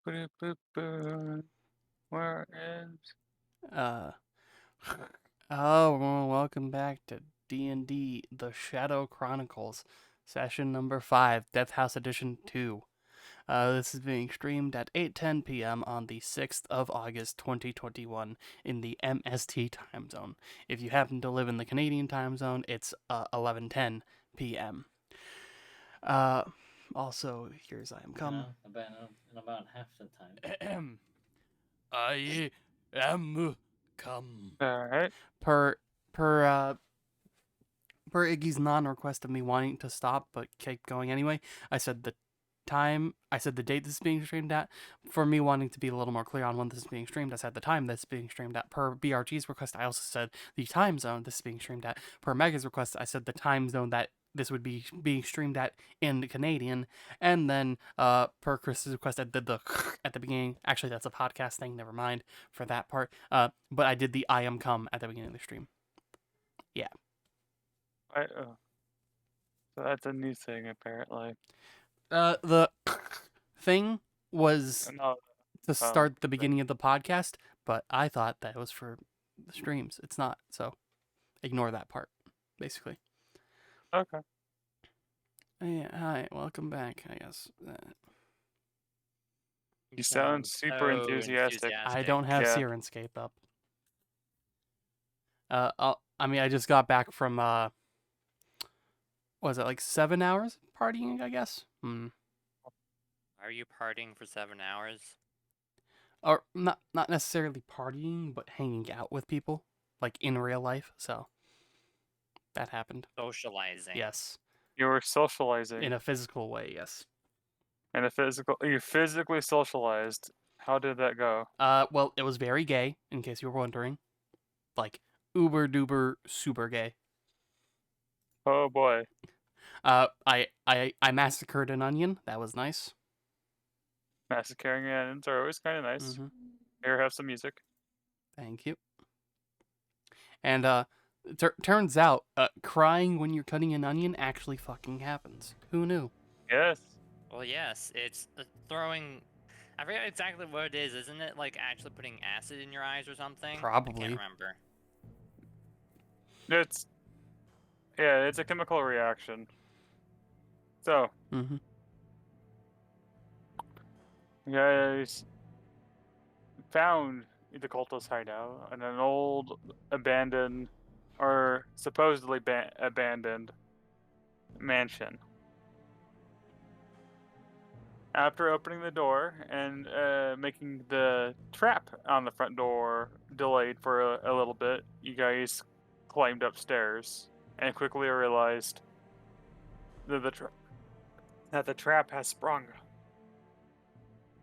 Boop, boop, boop. Where is... Uh, oh, well, welcome back to D&D, The Shadow Chronicles, session number 5, Death House Edition 2. This is being streamed at 8:10 p.m. on the 6th of August, 2021, in the MST time zone. If you happen to live in the Canadian time zone, it's 11:10 p.m. Uh, also, here's I am come. About half the time. I am come. Alright. Per per Iggy's non-request of me wanting to stop but keep going anyway, I said the date this is being streamed at. For me wanting to be a little more clear on when this is being streamed, I said the time this is being streamed at. Per BRG's request, I also said the time zone this is being streamed at. Per Mega's request, I said the time zone that this would be being streamed at in Canadian. And then per Chris's request, I did the at the beginning. Actually, that's a podcast thing. Never mind for that part. But I did the I am come at the beginning of the stream. Yeah. So that's a new thing, apparently. The thing was No, to start the beginning of the podcast, but I thought that was for the streams. It's not, so ignore that part, basically. okay. Yeah, hi, welcome back, I guess. You sound super enthusiastic. I don't have Yeah. Sirenscape up. I just got back from, was it like 7 hours partying, I guess? Are you partying for 7 hours? Or not necessarily partying, but hanging out with people, like in real life, so that happened. Socializing. Yes. You were socializing. In a physical way, yes. You physically socialized. How did that go? Well, it was very gay, in case you were wondering. Like, uber duper super gay. Oh boy. I massacred an onion. That was nice. Massacring onions are always kind of nice. Mm-hmm. Here, have some music. Thank you. And turns out, crying when you're cutting an onion actually fucking happens. Who knew? Yes. Well, yes, it's throwing... I forget exactly what it is. Isn't it like actually putting acid in your eyes or something? Probably. I can't remember. It's a chemical reaction. So. Mm-hmm. You guys found the cultist hideout in an old, abandoned, or supposedly abandoned mansion. After opening the door and making the trap on the front door delayed for a little bit, you guys climbed upstairs and quickly realized that the trap has sprung.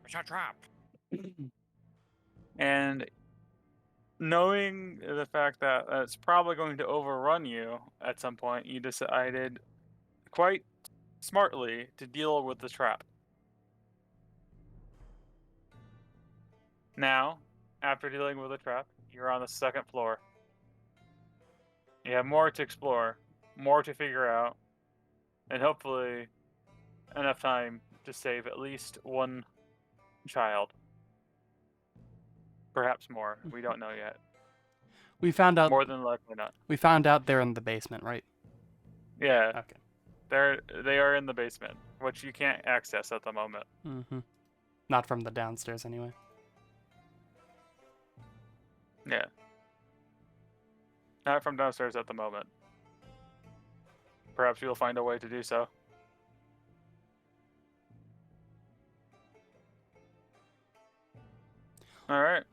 It's a trap. And knowing the fact that it's probably going to overrun you at some point, you decided quite smartly to deal with the trap. Now, after dealing with the trap, you're on the second floor. You have more to explore, more to figure out, and hopefully enough time to save at least one child. Perhaps more. We don't know yet. We found out... More than likely not. We found out they're in the basement, right? Yeah. Okay. They are in the basement, which you can't access at the moment. Mm-hmm. Not from the downstairs, anyway. Yeah. Not from downstairs at the moment. Perhaps you'll find a way to do so. Alright.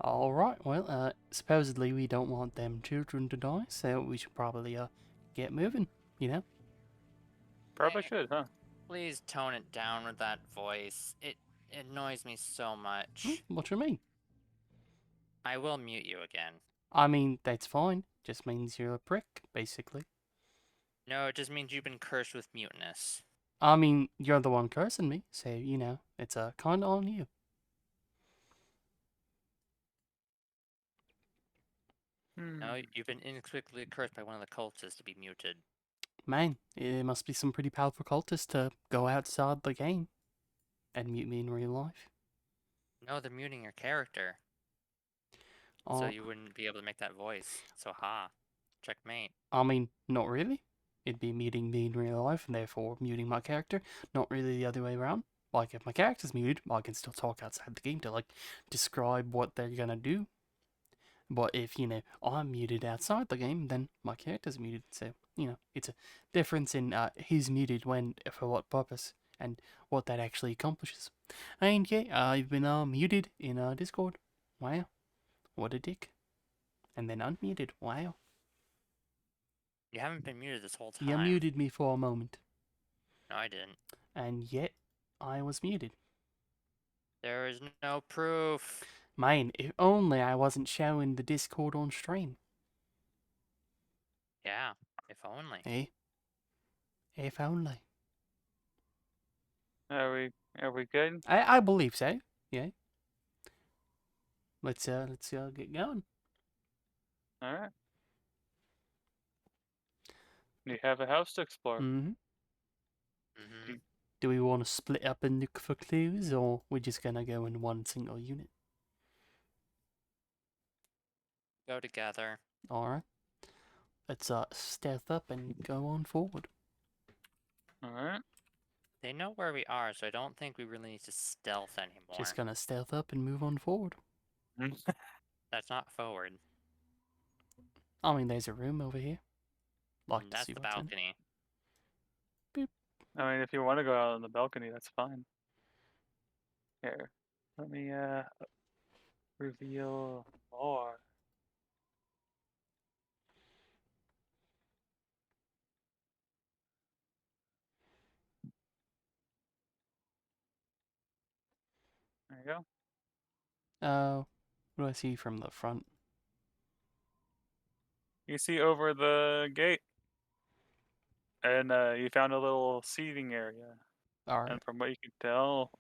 Alright, well, supposedly we don't want them children to die, so we should probably, get moving, you know? Probably should, huh? Please tone it down with that voice. It annoys me so much. What you mean? I will mute you again. I mean, that's fine. Just means you're a prick, basically. No, it just means you've been cursed with muteness. I mean, you're the one cursing me, so, you know, it's kinda on you. No, you've been inexplicably cursed by one of the cultists to be muted. Man, it must be some pretty powerful cultists to go outside the game. And mute me in real life. No, they're muting your character, Oh, so you wouldn't be able to make that voice. So checkmate. I mean, not really. It'd be muting me in real life and therefore muting my character. Not really the other way around. Like, if my character's muted, I can still talk outside the game to, like, describe what they're gonna do. But if, I'm muted outside the game, then my character's muted. So, it's a difference in who's muted when, for what purpose, and what that actually accomplishes. And yeah, I've been muted in Discord. Wow. What a dick. And then unmuted. Wow. You haven't been muted this whole time. You muted me for a moment. No, I didn't. And yet, I was muted. There is no proof. Man, if only I wasn't showing the Discord on stream. Yeah, if only. Eh? If only. Are we good? I believe so. Yeah. Let's get going. All right. You have a house to explore. Mm-hmm. Mm-hmm. Do we want to split up and look for clues, or we're just gonna go in one single unit? Go together. Alright. Let's stealth up and go on forward. All right. They know where we are, so I don't think we really need to stealth anymore. Just gonna stealth up and move on forward. That's not forward. I mean, there's a room over here. Like to That's see the what's in it. balcony. I mean, if you want to go out on the balcony, that's fine. Here, let me reveal more. There you go. What do I see from the front? You see over the gate, and you found a little seating area. Alright. And from what you can tell,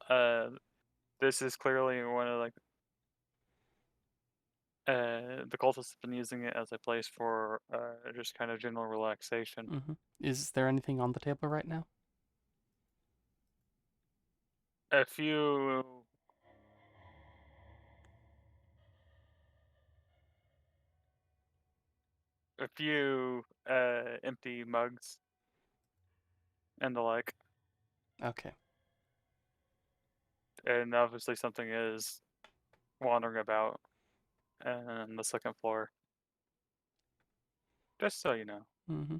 this is clearly one of the cultists have been using it as a place for just kind of general relaxation. Mm-hmm. Is there anything on the table right now? A few empty mugs and the like, Okay. and obviously something is wandering about on the second floor. Just so you know. Mm-hmm.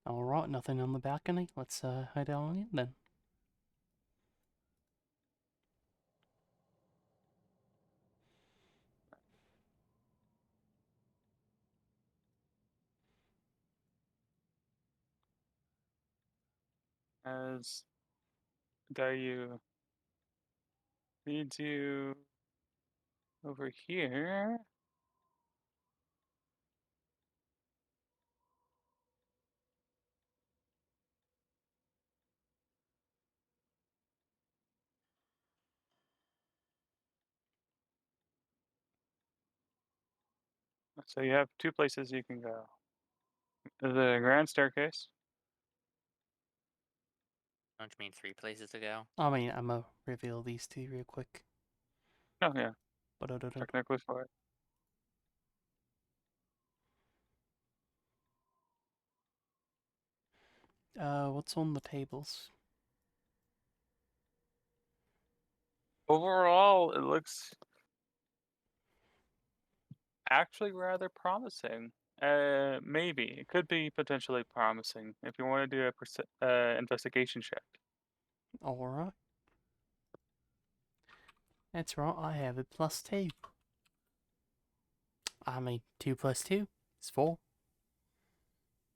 Alright, nothing on the balcony. Let's head on in then. As you need to over here. So you have two places you can go. The grand staircase. Don't you mean 3 places to go? I mean, I'm gonna reveal these two real quick. Oh yeah, Ba-da-da-da. technically for it. What's on the tables? Overall, it looks actually rather promising. Maybe it could be potentially promising if you want to do a investigation check. Alright. That's right, I have a +2. I mean, 2 + 2 is 4.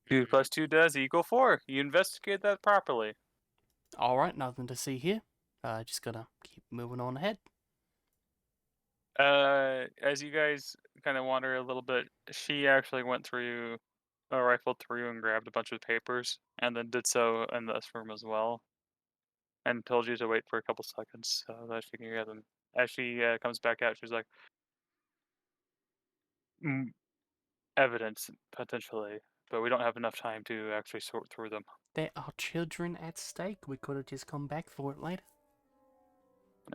2 Mhm. plus 2 does equal 4. You investigate that properly. Alright, nothing to see here. Just gonna keep moving on ahead. As you guys kind of wander a little bit, she actually rifled through and grabbed a bunch of papers, and then did so in this room as well, and told you to wait for a couple seconds so that she can get them. As she comes back out, she's like, "Mm, evidence potentially. but we don't have enough time to actually sort through them. There are children at stake. We could have just come back for it later.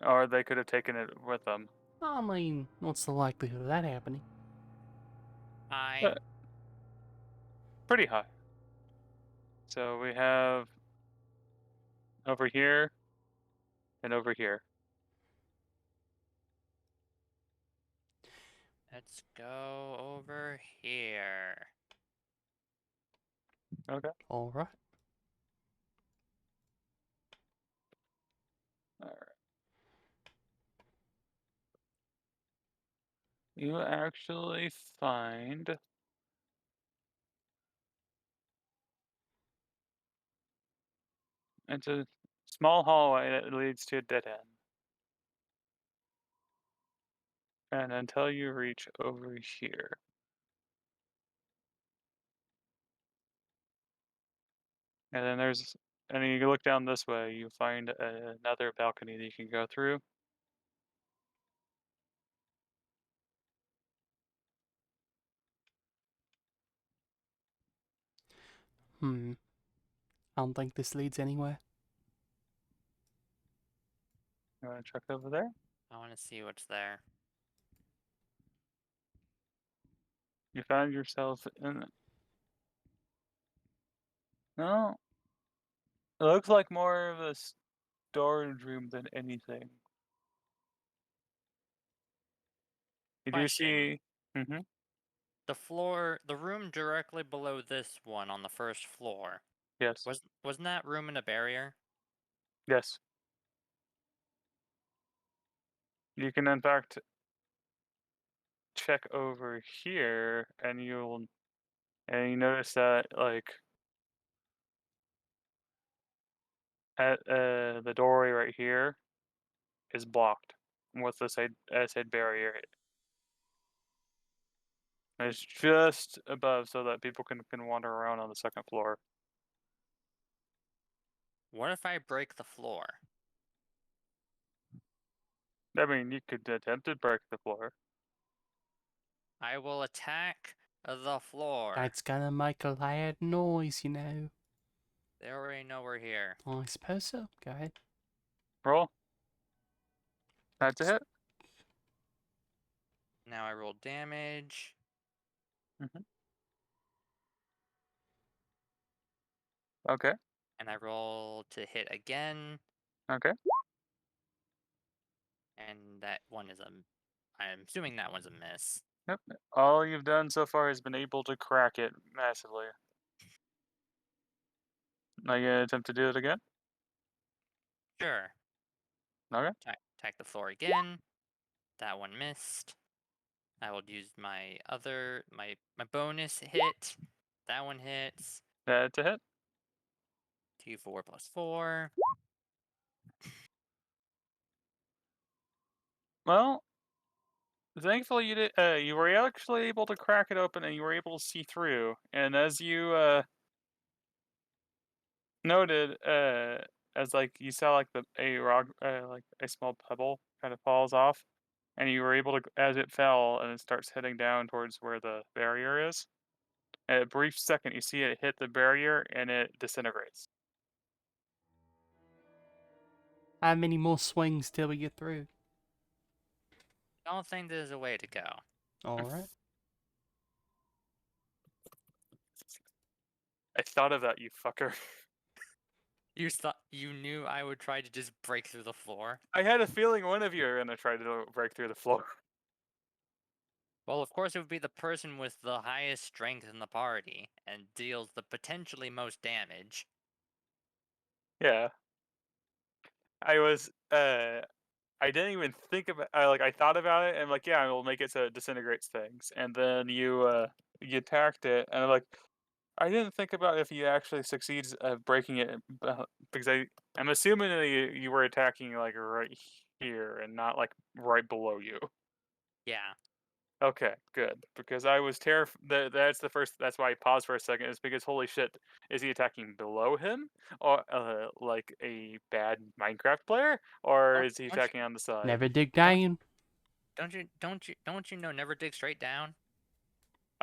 Or they could have taken it with them. I mean, what's the likelihood of that happening? I Pretty high. So we have over here and over here. let's go over here. Okay. All right. All right. You actually find it's a small hallway that leads to a dead end. And until you reach over here. And then and you look down this way, you find another balcony that you can go through. I don't think this leads anywhere. You want to check over there? I want to see what's there. You found yourself in. No, it looks like more of a storage room than anything. You do Question. see. Mm-hmm. The room directly below this one on the first floor. Yes. Wasn't that room in a barrier? Yes. You can, in fact, check over here, and you notice that like at the doorway right here is blocked with the said barrier. It's just above so that people can wander around on the second floor. What if I break the floor? I mean, you could attempt to break the floor. I will attack the floor. That's gonna make a loud noise, you know. They already know we're here. I suppose so. Go ahead. Roll. That's a hit. Now I roll damage. Mm-hmm. Okay. And I roll to hit again. Okay. And that one is I'm assuming that one's a miss. Yep. All you've done so far has been able to crack it massively. Now you gonna attempt to do it again? Sure. Okay. Attack the floor again. That one missed. I will use my bonus hit. That one hits. That's a hit. 2d4 plus 4. Well, thankfully you did. You were actually able to crack it open, and you were able to see through. And as you noted, as like you saw like a rock, like a small pebble kind of falls off, and you were able to, as it fell and it starts heading down towards where the barrier is. At a brief second, you see it hit the barrier and it disintegrates. How many more swings till we get through? I don't think there's a way to go. All right. I thought of that, you fucker. You knew I would try to just break through the floor? I had a feeling one of you are gonna try to break through the floor. Well, of course it would be the person with the highest strength in the party and deals the potentially most damage. Yeah. I didn't even think about. I thought about it and like, yeah, we'll make it so it disintegrates things. And then you attacked it, and I'm like, I didn't think about if you actually succeeds at breaking it, because I'm assuming that you were attacking like right here and not like right below you. Yeah. Okay, good. Because I was terrified. That's the first. That's why I paused for a second. Is because holy shit, is he attacking below him, or like a bad Minecraft player, or Don't, is he don't you, attacking on the side? Never dig down. don't you know never dig straight down?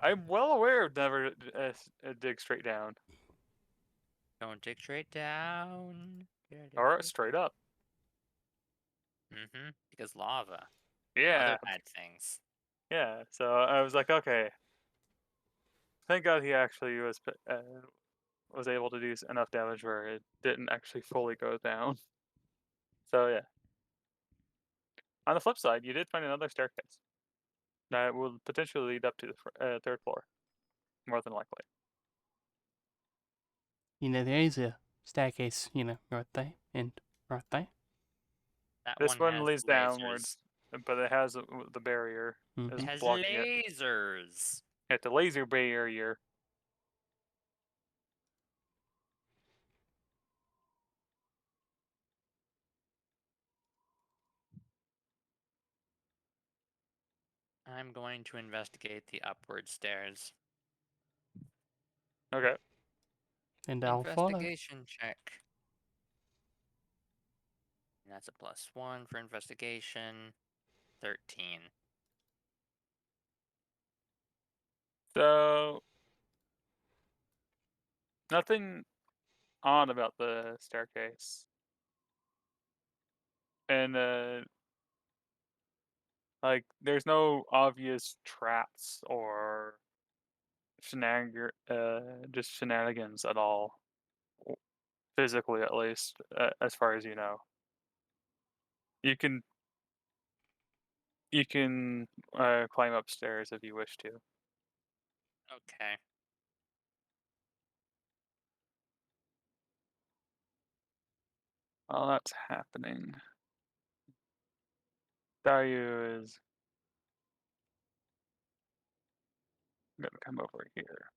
I'm well aware of never dig straight down Don't dig straight down. or straight up. Because lava. Yeah, Other bad things. yeah. So I was like, okay. Thank God he actually was able to do enough damage where it didn't actually fully go down. So yeah. On the flip side, you did find another staircase that will potentially lead up to the third floor, more than likely. There is a staircase, right there and right there. That This one one has leads lasers. downwards, but it has the barrier Mhm. is It has blocking it. lasers. At the laser barrier. I'm going to investigate the upward stairs. Okay. And I'll follow. Investigation check. And that's a +1 for investigation. 13. So nothing odd about the staircase. And like there's no obvious traps or just shenanigans at all. Physically at least, as far as you know. You can climb upstairs if you wish to. Okay. While that's happening, Dayu is gonna come over here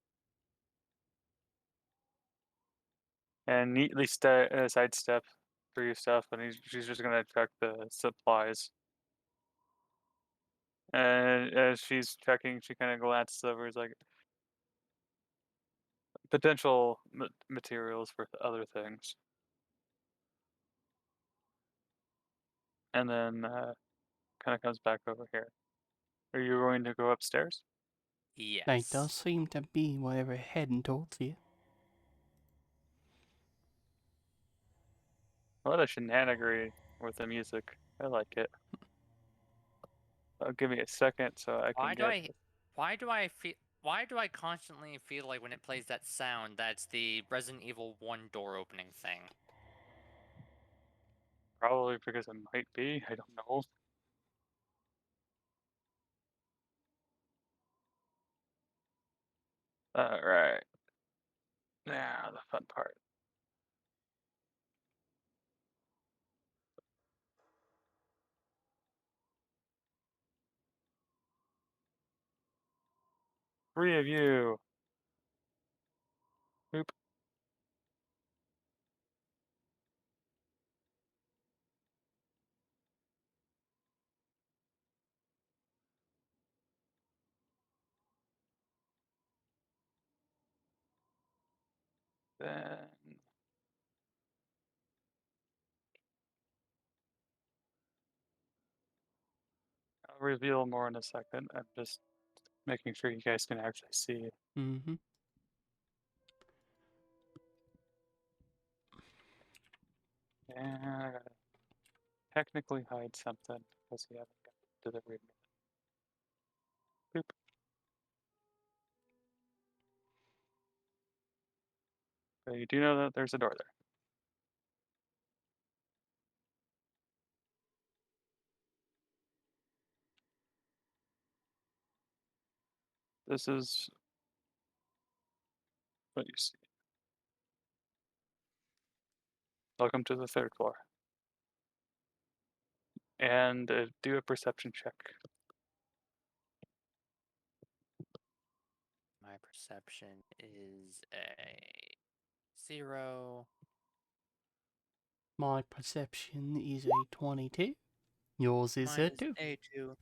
and neatly sidestep through your stuff, and she's just gonna check the supplies. And as she's checking, she kind of glances over, is like potential materials for other things, and then kind of comes back over here. Are you going to go upstairs? Yes. That does seem to be where we're heading towards here. What a shenanigery with the music. I like it. Give me a second so I can get. Why do I constantly feel like when it plays that sound, that's the Resident Evil 1 door opening thing? Probably because it might be. I don't know. Alright. Now the fun part. Three of you. Oop. Then I'll reveal more in a second. I'm just making sure you guys can actually see. Mm-hmm. And I gotta technically hide something because we haven't got to the read. Boop. But you do know that there's a door there. This is what you see. Welcome to the third floor. And do a perception check. My perception is a 0. My perception is a 22. Yours is Mine a is 2. a 2.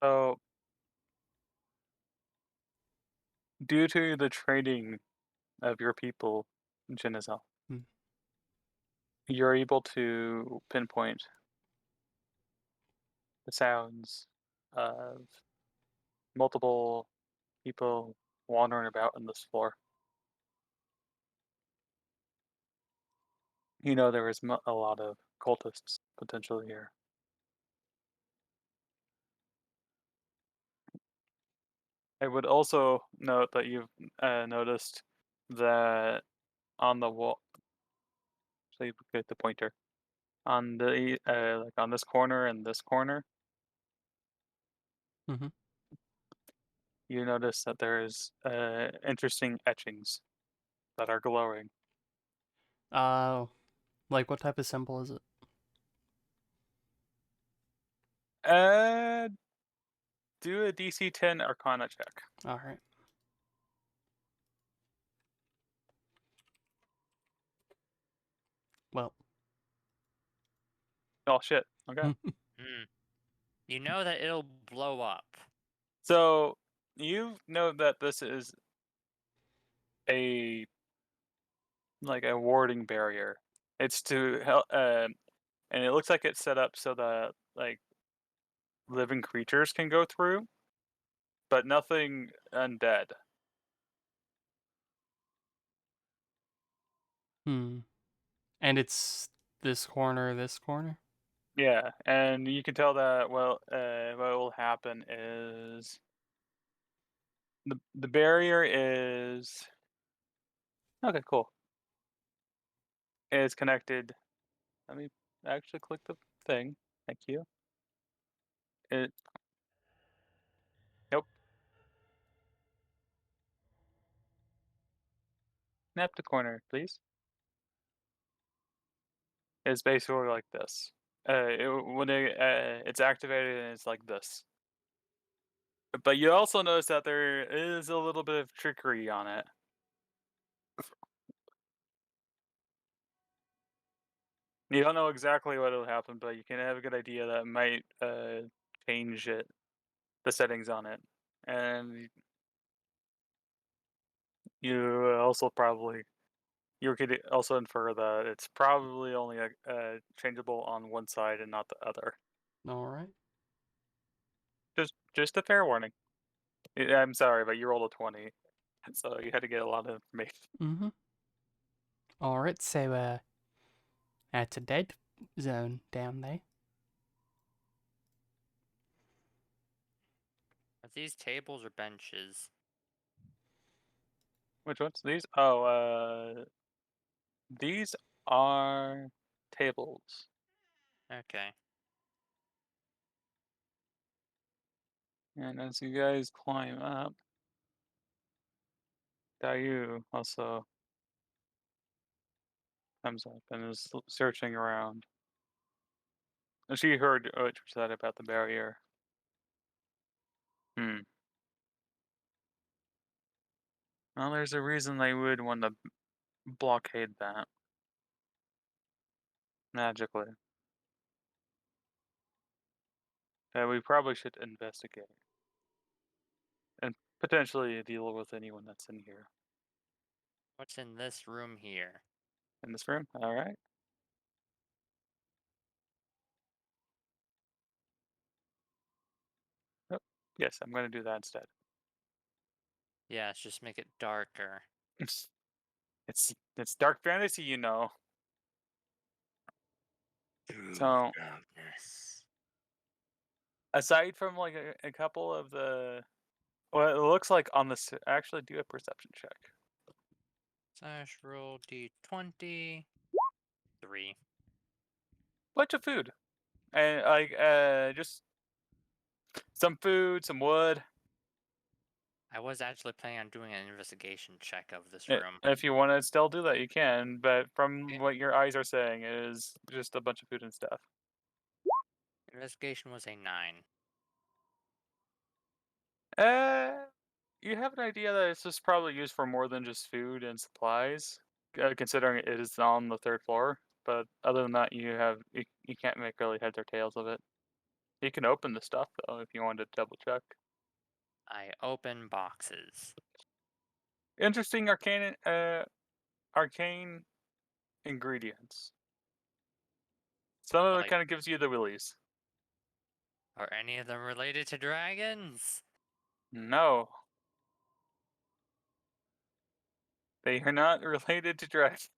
So, due to the training of your people, Genezel, Hmm. you're able to pinpoint the sounds of multiple people wandering about on this floor. You know there is a lot of cultists potentially here. I would also note that you've noticed that on the wall, so you get the pointer on the like on this corner and this corner, Mm-hmm. you notice that there's interesting etchings that are glowing. Like what type of symbol is it? Uh, do a DC 10 Arcana check. All right. Well. Oh shit. Okay. Mm. You know that it'll blow up. So you know that this is a like a warding barrier. It's to help, and it looks like it's set up so that like living creatures can go through, but nothing undead. Hmm. And it's this corner, this corner? Yeah, and you can tell that what will happen is the barrier is okay. Cool. It's connected. Let me actually click the thing. Thank you. It nope. Snap the corner, please. It's basically like this. When it's activated and it's like this. But you also notice that there is a little bit of trickery on it. You don't know exactly what will happen, but you can have a good idea that it might change the settings on it, and you also probably you could also infer that it's probably only changeable on one side and not the other. All right. Just a fair warning. I'm sorry, but you rolled a 20, so you had to get a lot of information. Mm-hmm. All right. So, that's a dead zone down there. Are these tables or benches? Which ones? These? Oh, these are tables. Okay. And as you guys climb up, Dayu also comes up and is searching around. And she heard what you said about the barrier. Hmm. Well, there's a reason they would want to blockade that magically. That we probably should investigate and potentially deal with anyone that's in here. What's in this room here? In this room? All right. Oh, yes, I'm going to do that instead. Yes, just make it darker. It's dark fantasy, you know. So Darkness. aside from like a couple of the, well, it looks like on this. Actually, do a perception check. Slash roll d20. 3. Bunch of food and like just some food, some wood. I was actually planning on doing an investigation check of this room. If you want to still do that, you can. But from Okay. what your eyes are saying, it is just a bunch of food and stuff. Investigation was a 9. Uh, you have an idea that it's just probably used for more than just food and supplies, considering it is on the third floor. But other than that, you can't make really heads or tails of it. You can open the stuff though if you wanted to double check. I open boxes. Interesting arcane ingredients. Some of it Like, kind of gives you the willies. Are any of them related to dragons? No. They are not related to dragons.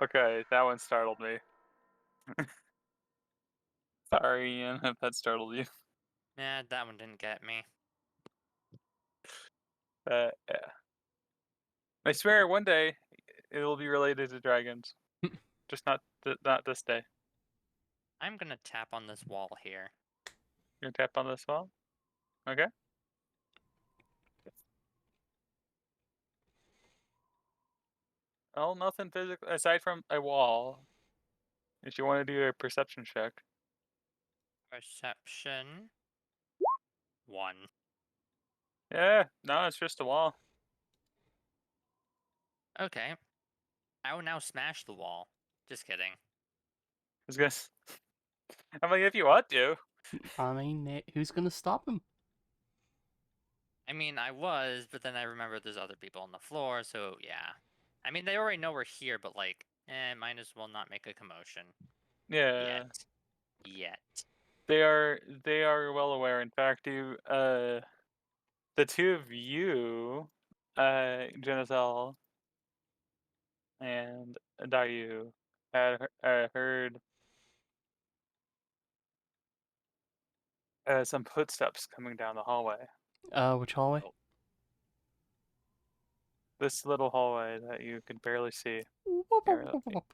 Okay, that one startled me. Sorry, Ian, if that startled you. Nah, that one didn't get me. Yeah. I swear, one day it will be related to dragons. Just not this day. I'm gonna tap on this wall here. You gonna tap on this wall? Okay. Oh, nothing physical aside from a wall. If you want to do a perception check. Perception 1. Yeah, no, it's just a wall. Okay. I will now smash the wall. Just kidding. I was I'm like, if you want to. I mean, who's gonna stop him? I mean, I was, but then I remembered there's other people on the floor, so yeah. I mean, they already know we're here, but like, might as well not make a commotion. Yeah, Yet. they are well aware. In fact, the two of you, Genezel and Dayu, had heard some footsteps coming down the hallway. Which hallway? Oh. This little hallway that you can barely see. Whoop, Can't whoop, really whoop, see. whoop.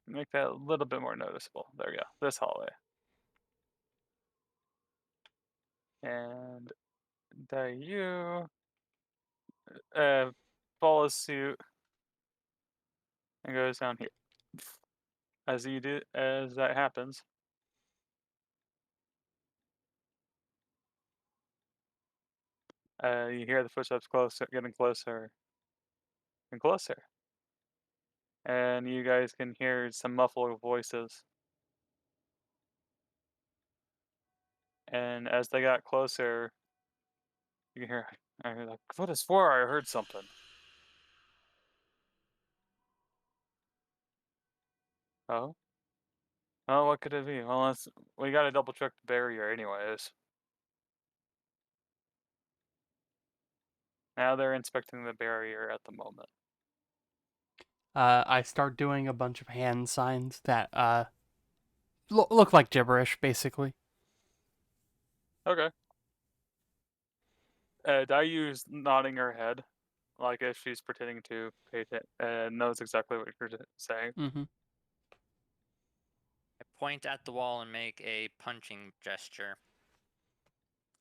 Make that a little bit more noticeable. There we go. This hallway. And Dayu follows suit and goes down here. As that happens, you hear the footsteps closer, getting closer and closer, and you guys can hear some muffled voices. And as they got closer, you can hear, I hear like, "What is for? I heard something." Oh, oh, what could it be? Well, we gotta double check the barrier, anyways. Now they're inspecting the barrier at the moment. I start doing a bunch of hand signs that look like gibberish, basically. Okay. Dayu's nodding her head, like if she's pretending to pay knows exactly what you're saying. Mm-hmm. I point at the wall and make a punching gesture.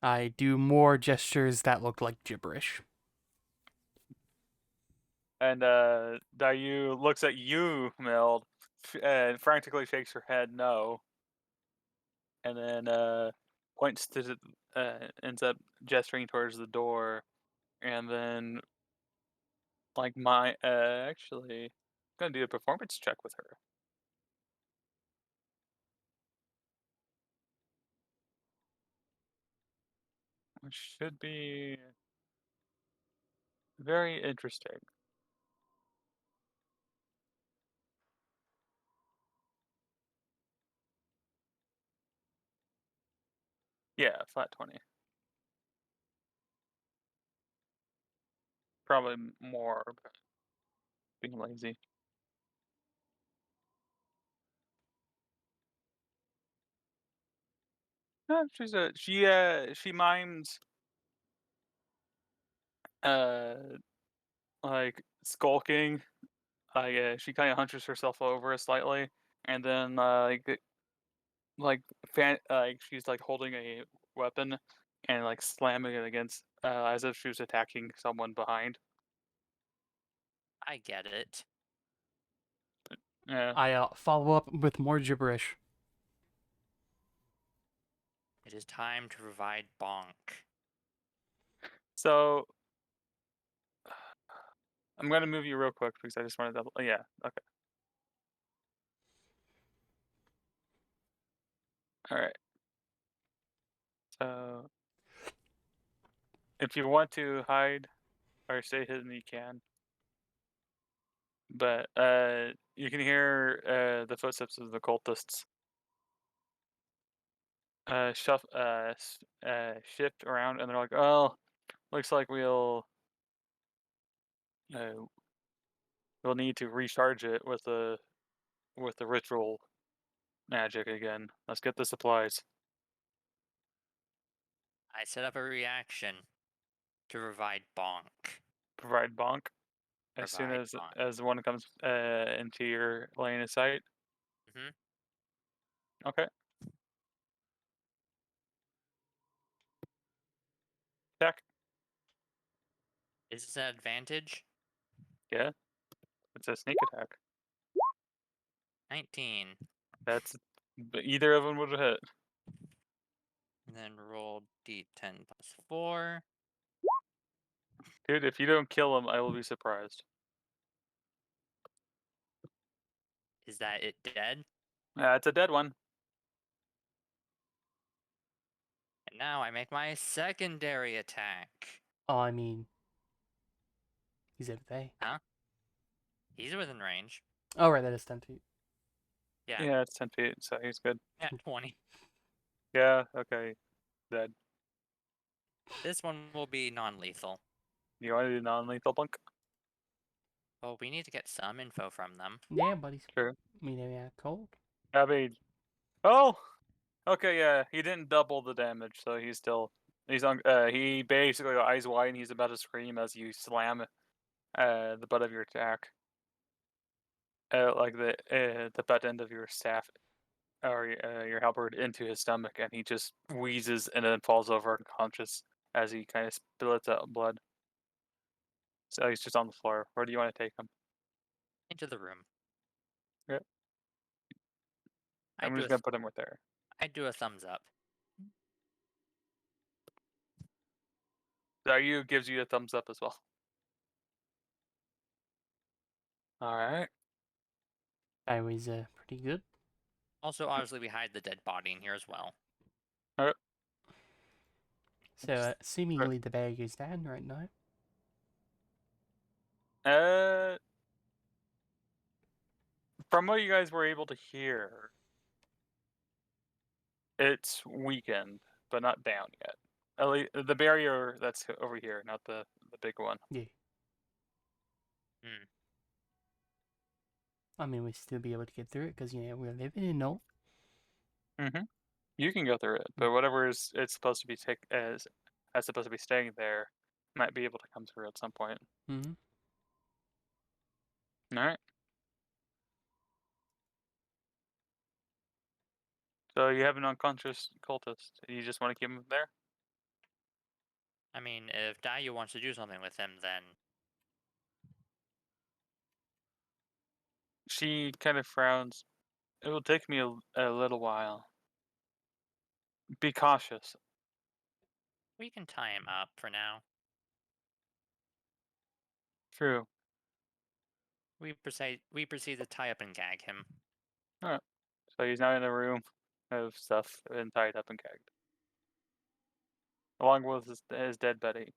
I do more gestures that look like gibberish. And Dayu looks at you, Mild, and frantically shakes her head no. And then points to ends up gesturing towards the door, and then like my actually I'm gonna do a performance check with her. Which should be very interesting. Yeah, flat 20. Probably more, but being lazy. No, she mimes uh like skulking. She kind of hunches herself over slightly, and then like she's like holding a weapon and like slamming it against as if she was attacking someone behind. I get it. Yeah. I follow up with more gibberish. It is time to provide bonk. So I'm gonna move you real quick because I just want to double. Yeah. Okay. All right. So if you want to hide or stay hidden, you can. But you can hear the footsteps of the cultists shift around, and they're like, "Oh, looks like uh, we'll need to recharge it with the ritual magic again. Let's get the supplies." I set up a reaction to provide bonk. Provide bonk as soon Provide as bonk. one comes into your line of sight. Mhm. Okay. Attack. Is this an advantage? Yeah. It's a sneak attack. 19. That's either of them would have hit. And then roll d10 plus 4. Dude, if you don't kill him, I will be surprised. Is that it dead? It's a dead one. And now I make my secondary attack. Oh, I mean, he's over there. Huh? He's within range. Oh, right, that is 10 feet. Yeah. Yeah, it's 10 feet, so he's good. Yeah, 20. Yeah, okay. Dead. This one will be non-lethal. You want to do non-lethal bunk? Well, we need to get some info from them. Yeah, buddy. True. I mean, yeah, cold. I mean, oh, okay, yeah. He didn't double the damage, so he's on. He basically got eyes wide, and he's about to scream as you slam the butt of your attack, like the butt end of your staff or your halberd into his stomach, and he just wheezes and then falls over unconscious as he kind of spits out blood. So he's just on the floor. Where do you want to take him? Into the room. Yeah, I I'm do just a, gonna put him right there. I do a thumbs up. Zayu gives you a thumbs up as well. All right. That was pretty good. Also, obviously, we hide the dead body in here as well. All right. So, seemingly the bag is down right now. From what you guys were able to hear, it's weakened, but not down yet. At least the barrier that's over here, not the big one. Yeah. Hmm. I mean, we still be able to get through it because, we're living in no. Mm-hmm. You can go through it, but whatever is it's supposed to be as supposed to be staying there might be able to come through at some point. Mm-hmm. All right. So you have an unconscious cultist. You just want to keep him there? I mean, if Dayu wants to do something with him, then She kind of frowns. It will take me a little while. Be cautious. we can tie him up for now. True. We proceed to tie up and gag him. All right. So he's now in a room of stuff and tied up and gagged, along with his dead buddy.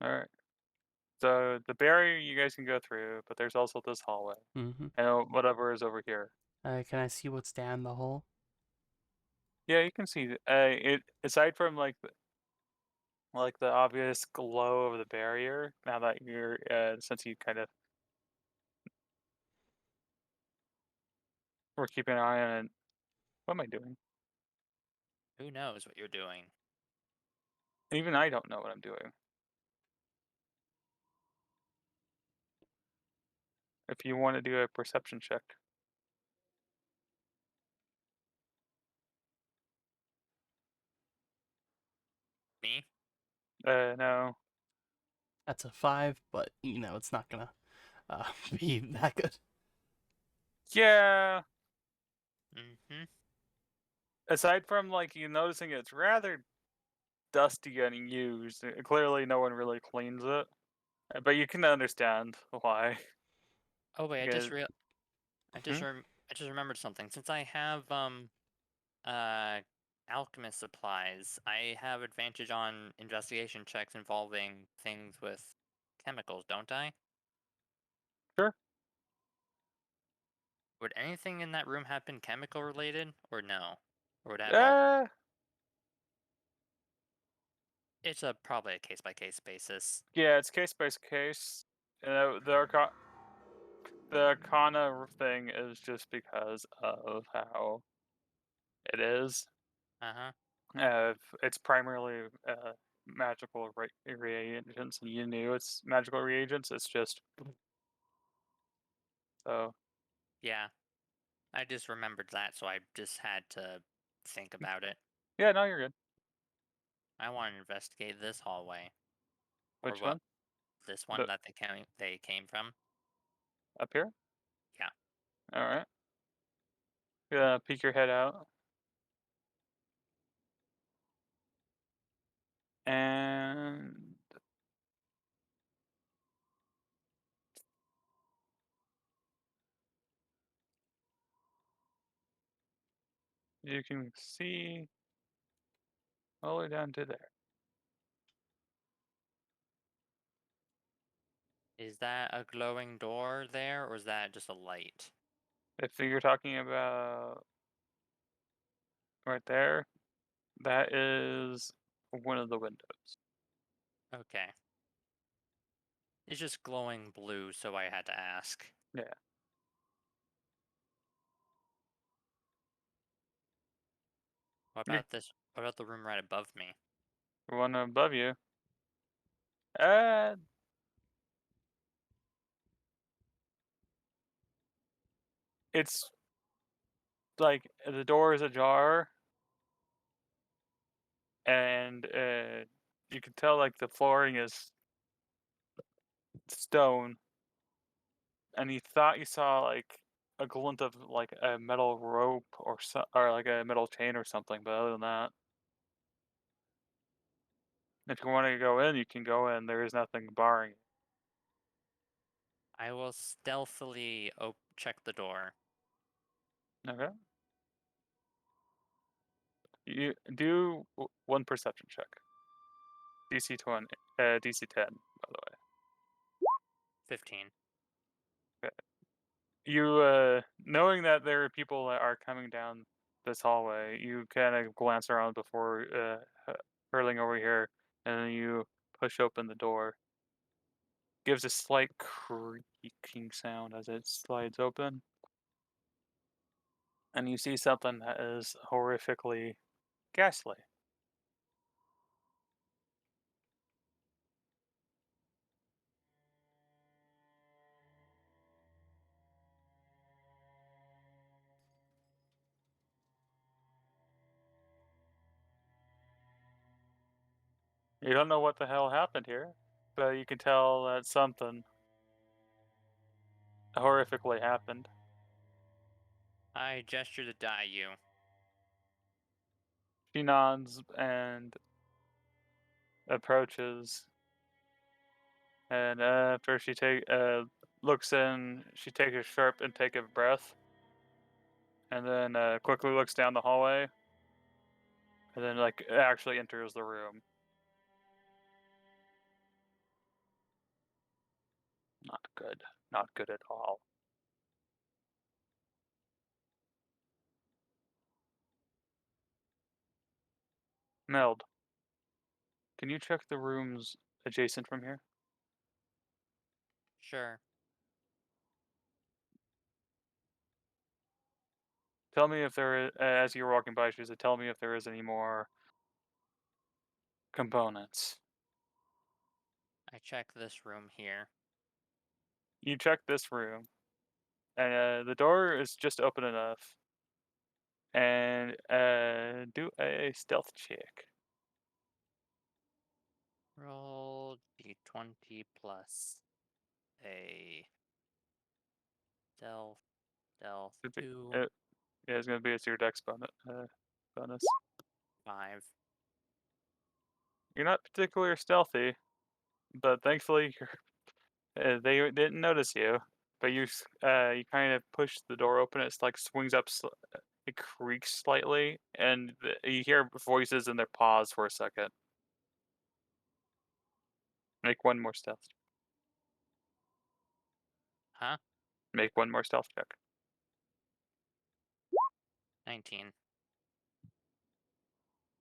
All right. So the barrier you guys can go through, but there's also this hallway Mm-hmm. and whatever is over here. Can I see what's down the hole? Yeah, you can see it aside from like the obvious glow of the barrier. Now that you're since you kind of were keeping an eye on it. What am I doing? Who knows what you're doing? Even I don't know what I'm doing. If you want to do a perception check. Me? No. That's a 5, but, it's not gonna be that good. Yeah. Mm-hmm. Aside from like you noticing it's rather dusty and used, clearly no one really cleans it. But you can understand why. Oh wait, Because I just remembered something. Since I have Alchemist supplies. I have advantage on investigation checks involving things with chemicals, don't I? Sure. Would anything in that room have been chemical related, or no? Or would it have all? Uh, It's probably a case by case basis. yeah, it's case by case. The Arcana thing is just because of how it is. Uh huh. It's primarily magical reagents, and you knew it's magical reagents. It's just so. Yeah. I just remembered that, so I just had to think about it. Yeah, no, you're good. I want to investigate this hallway, or Which what? one? This The one that they came from. up here? Yeah. All right. Yeah, peek your head out, and you can see all the way down to there. Is that a glowing door there, or is that just a light? If you're talking about right there, that is one of the windows. Okay. It's just glowing blue, so I had to ask. Yeah. What Yeah. about this? What about the room right above me? The one above you. Uh, it's like the door is ajar, and you can tell like the flooring is stone, and you thought you saw like a glint of like a metal rope or like a metal chain or something, but other than that, if you want to go in, you can go in. There is nothing barring it. I will stealthily check the door. Okay. You do one perception check. DC 20, DC 10, by the way. 15. You, knowing that there are people that are coming down this hallway, you kind of glance around before hurling over here, and then you push open the door. Gives a slight creaking sound as it slides open, and you see something that is horrifically ghastly. You don't know what the hell happened here, but you can tell that something horrifically happened. I gesture to die you. She nods and approaches, and after she looks in, she takes a sharp intake of breath, and then quickly looks down the hallway, and then like actually enters the room. Not good. Not good at all. Meld, can you check the rooms adjacent from here? Sure. Tell me if there is, as you're walking by, she said, tell me if there is any more components. I check this room here. You check this room, and the door is just open enough. And do a stealth check. Roll d20 plus a stealth Could be, 2 yeah, it's gonna be a your dex bonus. 5. You're not particularly stealthy, but thankfully they didn't notice you. But you kind of push the door open. It's like swings up. It creaks slightly, and you hear voices and they pause for a second. Make one more stealth. Huh? Make one more stealth check. 19.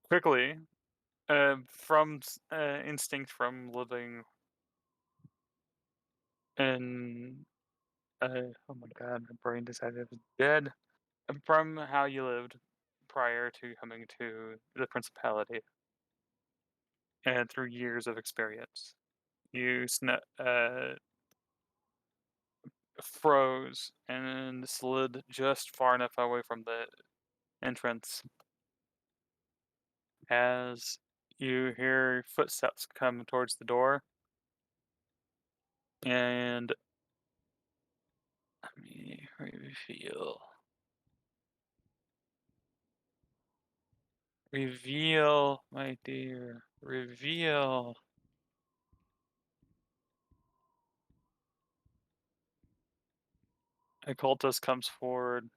Quickly, from instinct from living in oh my god, my brain decided it was dead. From how you lived prior to coming to the principality, and through years of experience, you froze and slid just far enough away from the entrance as you hear footsteps come towards the door, and let me reveal. Reveal, my dear. Reveal. A cultist comes forward,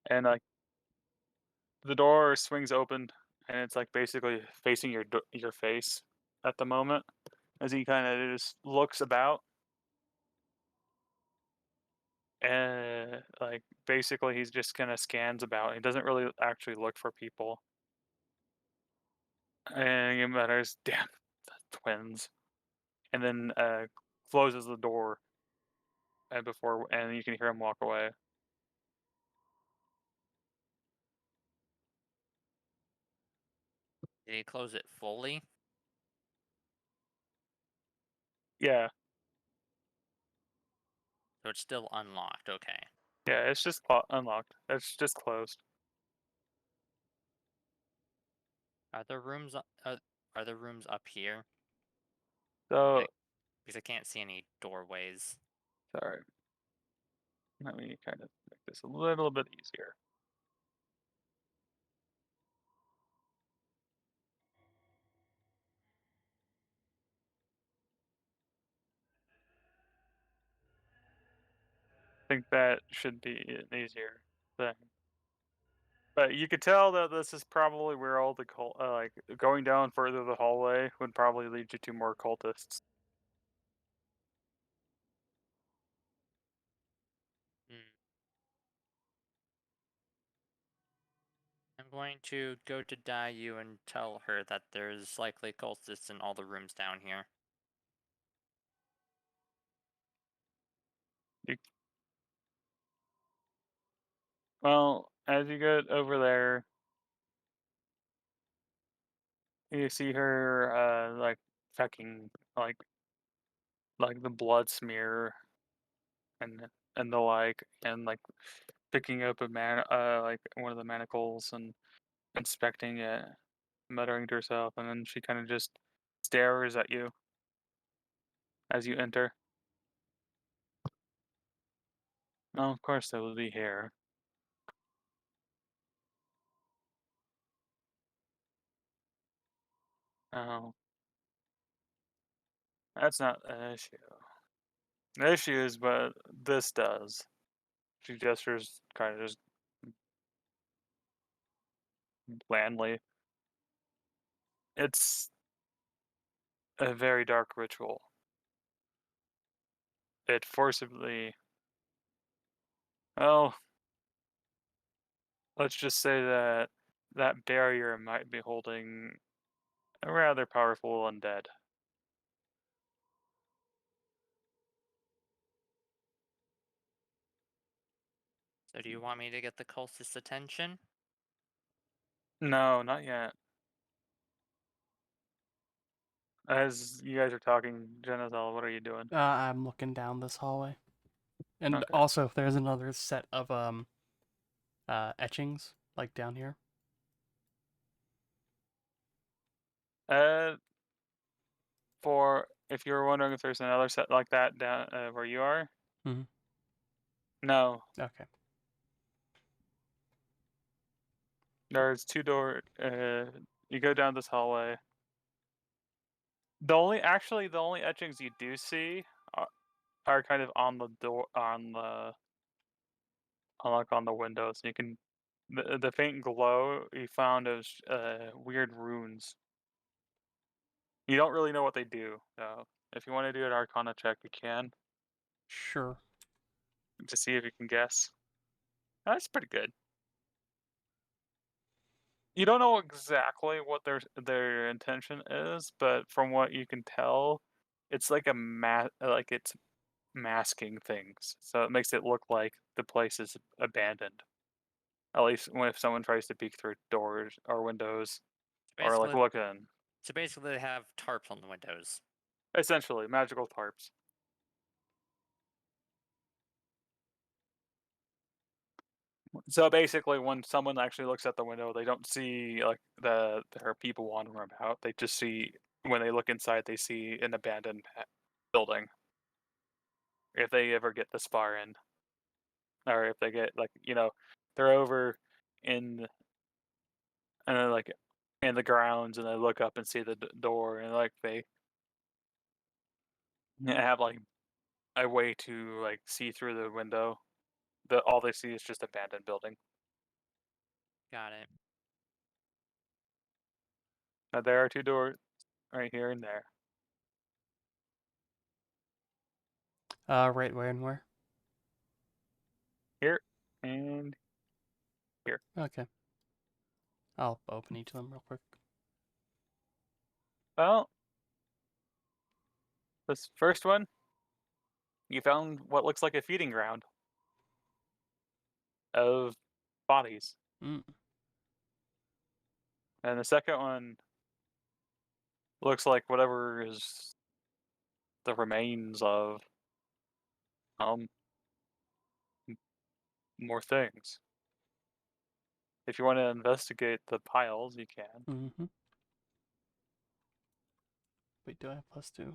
and like the door swings open, and it's like basically facing your face at the moment as he kind of just looks about, and like basically he's just kind of scans about. He doesn't really actually look for people, and he mutters, "Damn, the twins," and then closes the door and you can hear him walk away. Did he close it fully? Yeah, So it's still unlocked. Okay. yeah, it's just unlocked. It's just closed. Are there rooms? Are there rooms up here? So Like, because I can't see any doorways. sorry. Let me kind of make this a little bit easier. I think that should be an easier thing. But you could tell that this is probably where all the like going down further the hallway would probably lead you to more cultists. Hmm. I'm going to go to Dayu and tell her that there's likely cultists in all the rooms down here. You, well, as you get over there, you see her like checking like the blood smear and and the like, and like picking up like one of the manacles and inspecting it, muttering to herself, and then she kind of just stares at you as you enter. Oh, of course they will be here. Oh, that's not an issue. The issue is, but this does. She gestures kind of just blandly. It's a very dark ritual. It forcibly, well, let's just say that that barrier might be holding a rather powerful undead. So do you want me to get the cultist's attention? No, not yet. As you guys are talking, Genezel, what are you doing? I'm looking down this hallway, and Okay. also there's another set of etchings like down here. Uh, for if you're wondering if there's another set like that down where you are, Mhm. no, Okay. there's two door. You go down this hallway. The only etchings you do see are kind of on the door unlock on the windows. You can the faint glow you found is weird runes. You don't really know what they do, so if you want to do an Arcana check, you can Sure. to see if you can guess. That's pretty good. You don't know exactly what their intention is, but from what you can tell, it's like like it's masking things, so it makes it look like the place is abandoned. At least when if someone tries to peek through doors or windows or like Basically, look in. so basically, they have tarps on the windows. Essentially, magical tarps. So basically, when someone actually looks at the window, they don't see like there are people wandering about. They just see when they look inside, they see an abandoned building. If they ever get this far in, or if they get like they're over in and then like in the grounds, and they look up and see the door, and like they have like a way to like see through the window. All they see is just abandoned building. Got it. Now, there are two doors right here and there. Right where and where? Here and here. Okay. I'll open each of them real quick. Well, this first one, you found what looks like a feeding ground of bodies. Mm. And the second one looks like whatever is the remains of um more things. If you want to investigate the piles, you can. Mm-hmm. Wait, do I have +2?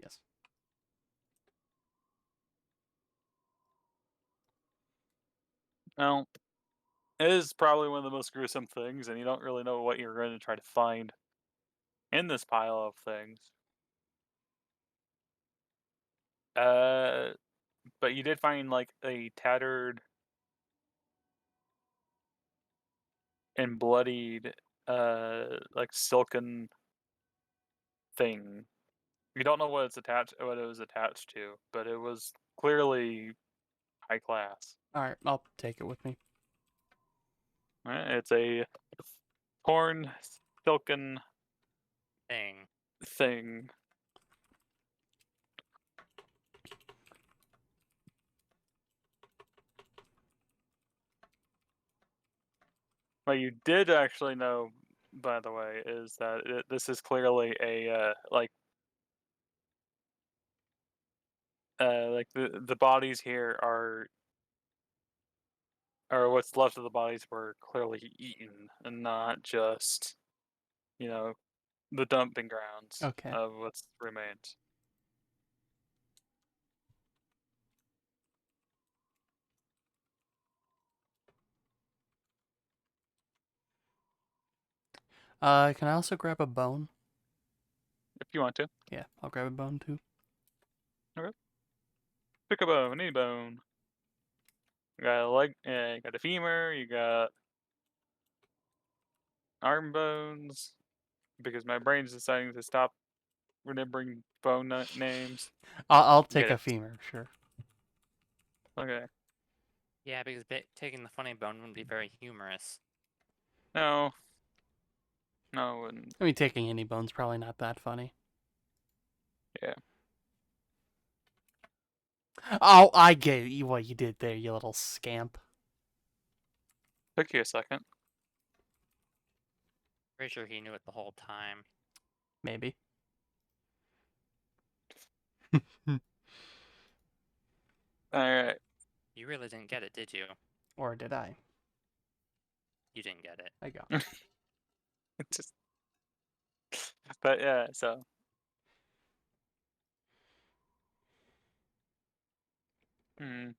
Yes. Well, it is probably one of the most gruesome things, and you don't really know what you're going to try to find in this pile of things. Uh, but you did find like a tattered and bloodied, like silken thing. You don't know what it was attached to, but it was clearly high class. Alright, I'll take it with me. Right? It's a torn, silken Thing. thing. What you did actually know, by the way, is that this is clearly a like the bodies here are what's left of the bodies were clearly eaten and not just you know the dumping grounds Okay. of what's remains. Can I also grab a bone? If you want to. Yeah, I'll grab a bone too. Okay. Pick a bone, any bone. You got a leg, you got a femur, you got arm bones, because my brain's deciding to stop remembering bone names. I'll take Get a it. femur, sure. Okay. Yeah, because taking the funny bone wouldn't be very humorous. No. No, and I mean, taking any bone's probably not that funny. yeah. Oh, I get you what you did there, you little scamp. Took you a second. Pretty sure he knew it the whole time. Maybe. Alright. You really didn't get it, did you? Or did I? You didn't get it. I got it. Just but yeah, so hmm.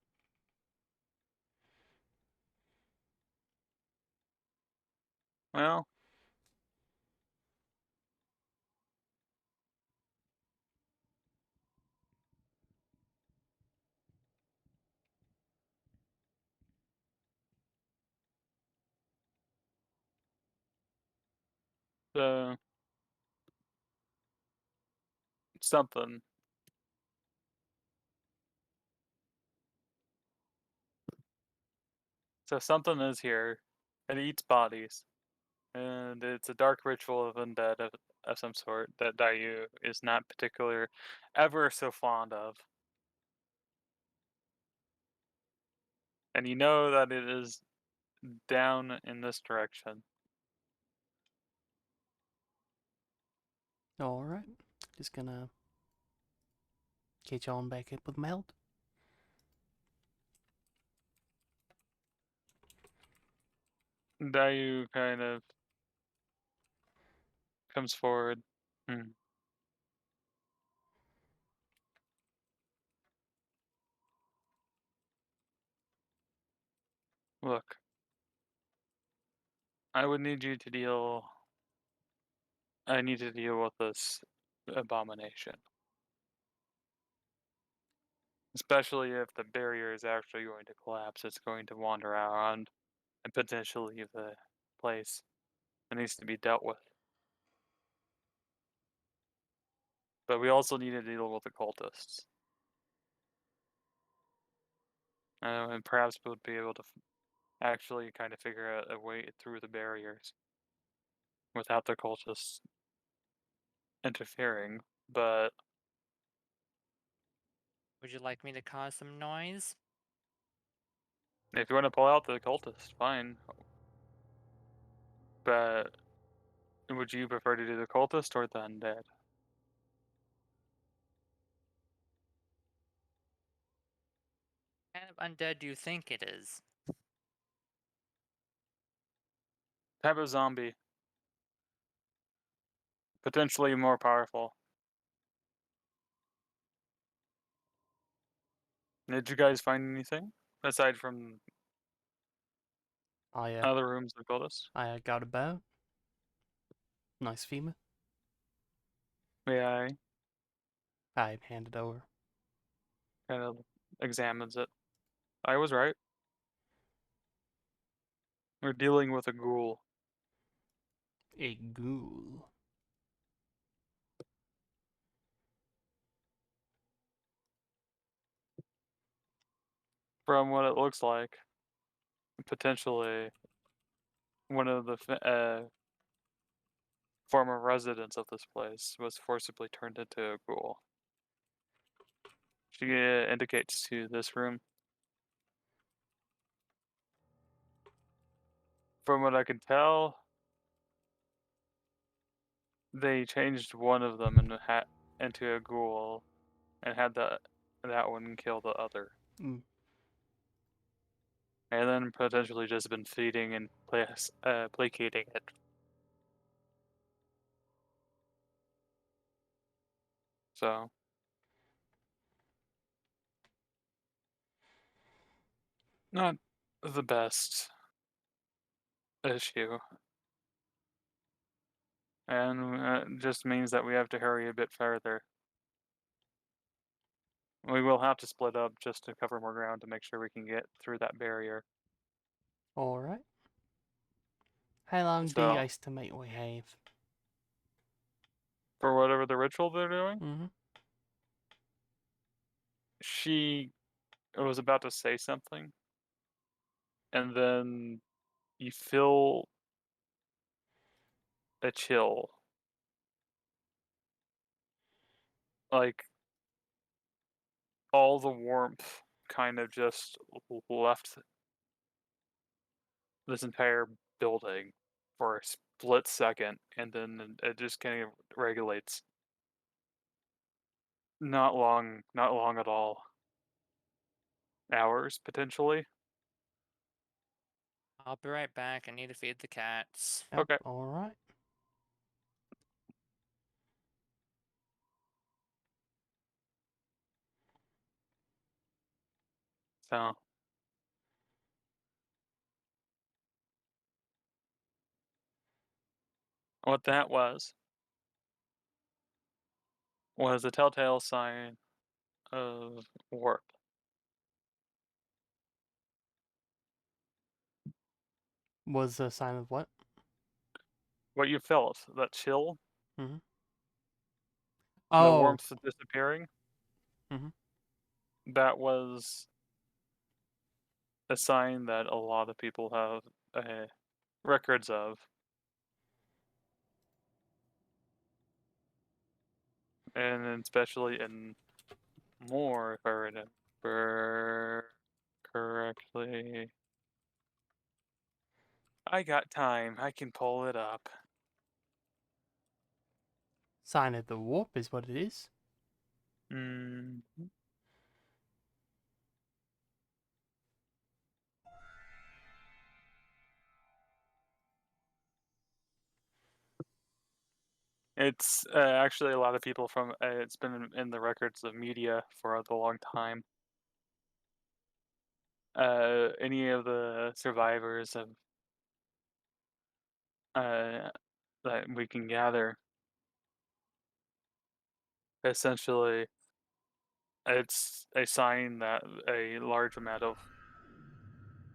Well, So something. So something is here. It eats bodies. And it's a dark ritual of undead of some sort that Dayu is not particular ever so fond of. And you know that it is down in this direction. Alright. Just gonna catch on back up with Meld. Dayu kind of comes forward. Hmm. Look, I would need you to deal. I need to deal with this abomination. Especially if the barrier is actually going to collapse, it's going to wander around and potentially leave the place. It needs to be dealt with. But we also need to deal with the cultists. And perhaps we'll be able to actually kind of figure out a way through the barriers without the cultists interfering. But Would you like me to cause some noise? if you want to pull out the cultists, fine. But would you prefer to do the cultist or the undead? What kind of undead do you think it is? Type of zombie. Potentially more powerful. Did you guys find anything aside from I other rooms of cultists? got a bow. Nice femur. Yeah, I hand it over. kind of examines it. I was right. We're dealing with a ghoul. A ghoul. From what it looks like, potentially one of the former residents of this place was forcibly turned into a ghoul. She indicates to this room. From what I can tell, they changed one of them into a ghoul and had that one kill the other. Mm. And then potentially just been feeding and placating it. So, not the best issue. And it just means that we have to hurry a bit further. We will have to split up just to cover more ground to make sure we can get through that barrier. Alright. How long do you So, estimate we have? for whatever the ritual they're doing, Mm-hmm. she was about to say something, and then you feel a chill. Like, all the warmth kind of just left this entire building for a split second, and then it just kind of regulates. Not long at all. Hours, potentially. I'll be right back. I need to feed the cats. Yep. Okay. Alright. So, what that was a telltale sign of warp. Was a sign of what? what you felt, that chill, Mhm. the Oh. warmth disappearing, Mhm. that was a sign that a lot of people have records of, and especially in more, if I remember correctly. I got time. I can pull it up. Sign of the warp is what it is. Mm. It's actually a lot of people from. It's been in the records of media for a long time. Any of the survivors of uh, that we can gather, essentially, it's a sign that a large amount of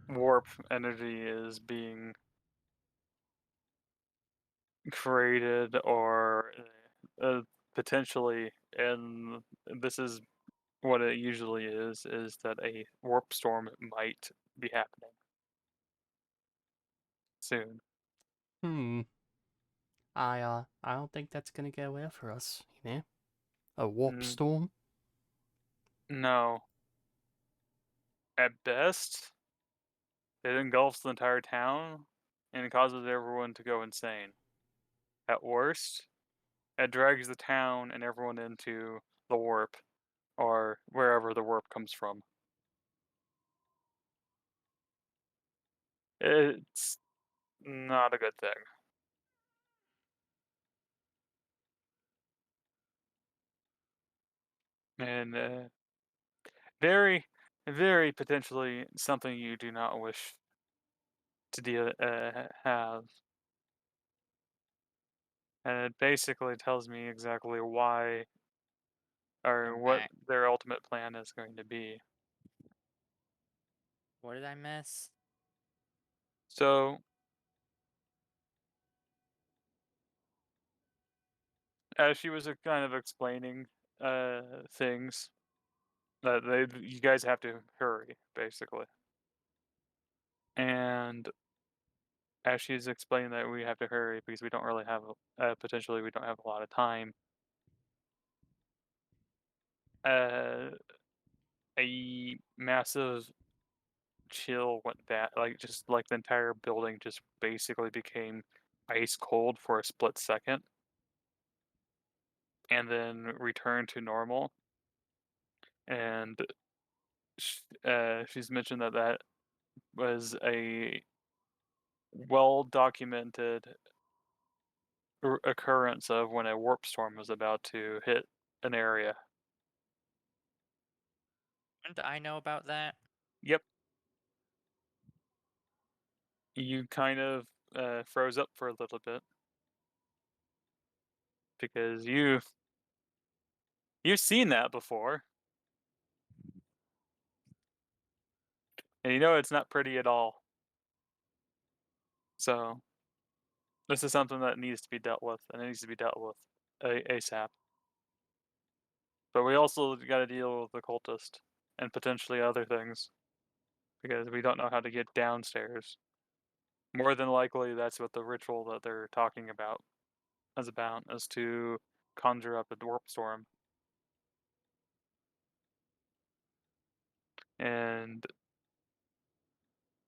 warp energy is being created or potentially, and this is what it usually is that a warp storm might be happening soon. Hmm. I don't think that's gonna go well for us, you know? A warp Mm, storm? no, at best, it engulfs the entire town and causes everyone to go insane. At worst, it drags the town and everyone into the warp or wherever the warp comes from. It's not a good thing. And very, very potentially something you do not wish to have. And it basically tells me exactly why or I'm what back. their ultimate plan is going to be. What did I miss? So, as she was kind of explaining things, that you guys have to hurry, basically. And as she's explaining that we have to hurry because we don't really have potentially we don't have a lot of time. Uh, a massive chill went that like just like the entire building just basically became ice cold for a split second and then returned to normal. And she's mentioned that that was a well documented occurrence of when a warp storm was about to hit an area. When did I know about that? Yep, you kind of froze up for a little bit because you've seen that before, and you know it's not pretty at all. So this is something that needs to be dealt with, and it needs to be dealt with ASAP. But we also got to deal with the cultist and potentially other things because we don't know how to get downstairs. More than likely, that's what the ritual that they're talking about is to conjure up a warp storm. And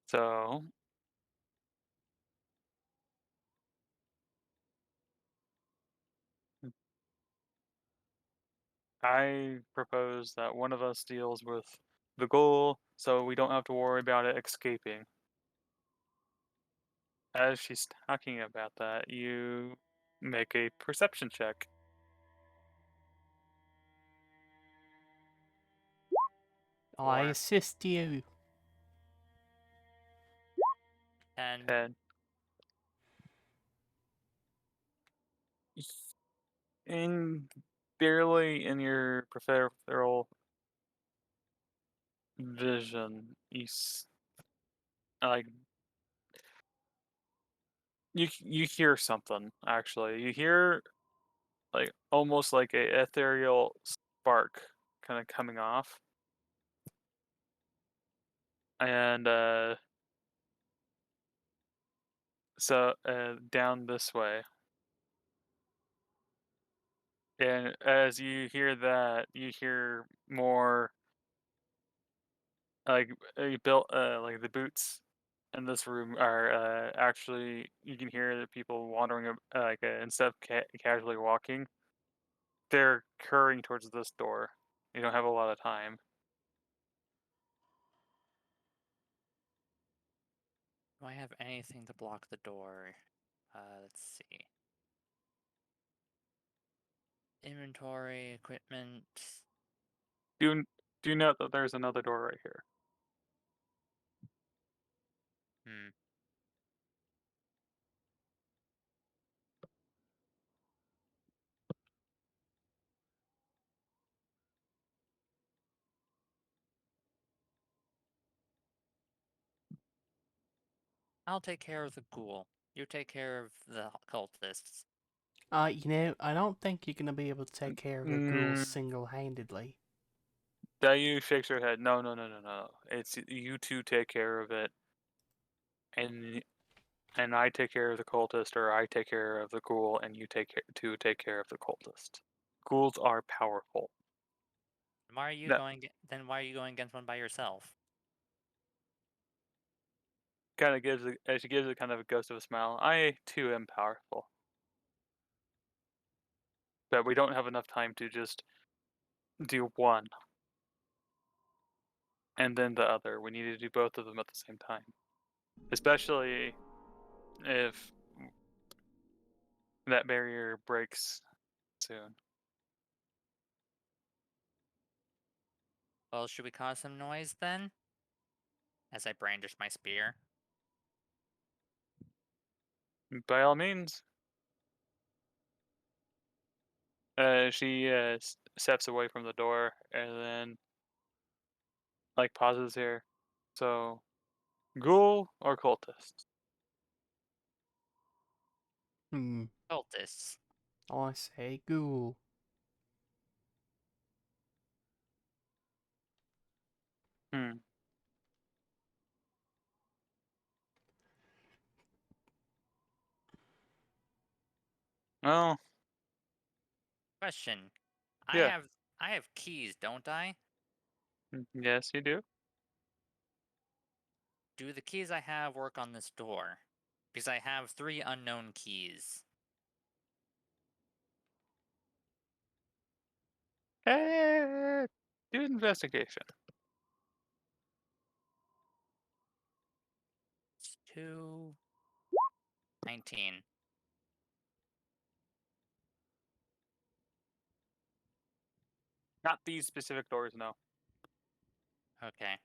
so I propose that one of us deals with the goal so we don't have to worry about it escaping. As she's talking about that, you make a perception check. I Or assist you. 10. 10. In barely in your peripheral vision, like you hear something actually. You hear like almost like a ethereal spark kind of coming off, and down this way. And as you hear that, you hear more like you built like the boots in this room are actually you can hear the people wandering instead of casually walking, they're currying towards this door. You don't have a lot of time. Do I have anything to block the door? Let's see. Inventory, equipment. Do do note that there's another door right here. Hmm. I'll take care of the ghoul. You take care of the cultists. I don't think you're gonna be able to take care of the ghouls Mm, single-handedly. Dayu shakes her head. No, no, no, no, no. It's you two take care of it, and I take care of the cultist, or I take care of the ghoul, and you take care of the cultist. Ghouls are powerful. Why are you That going? Then why are you going against one by yourself? kind of gives it, as she gives it kind of a ghost of a smile. I too am powerful, but we don't have enough time to just do one and then the other. We need to do both of them at the same time, especially if that barrier breaks soon. Well, should we cause some noise then? As I brandish my spear. By all means. She steps away from the door and then like pauses here. So, ghoul or cultist? Hmm. Cultists. I say ghoul. Hmm. Well, Question. yeah. I have keys, don't I? Yes, you do. Do the keys I have work on this door? Because I have 3 unknown keys. Eh, do investigation. It's 2, 19. Not these specific doors, no. Okay.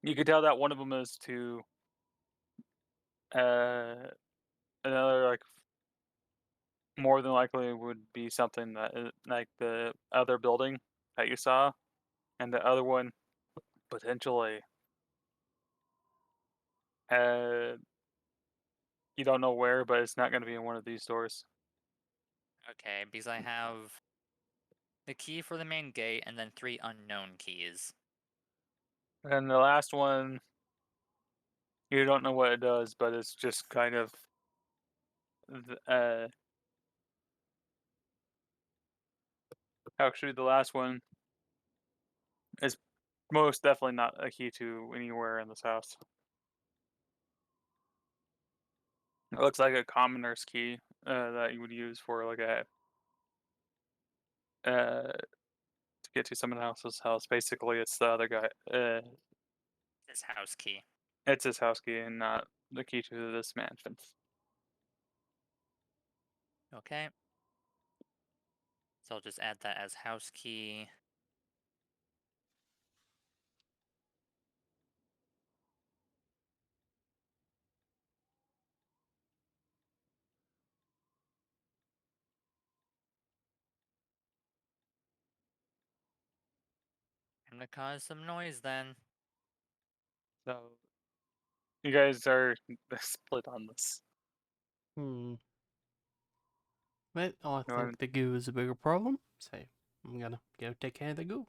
You could tell that one of them is to uh another like more than likely would be something that like the other building that you saw, and the other one potentially uh you don't know where, but it's not going to be in one of these doors. Okay, because I have the key for the main gate and then 3 unknown keys. And the last one, you don't know what it does, but it's just kind of actually the last one is most definitely not a key to anywhere in this house. It looks like a commoner's key that you would use for like a to get to someone else's house. Basically, it's the other guy. This house key. It's his house key and not the key to this mansion. Okay. So I'll just add that as house key. I'm gonna cause some noise then. So You guys are split on this. Hmm. But I You think want- the goo is a bigger problem, so I'm gonna go take care of the goo.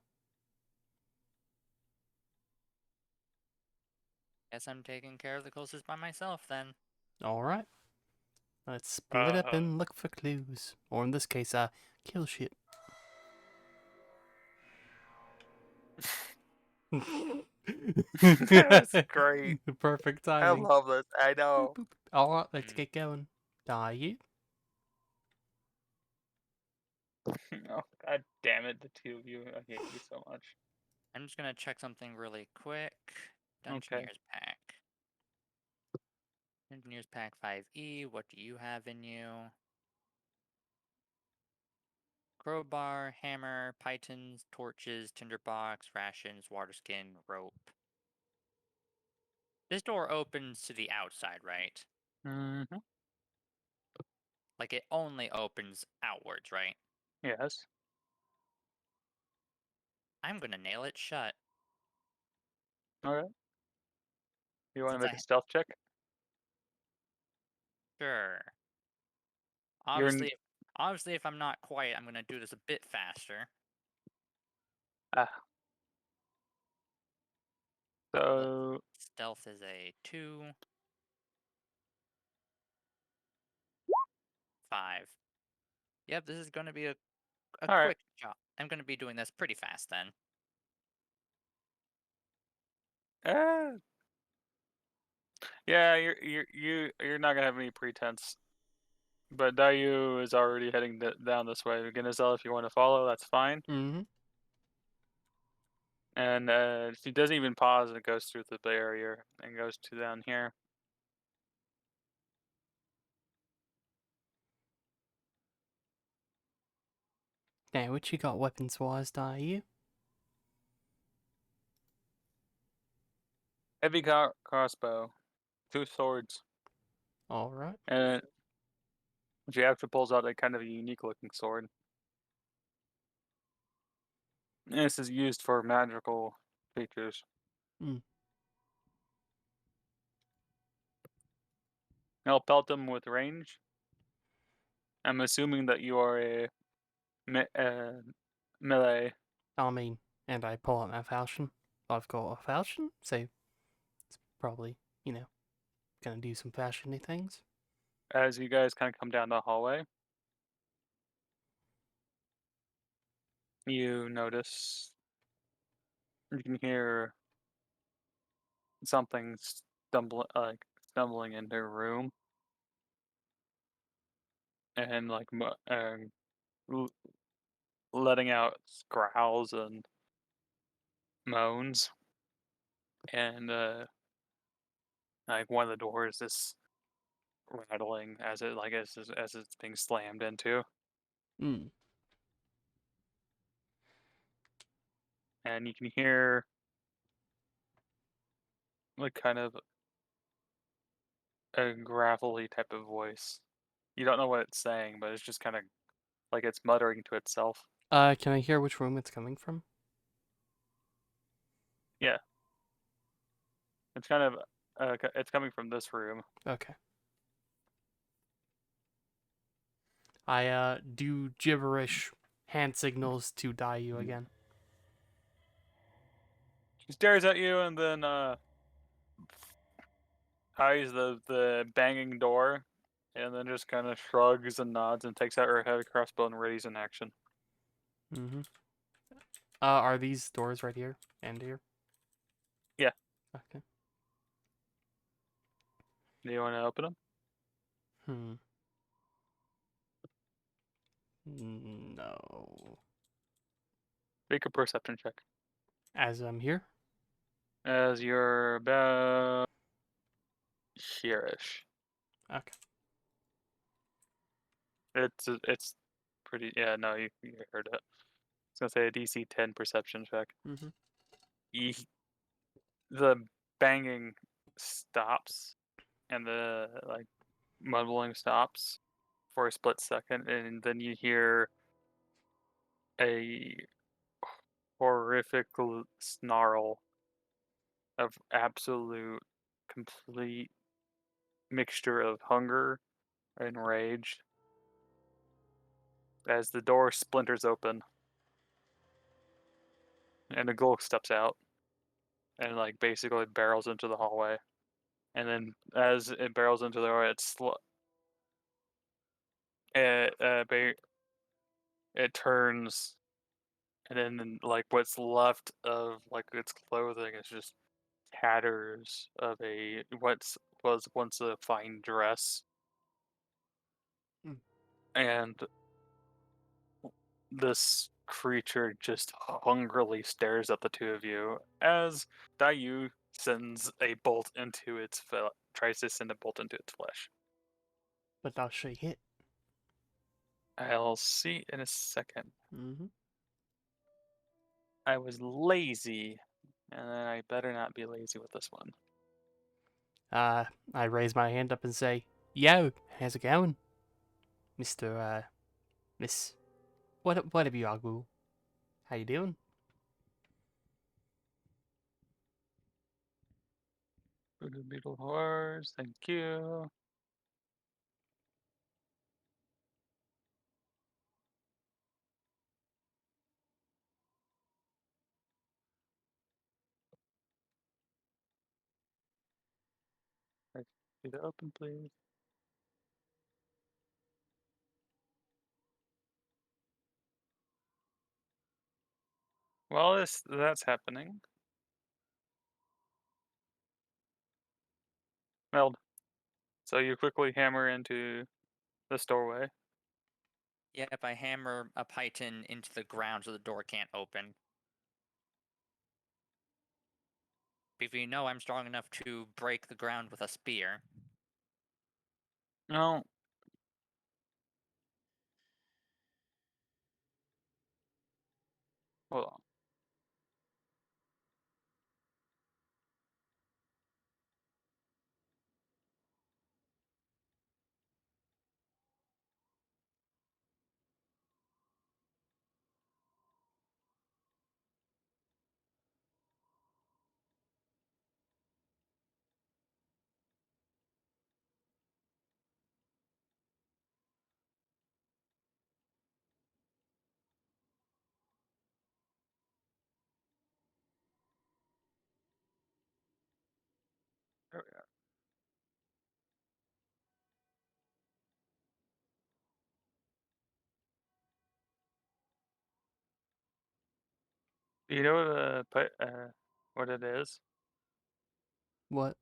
Guess I'm taking care of the closest by myself then. Alright. Let's split up Uh, and look for clues. Or in this case, kill shit. That's great. Perfect I timing. love this. I know. Alright, let's Mm. get going. Die you? Oh, God damn it, the two of you. I hate you so much. I'm just gonna check something really quick. Okay. Dungeoneer's pack. Engineer's pack 5E. What do you have in you? Crowbar, hammer, pythons, torches, tinderbox, rations, water skin, rope. This door opens to the outside, right? Mm-hmm. Like it only opens outwards, right? Yes. I'm gonna nail it shut. Alright. You want to Since make a I stealth check? sure. You're in. Obviously, if I'm not quiet, I'm gonna do this a bit faster. Ah. But So. stealth is a 2, 5. Yep, this is gonna be a Alright. quick job. I'm gonna be doing this pretty fast then. Ah. Yeah, you're not gonna have any pretense. But Dayu is already heading down this way. Genizel, if you want to follow, that's fine. Mm-hmm. And she doesn't even pause and goes through the barrier and goes to down here. Now, what you got weapons-wise, die you? Heavy crossbow, 2 swords, Alright. and she actually pulls out a kind of unique looking sword. And this is used for magical features. Mm. I'll pelt them with range. I'm assuming that you are a melee. I mean, and I pull out my falchion. I've got a falchion, so it's probably, gonna do some fashiony things. As you guys kind of come down the hallway, you notice you can hear something stumbling into a room and l- letting out growls and moans, and like one of the doors is rattling as it's being slammed into, Mm. and you can hear like kind of a gravelly type of voice. You don't know what it's saying, but it's just kind of like it's muttering to itself. Can I hear which room it's coming from? Yeah, it's kind of it's coming from this room. Okay. I do gibberish hand signals to die you again. She stares at you and then eyes the banging door, and then just kind of shrugs and nods and takes out her heavy crossbow and readies in action. Mm-hmm. Are these doors right here and here? Yeah. Okay. Do you want to open them? Hmm. No. Make a perception check. As I'm here? As you're about here-ish. Okay. It's pretty. Yeah, no, you heard it. I was gonna say a DC 10 perception check. Mm-hmm. You, the banging stops and the like mumbling stops for a split second, and then you hear a horrific snarl of absolute complete mixture of hunger and rage as the door splinters open and a ghoul steps out and like basically barrels into the hallway. And then as it barrels into the hallway, it turns, and then like what's left of like its clothing is just tatters of a what was once a fine dress, Mm. and this creature just hungrily stares at the two of you as Dayu sends a bolt into its tries to send a bolt into its flesh. But does she hit? I'll see in a second. Mm-hmm. I was lazy, and then I better not be lazy with this one. I raise my hand up and say, "Yo, how's it going, Mister Miss? Whatever you are, Ghoul. How you doing?" Voodoo Beetle Horrors, thank you. Do the open, please. While that's happening, Meld. So you quickly hammer into this doorway. Yep, I hammer a python into the ground so the door can't open. Because you know I'm strong enough to break the ground with a spear. No, hold on. There we go. Do you know what it is? What?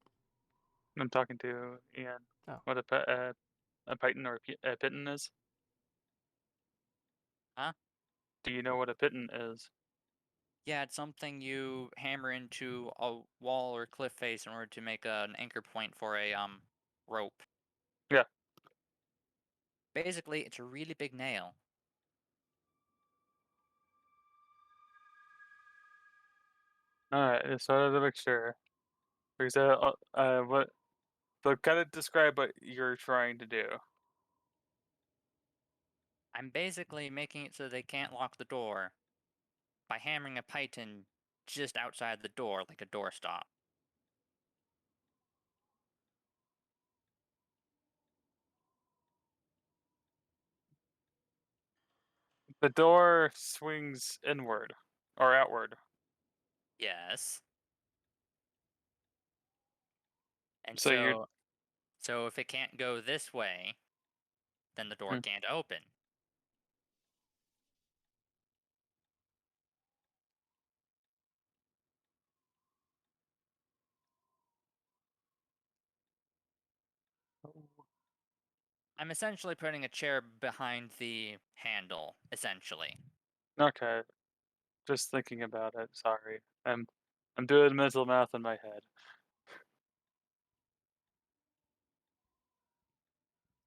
I'm talking to Ian. Oh. What a python or a pitten is? Huh? Do you know what a pitten is? Yeah, it's something you hammer into a wall or cliff face in order to make an anchor point for a rope. Yeah. Basically, it's a really big nail. Alright, just wanted to make sure. Because what? So kind of describe what you're trying to do. I'm basically making it so they can't lock the door by hammering a python just outside the door like a doorstop. The door swings inward or outward. Yes. And So you're so if it can't go this way, then the door hmm, can't open. I'm essentially putting a chair behind the handle, essentially. okay. Just thinking about it. Sorry, I'm doing mental math in my head.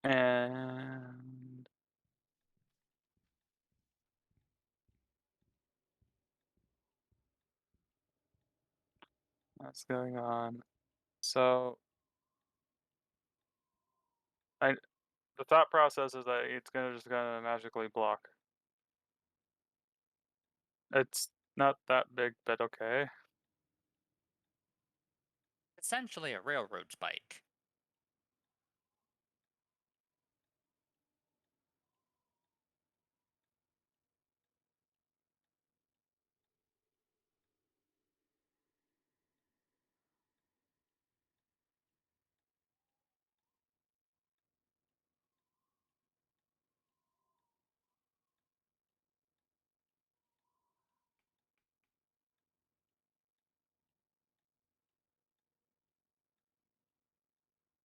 And what's going on? So I the thought process is that it's gonna magically block. It's not that big, but okay. essentially a railroad spike.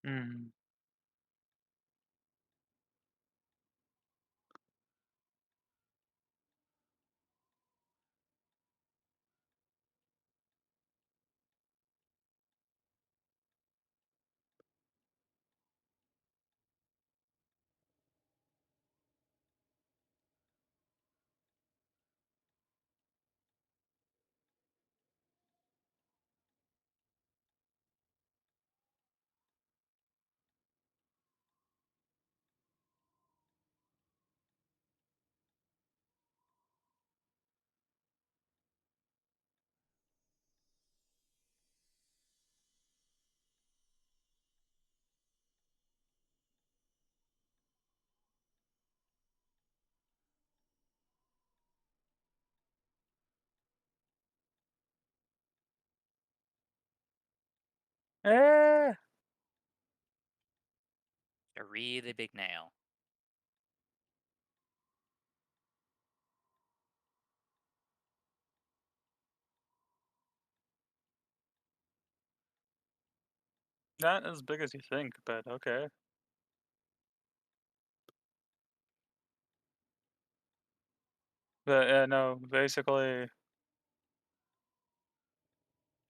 Mm. Eh, A really big nail. not as big as you think, but okay. But no, basically,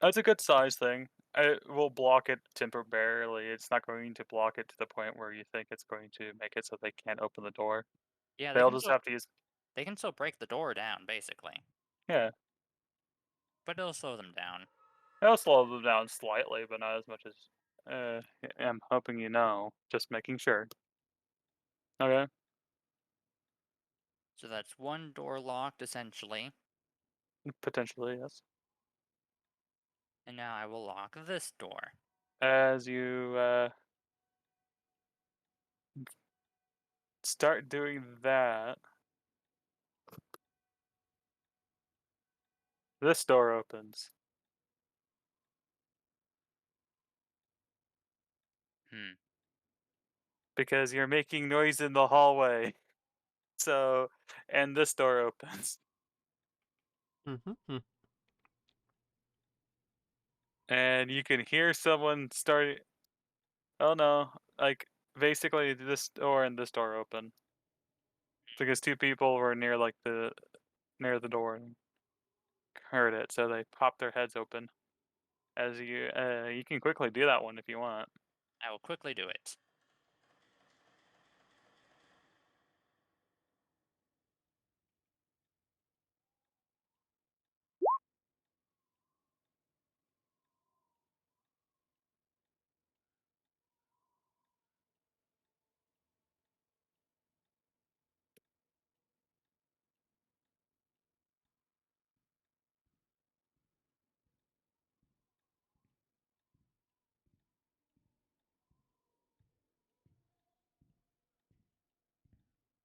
that's a good size thing. It will block it temporarily. It's not going to block it to the point where you think it's going to make it so they can't open the door. Yeah, They'll just have to use. they can still break the door down, basically. Yeah, But it'll slow them down. it'll slow them down slightly, but not as much as I'm hoping you know. Just making sure. Okay. So that's one door locked, essentially. Potentially, yes. And now I will lock this door. As you start doing that, this door opens Hmm. because you're making noise in the hallway. So, and this door opens, Mm-hmm. and you can hear someone starting. Oh no! Like basically, this door and this door open because two people were near the door and heard it, so they popped their heads open. As you can quickly do that one if you want. I will quickly do it.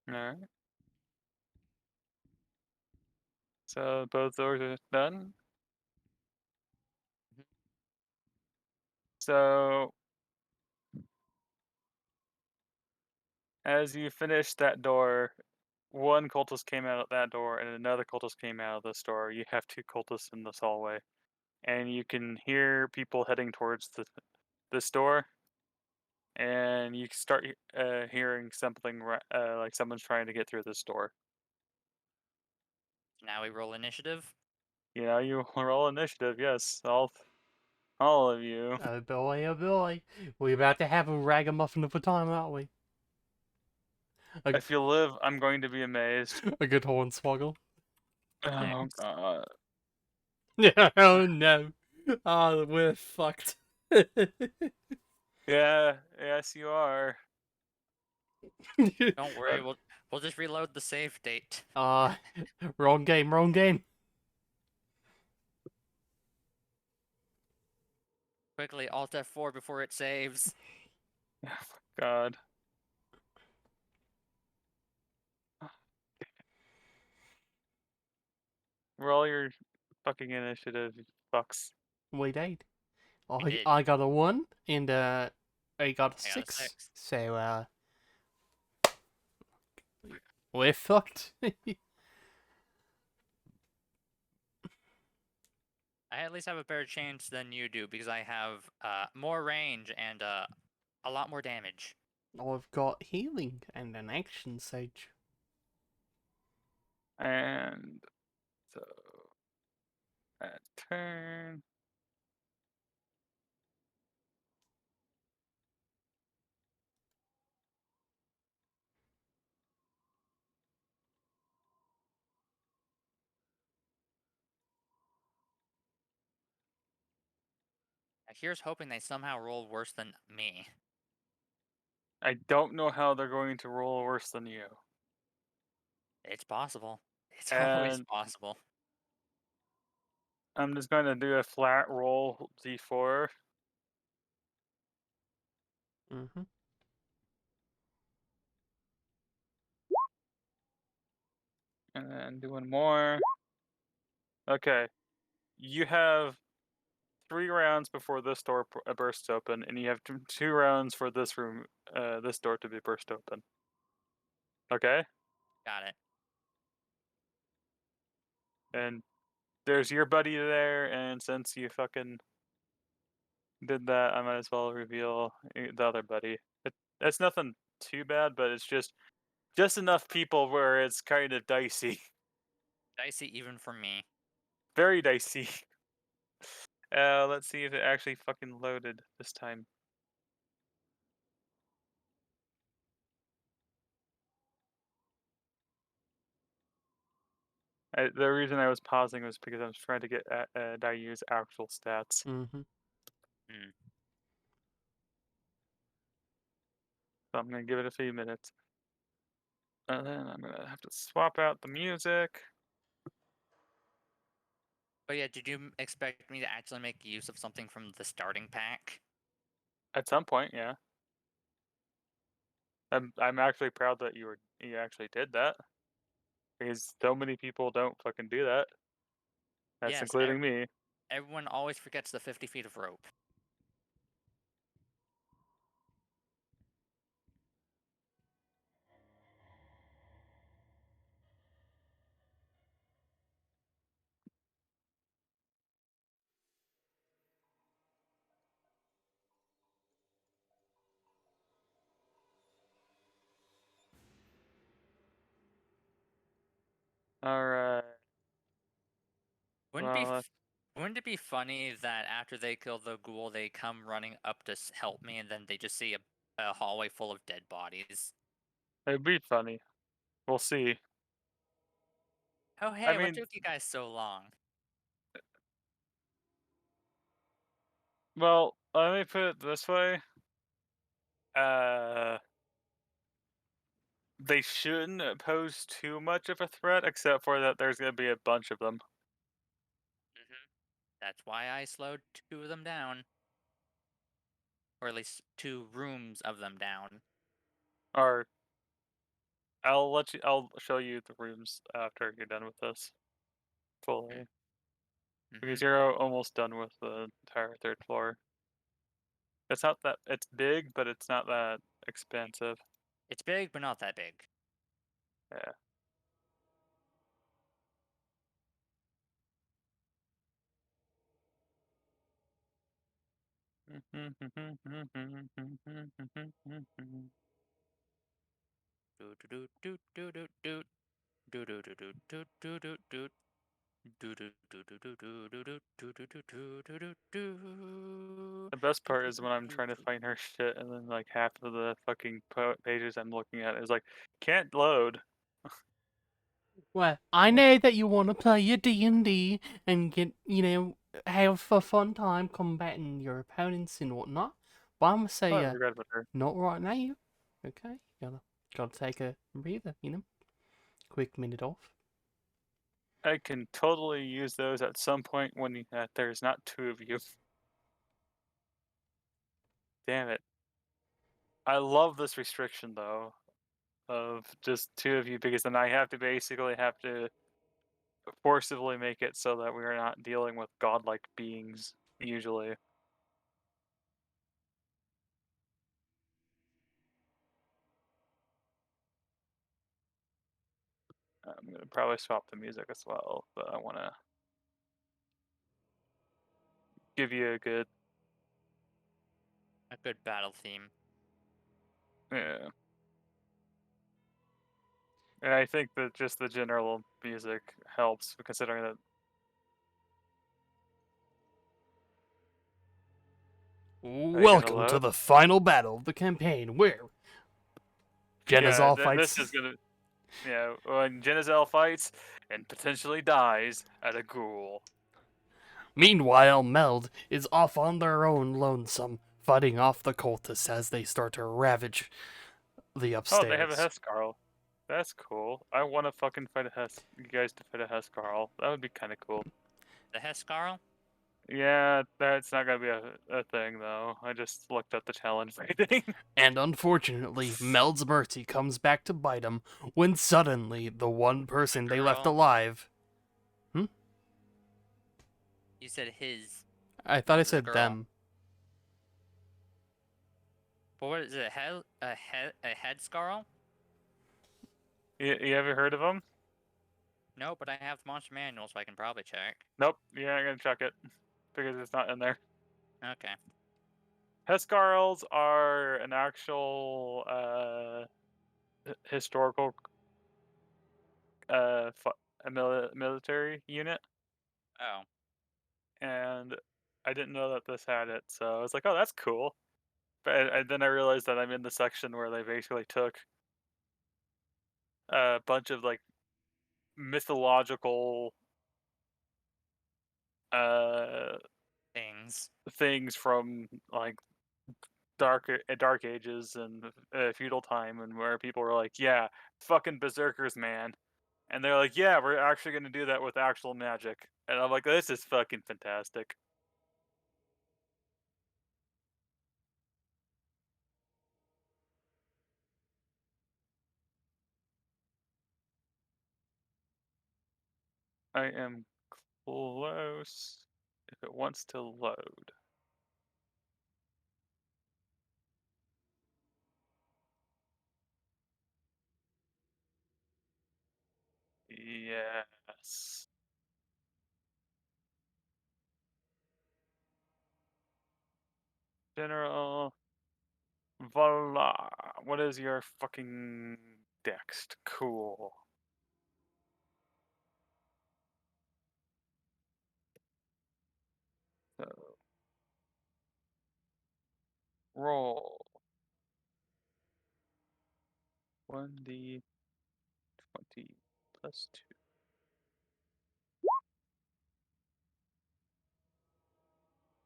All right. So both doors are done. Mhm. So as you finish that door, one cultist came out of that door, and another cultist came out of this door. You have two cultists in this hallway, and you can hear people heading towards this door, and you start hearing something like someone's trying to get through this door. Now we roll initiative. You know, you roll initiative. Yes, all of you. Oh boy, oh boy. We're about to have a ragamuffin of a time, aren't we? A, If you live, I'm going to be amazed. a good hornswoggle. Oh god. Oh no. Oh, we're fucked. Yeah. Yes, you are. Don't worry, we'll just reload the save date. Wrong game, wrong game. Quickly, Alt F4 before it saves. Oh my God. Roll your fucking initiative, you fucks. We did. did. I got a 1 and I got a I got a 6. 6. So we're fucked. I at least have a better chance than you do because I have more range and a lot more damage. I've got healing and an action sage. And so that turn. Here's hoping they somehow roll worse than me. I don't know how they're going to roll worse than you. It's possible. It's always And possible. I'm just going to do a flat roll d4. Mm-hmm. And then do one more. Okay. You have 3 rounds before this door bursts open, and you have 2 rounds for this room, this door to be burst open. Okay? Got it. And there's your buddy there, and since you fucking did that, I might as well reveal the other buddy. It's nothing too bad, but it's just enough people where it's kind of dicey. Dicey even for me. Very dicey. Let's see if it actually fucking loaded this time. The reason I was pausing was because I was trying to get Dayu's actual stats. Mm-hmm. So I'm gonna give it a few minutes. And then I'm gonna have to swap out the music. But yeah, did you expect me to actually make use of something from the starting pack? At some point, yeah. I'm actually proud that you actually did that. Because so many people don't fucking do that. That's Yes, including me. everyone always forgets the 50 feet of rope. Alright. Wouldn't be Well, wouldn't it be funny that after they kill the ghoul, they come running up to help me, and then they just see a hallway full of dead bodies? it'd be funny. We'll see. Oh I hey, what mean, took you guys so long? well, let me put it this way. Uh, they shouldn't pose too much of a threat, except for that there's gonna be a bunch of them. That's why I slowed 2 of them down, or at least 2 rooms of them down. Or I'll show you the rooms after you're done with this fully, Mm-hmm. because you're almost done with the entire 3rd floor. It's not that it's big, but it's not that expansive. It's big, but not that big. Yeah. Do do do do do do do do do do do do do do. The best part is when I'm trying to find her shit, and then like half of the fucking pages I'm looking at is like, can't load. Well, I know that you want to play your D&D and get, have a fun time combating your opponents and whatnot. But I'm gonna Oh, say, I forgot about her. not right now. Okay, gotta take a breather, quick minute off. I can totally use those at some point when there's not 2 of you. Damn it. I love this restriction though of just two of you because then I have to basically have to forcibly make it so that we are not dealing with godlike beings usually. I'm gonna probably swap the music as well, but I want to give you a good battle theme. yeah. And I think that just the general music helps considering that Welcome to load? the final battle of the campaign, where Genazol this fights. is gonna when Genezel fights and potentially dies at a ghoul. Meanwhile, Meld is off on their own lonesome, fighting off the cultists as they start to ravage the upstairs. Oh, they have a Hescarl. That's cool. I want to fucking fight you guys to fight a Hescarl. That would be kind of cool. The Hescarl? Yeah, that's not gonna be a thing though. I just looked up the challenge rating. And unfortunately, Meld's mercy comes back to bite him when suddenly the one person they left Girl. alive. You said his. I thought I The said girl. them. But what is it? A Headscarl? You ever heard of them? No, but I have the monster manual, so I can probably check. Nope. You're not gonna check it because it's not in there. Okay. Hescarls are an actual historical military unit, Oh. and I didn't know that this had it, so I was like, "Oh, that's cool." But and then I realized that I'm in the section where they basically took a bunch of like mythological uh things from like dark ages and feudal time, and where people were like, "Yeah, fucking berserkers, man," and they're like, "Yeah, we're actually gonna do that with actual magic," and I'm like, "This is fucking fantastic." I am close if it wants to load. Yes. General. Voila. What is your fucking dext? Cool. So, roll. 1d20 plus 2.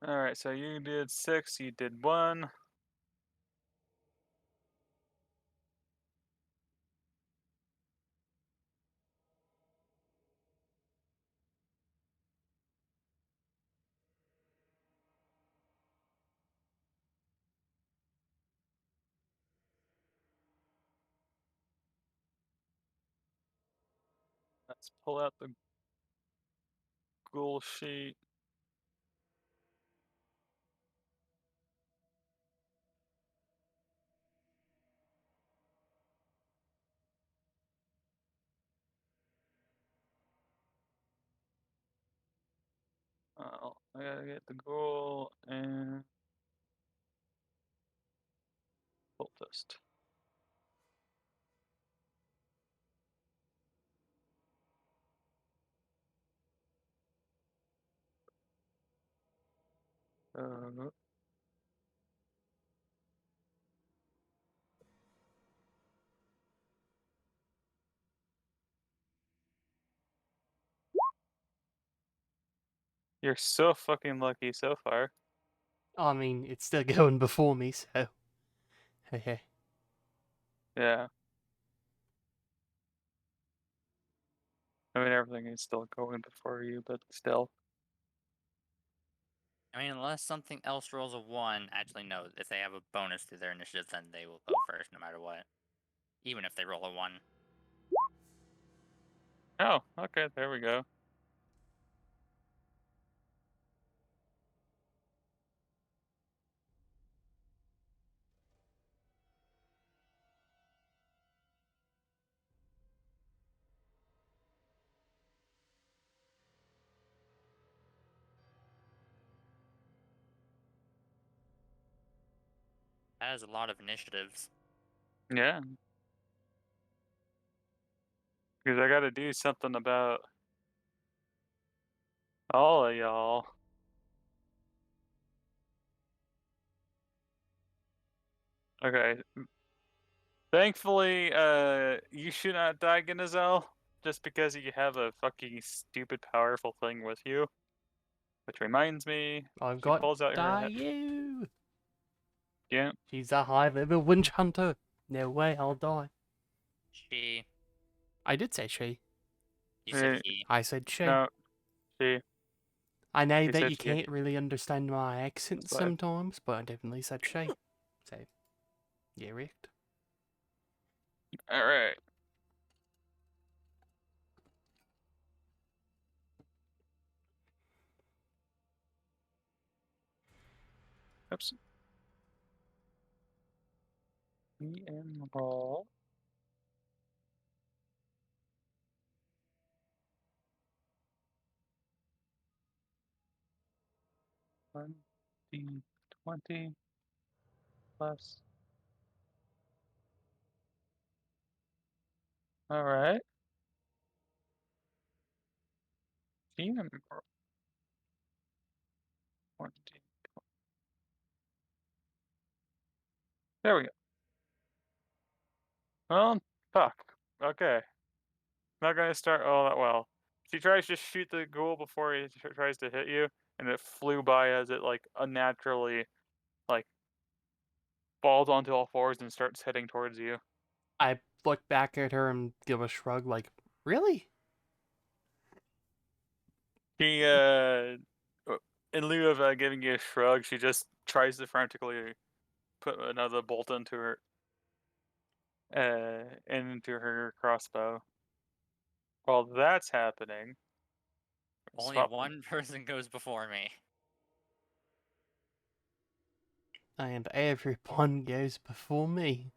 Alright, so you did 6, you did 1. Let's pull out the ghoul sheet. Oh, I gotta get the ghoul and cultist. Uh, you're so fucking lucky so far. I mean, it's still going before me, so. Hey, hey. Yeah. I mean, everything is still going before you, but still. I mean, unless something else rolls a 1. Actually, no. If they have a bonus to their initiative, then they will go first no matter what. Even if they roll a 1. Oh, okay, there we go. That is a lot of initiatives. Yeah. Because I gotta do something about all of y'all. Okay. Thankfully, you should not die, Ganazel, just because you have a fucking stupid powerful thing with you. Which reminds me, I've she got pulls out her. Dayu. Yeah. She's a high level witch hunter. No way, I'll die. She. I did say she. You said Eh, he. I said she. No, she. I know You that said you she. can't really understand my accent It's fine. sometimes, but I definitely said she. So, yeah, rigged. All right. Oops. And roll. One D20 plus. All right. And roll. 1D. There we go. Well, fuck. Okay. Not gonna start all that well. She tries to shoot the ghoul before he tries to hit you, and it flew by as it like unnaturally like falls onto all fours and starts heading towards you. I look back at her and give a shrug, like, really? He in lieu of giving you a shrug, she just tries to frantically put another bolt into her into her crossbow. While that's happening, Only swap. one person goes before me. And everyone goes before me.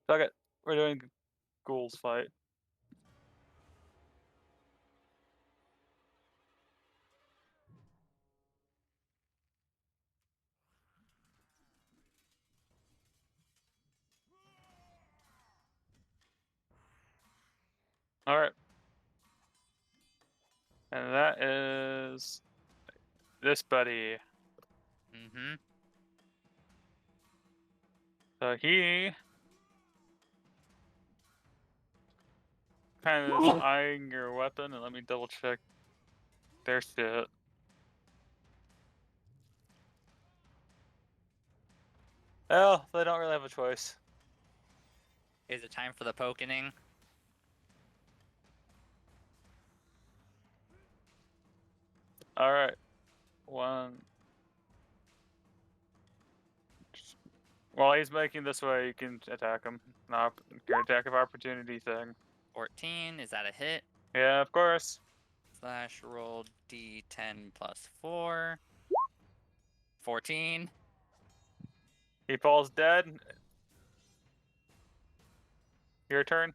Fuck it. We're doing ghouls fight. All right. And that is this buddy. Mm-hmm. So he kind of is eyeing your weapon, and let me double check their shit. Well, they don't really have a choice. Is it time for the pokening? All right. One. While he's making this way, you can attack him. Your attack of opportunity thing. 14. Is that a hit? Yeah, of course. Slash roll d10 plus 4. 14. He falls dead. Your turn.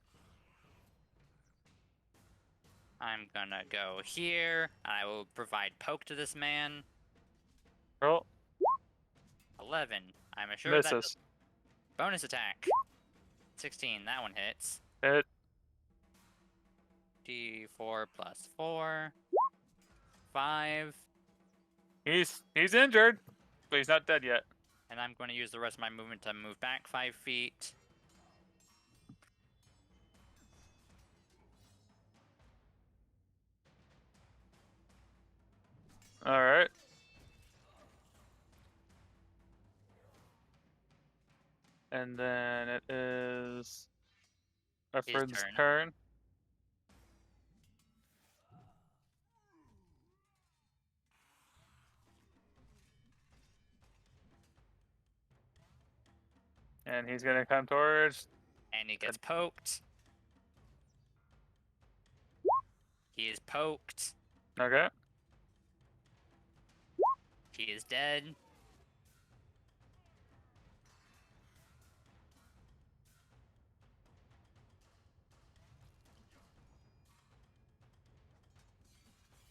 I'm gonna go here. I will provide poke to this man. Roll. 11. I'm assured that Misses. bonus attack. 16. That one hits. Hit. D4 plus 4. 5. He's injured, but he's not dead yet. And I'm going to use the rest of my movement to move back 5 feet. All right. And then it is His Efren's turn. turn. And he's gonna come towards. And he gets poked. He is poked. Okay. He is dead.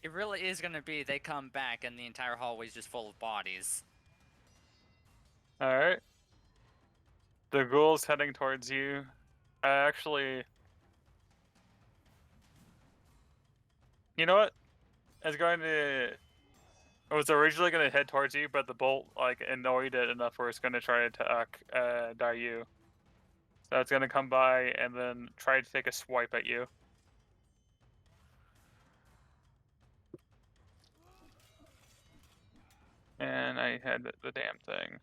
It really is gonna be they come back and the entire hallway is just full of bodies. All right. The ghoul's heading towards you. Actually, you know what? It's going to. It was originally going to head towards you, but the bolt like annoyed it enough where it's going to try to attack Dayu. So it's going to come by and then try to take a swipe at you. And I had the damn thing.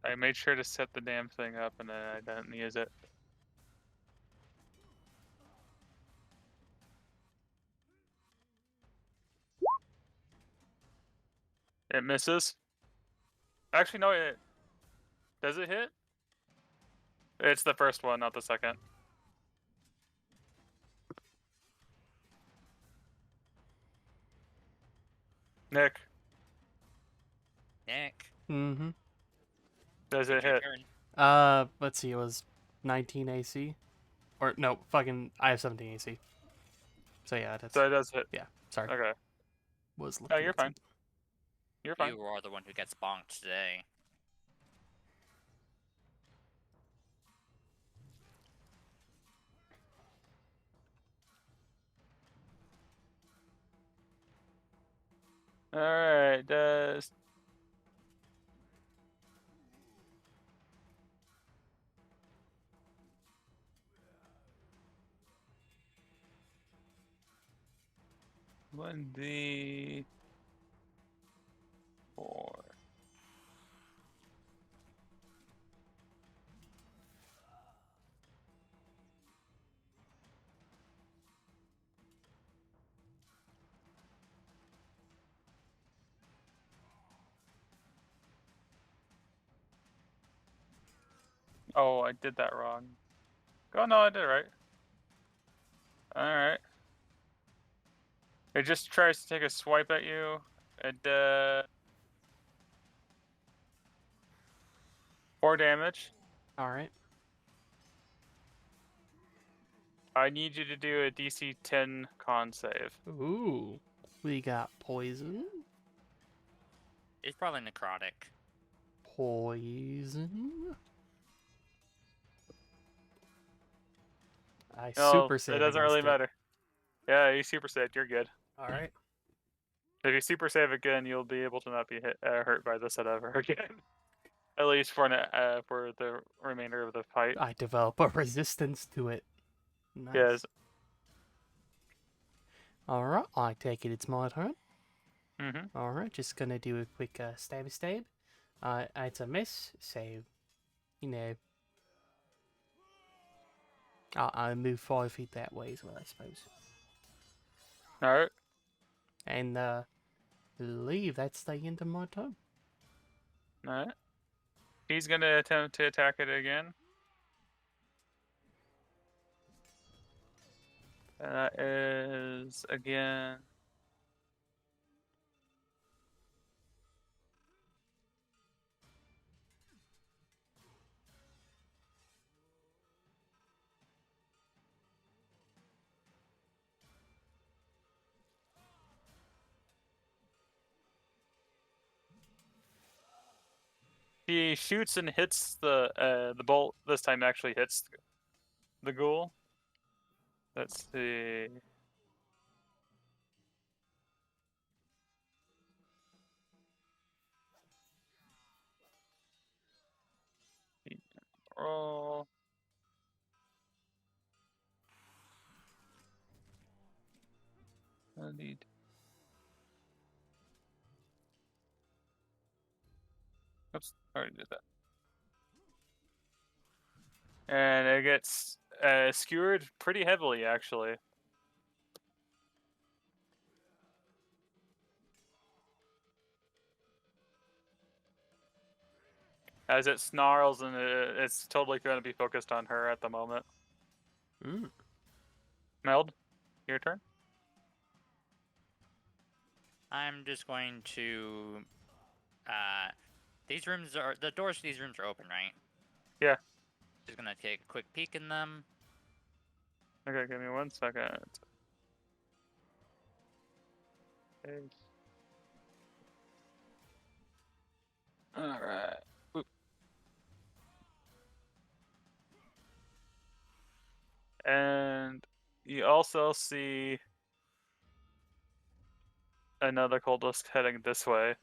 I made sure to set the damn thing up and then I didn't use it. It misses. Actually, no, it... Does it hit? It's the first one, not the second. Nick, Nick. Mm-hmm. does it It's your hit? turn. Let's see. It was 19 AC, or no, fucking. I have 17 AC. So yeah, that's So it does hit. yeah. Sorry, Okay. was looking. Oh, you're at fine. You're fine. You are the one who gets bonked today. Alright, does... One D... 4. Oh, I did that wrong. Oh, no, I did it right. Alright. It just tries to take a swipe at you. It, 4 damage. All right. I need you to do a DC 10 con save. Ooh, we got poison. It's probably necrotic. Poison. I No, super it save doesn't really against it. matter. Yeah, you super saved. You're good. All right. If you super save again, you'll be able to not be hurt by this ever again. At least for the remainder of the fight. I develop a resistance to it. Nice. Yes. All right. I take it it's my turn. Mm-hmm. All right. Just gonna do a quick stab. It's a miss. So, you know, I'll move 5 feet that way as well, I suppose. All right. And leave. That's the end of my turn. All right. He's gonna attempt to attack it again. That is again. He shoots and hits the bolt. This time actually hits the ghoul. Let's see. Roll. I need. Oops, I already did that. And it gets skewered pretty heavily, actually. as it snarls, and it's totally going to be focused on her at the moment. Mm. Meld, your turn. I'm just going to. These rooms are the doors to these rooms are open, right? Yeah. Just gonna take a quick peek in them. Okay, give me 1 second. Okay. All right. Oop. And you also see another cultist heading this way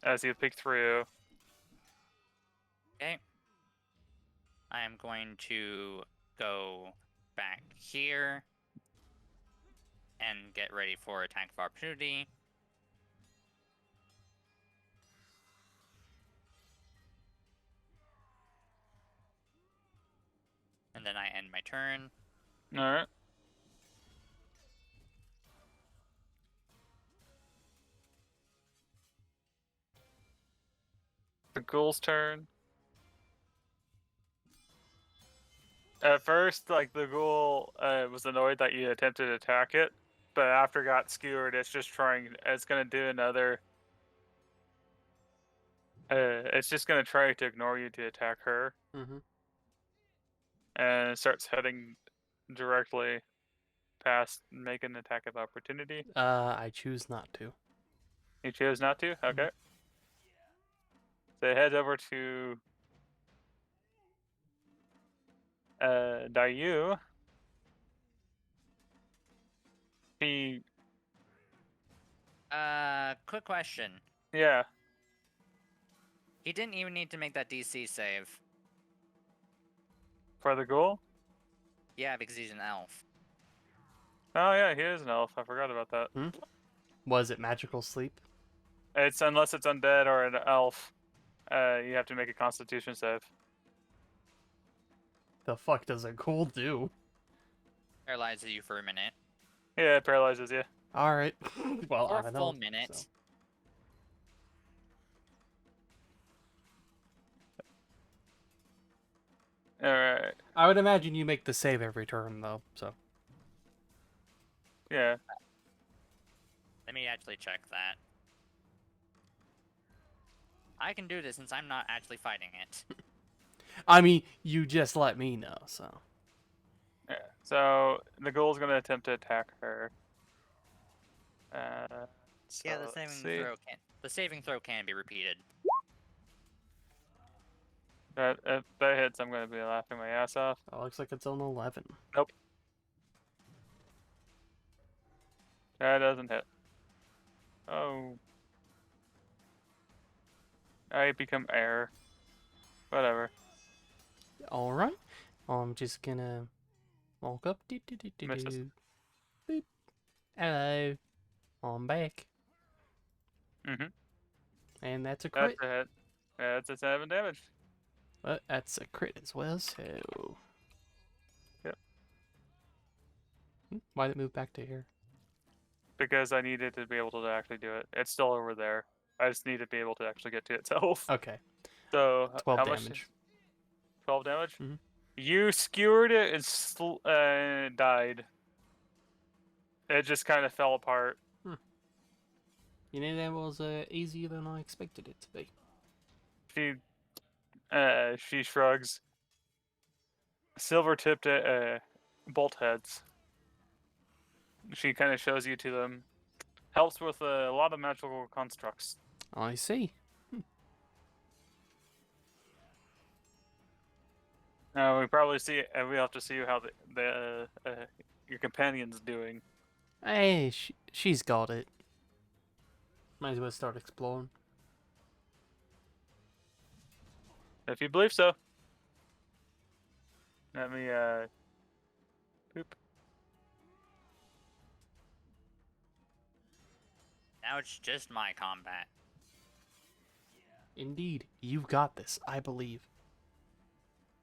as you peek through. Okay. I am going to go back here and get ready for attack of opportunity. And then I end my turn. All right. The ghoul's turn. At first, like, the ghoul was annoyed that you attempted to attack it, but after it got skewered, it's just trying. It's gonna do another. It's just gonna try to ignore you to attack her, Mm-hmm. and it starts heading directly past, make an attack of opportunity. I choose not to. You chose not to. Okay. So it heads over to Dayu. He, Quick question. yeah. He didn't even need to make that DC save. For the ghoul? Yeah, because he's an elf. Oh yeah, he is an elf. I forgot about that. Was it magical sleep? It's unless it's undead or an elf, you have to make a Constitution save. The fuck does a ghoul do? Paralyzes you for a minute. Yeah, it paralyzes you. All right. Well, For I a don't full know. minute. So. All right. I would imagine you make the save every turn, though. So. Yeah. Let me actually check that. I can do this since I'm not actually fighting it. I mean, you just let me know. So. Yeah. So the ghoul's gonna attempt to attack her. So Yeah, the let's saving see. throw can. The saving throw can be repeated. If that hits, I'm gonna be laughing my ass off. It looks like it's on 11. Nope. That doesn't hit. Oh. I become air. Whatever. All right. I'm just gonna walk up. Misses. Boop. Hello. I'm back. Mm-hmm. And that's a crit. That's a hit. That's a 7 damage. But that's a crit as well, so... Yep. Why'd it move back to here? Because I needed to be able to actually do it. It's still over there. I just need to be able to actually get to itself. Okay. So 12 how much? damage. 12 damage. Mhm. You skewered it and died. It just kind of fell apart. You know, that was easier than I expected it to be. She shrugs. Silver-tipped bolt heads. She kind of shows you to them. Helps with a lot of magical constructs. I see. We probably see. We have to see how your companion's doing. Hey, she's got it. Might as well start exploring. If you believe so. Let me poop. Now it's just my combat. Indeed, you've got this, I believe.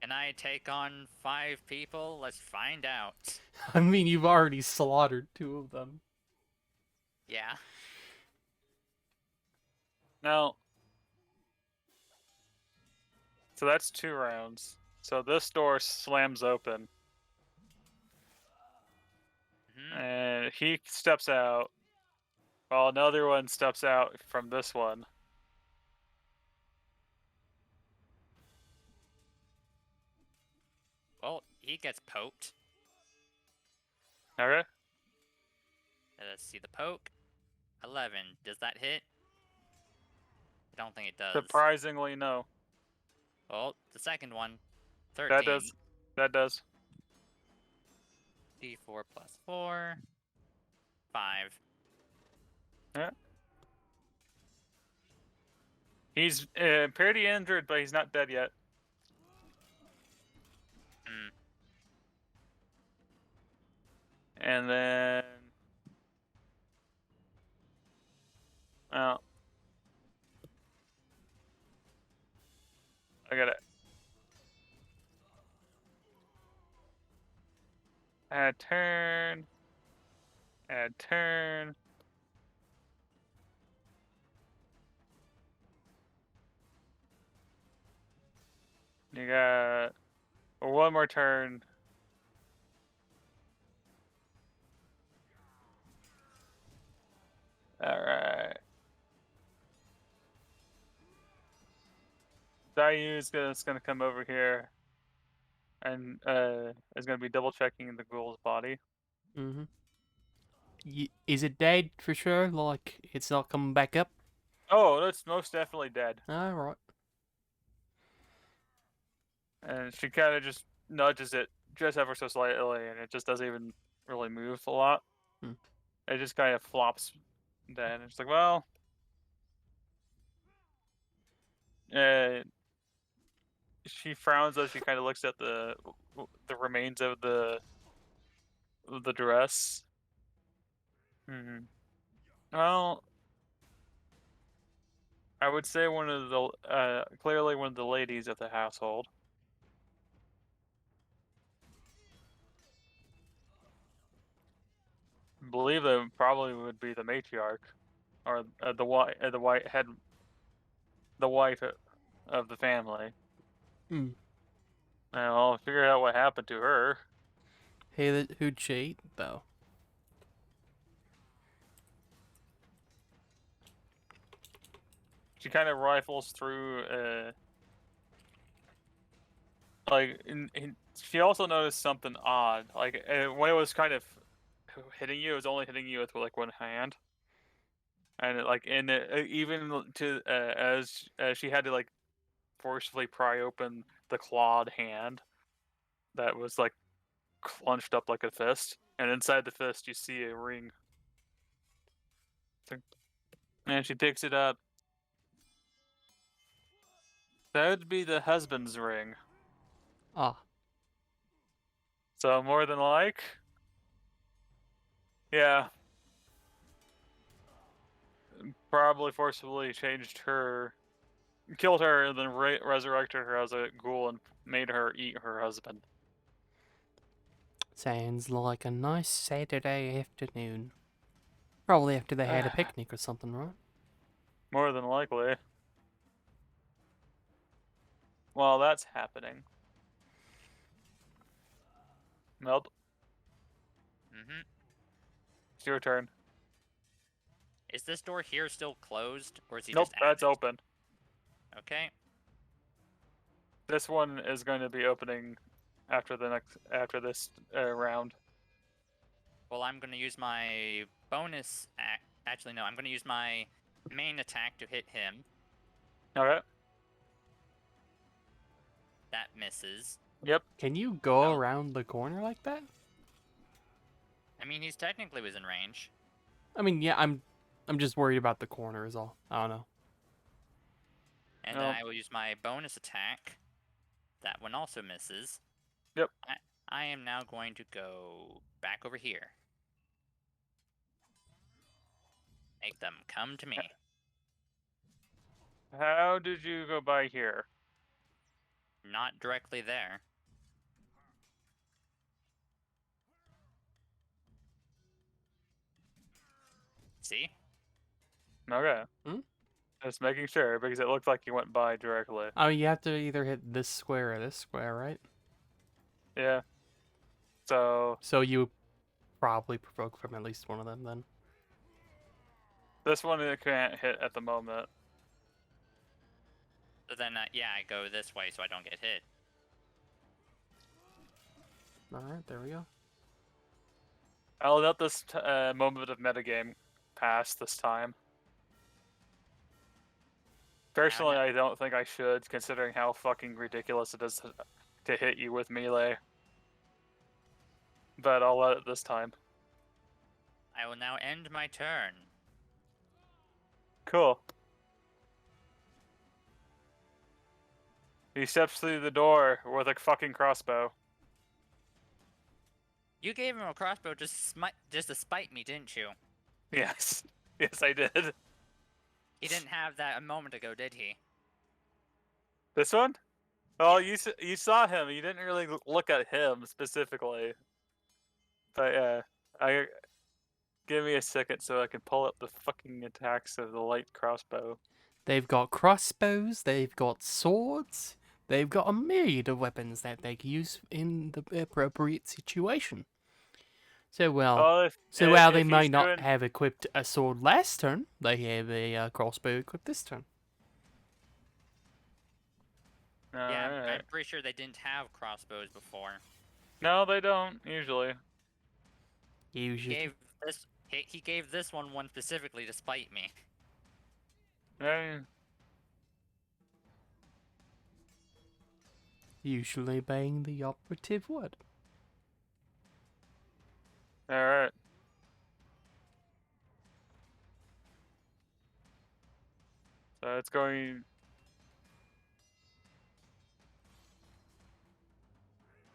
Can I take on 5 people? Let's find out. I mean, you've already slaughtered 2 of them. Yeah. Now, So that's 2 rounds. So this door slams open, Mhm. and he steps out, while another one steps out from this one. Well, he gets poked. Okay. Let's see the poke. 11. Does that hit? I don't think it does. Surprisingly, no. Well, the second one. 13. That does. That does. D4 plus 4. 5. Yeah. He's pretty injured, but he's not dead yet. Hmm. And then, oh, I gotta add turn, add turn. You got one more turn. All right. Dayu is gonna come over here, and is gonna be double checking the ghoul's body. Mm-hmm. Is it dead for sure? Like, it's not coming back up? Oh, that's most definitely dead. Alright. And she kind of just nudges it just ever so slightly, and it just doesn't even really move a lot. Hmm. It just kind of flops then. It's like, well, uh, she frowns as she kind of looks at the remains of the dress. Well, I would say one of the clearly one of the ladies of the household. Believe it probably would be the matriarch, or the white head, the wife of the family. Hmm. And I'll figure out what happened to her. Hey, who'd she eat, though? She kind of rifles through, like, she also noticed something odd. Like, when it was kind of hitting you, it was only hitting you with like one hand, and like even to as she had to like forcefully pry open the clawed hand that was like clenched up like a fist, and inside the fist you see a ring. And she picks it up. That would be the husband's ring. Ah. So more than like, yeah, probably forcibly changed her, killed her, and then resurrected her as a ghoul and made her eat her husband. Sounds like a nice Saturday afternoon. Probably after they had a picnic or something, right? More than likely. While that's happening, Meld, Mm-hmm. it's your turn. Is this door here still closed, or is he Nope, just at that's it? open. Okay. This one is going to be opening after this round. Well, I'm going to use my bonus actually, no, I'm going to use my main attack to hit him. Okay. That misses. Yep. Can you go Oh. around the corner like that? I mean, he's technically within range. I mean, yeah, I'm just worried about the corner is all. I don't know. And No. then I will use my bonus attack. That one also misses. Yep. I am now going to go back over here. Make them come to me. How did you go by here? Not directly there. See? Okay. Hmm? Just making sure, because it looked like you went by directly. Oh, you have to either hit this square or this square, right? Yeah. So, So you probably provoke from at least one of them then. this one it can't hit at the moment. So then, yeah, I go this way so I don't get hit. Alright, there we go. I'll let this moment of metagame pass this time. Personally, I don't think I should, considering how fucking ridiculous it is to hit you with melee. But I'll let it this time. I will now end my turn. Cool. He steps through the door with a fucking crossbow. You gave him a crossbow just to spite me, didn't you? Yes. Yes, I did. He didn't have that a moment ago, did he? This one? Oh, you saw him. You didn't really look at him specifically. But yeah, give me a second so I can pull up the fucking attacks of the light crossbow. They've got crossbows, they've got swords, they've got a myriad of weapons that they can use in the appropriate situation. So while they if he's might not doing- have equipped a sword last turn, they have a crossbow equipped this turn. Yeah, I'm Alright. pretty sure they didn't have crossbows before. No, they don't usually. Usually, He gave this one specifically to spite me. usually being the operative word. Alright. So it's going.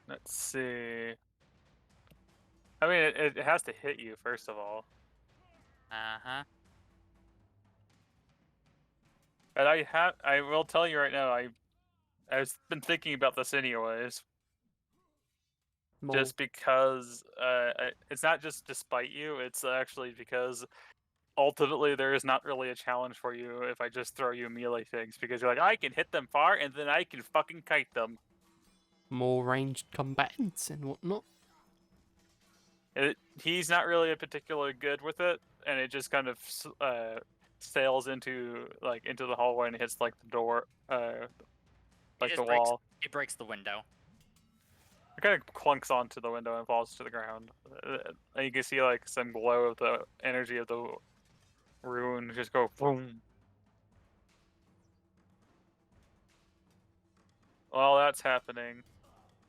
Let's see. I mean, it has to hit you first of all. Uh-huh. And I will tell you right now, I've been thinking about this anyways. Just because it's not just despite you, it's actually because ultimately there is not really a challenge for you if I just throw you melee things, because you're like, I can hit them far and then I can fucking kite them. More ranged combatants and whatnot. He's not really particularly good with it, and it just kind of sails into the hallway and hits like the door, like the wall. It breaks the window. It kind of clunks onto the window and falls to the ground. And you can see like some glow of the energy of the rune just go boom. While that's happening,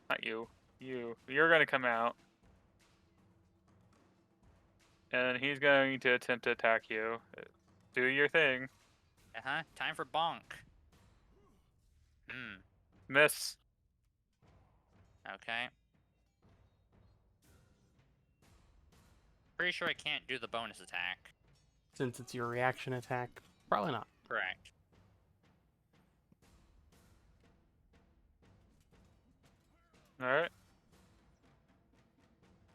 not you, you're gonna come out, and he's going to attempt to attack you. Do your thing. Uh-huh. Time for bonk. Hmm. Miss. Okay. Pretty sure I can't do the bonus attack. Since it's your reaction attack, probably not. Correct. Alright.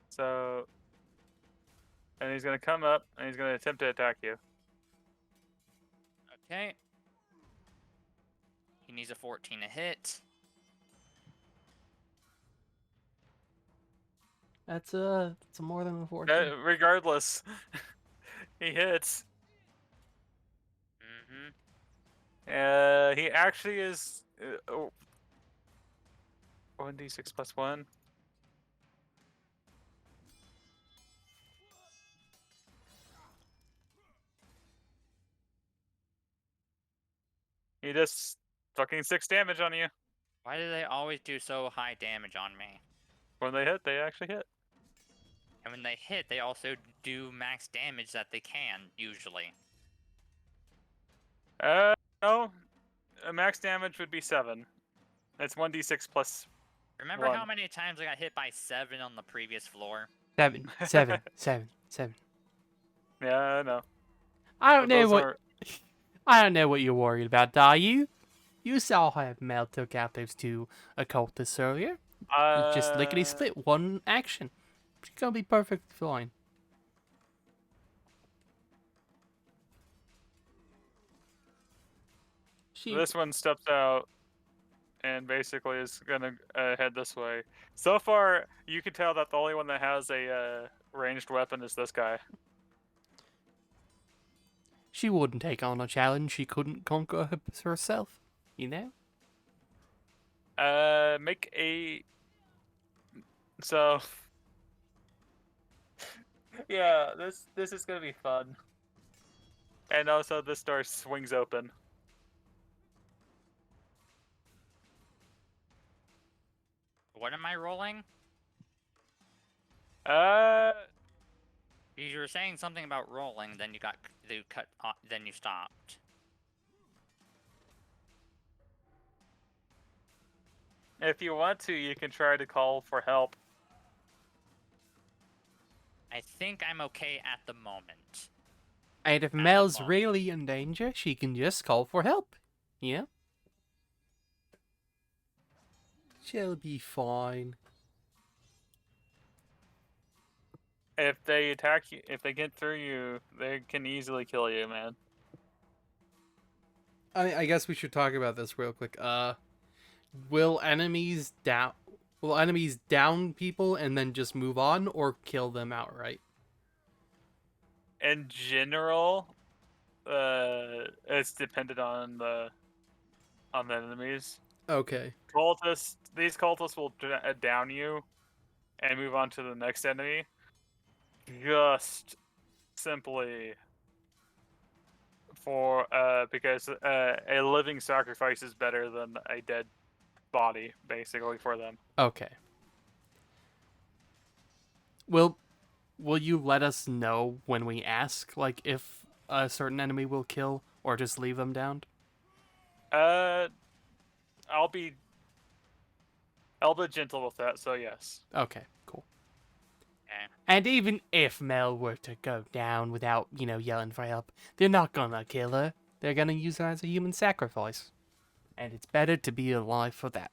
So, and he's gonna come up and he's gonna attempt to attack you. Okay. He needs a 14 to hit. That's more than a 14. Regardless, he hits. Mm-hmm. He actually is 1d6 plus 1. He does fucking 6 damage on you. Why do they always do so high damage on me? When they hit, they actually hit. And when they hit, they also do max damage that they can, usually. No. Max damage would be 7. It's 1d6 plus. Remember One. how many times I got hit by 7 on the previous floor? 7. Yeah, I know. I don't But know those what are- I don't know what you're worried about, are you? You saw how Mel took out those 2 occultists earlier. Just lickety split, one action. She's gonna be perfect fine. This one steps out and basically is gonna head this way. So far, you can tell that the only one that has a ranged weapon is this guy. She wouldn't take on a challenge she couldn't conquer herself, you know? Make a... So... yeah, this is gonna be fun. And also, this door swings open. What am I rolling? Uh... You were saying something about rolling, then you cut off, then you stopped. If you want to, you can try to call for help. I think I'm okay at the moment. And if Mel's really in danger, she can just call for help. Yeah? She'll be fine. If they attack you, if they get through you, they can easily kill you, man. I guess we should talk about this real quick. Will enemies down people and then just move on, or kill them outright? In general, it's dependent on the enemies. Okay. These cultists will down you and move on to the next enemy. Just simply for because a living sacrifice is better than a dead body, basically, for them. Okay. Will you let us know when we ask, like, if a certain enemy will kill, or just leave them downed? I'll be gentle with that, so yes. Okay, cool. Okay. And even if Mel were to go down without, yelling for help, they're not gonna kill her. They're gonna use her as a human sacrifice. And it's better to be alive for that.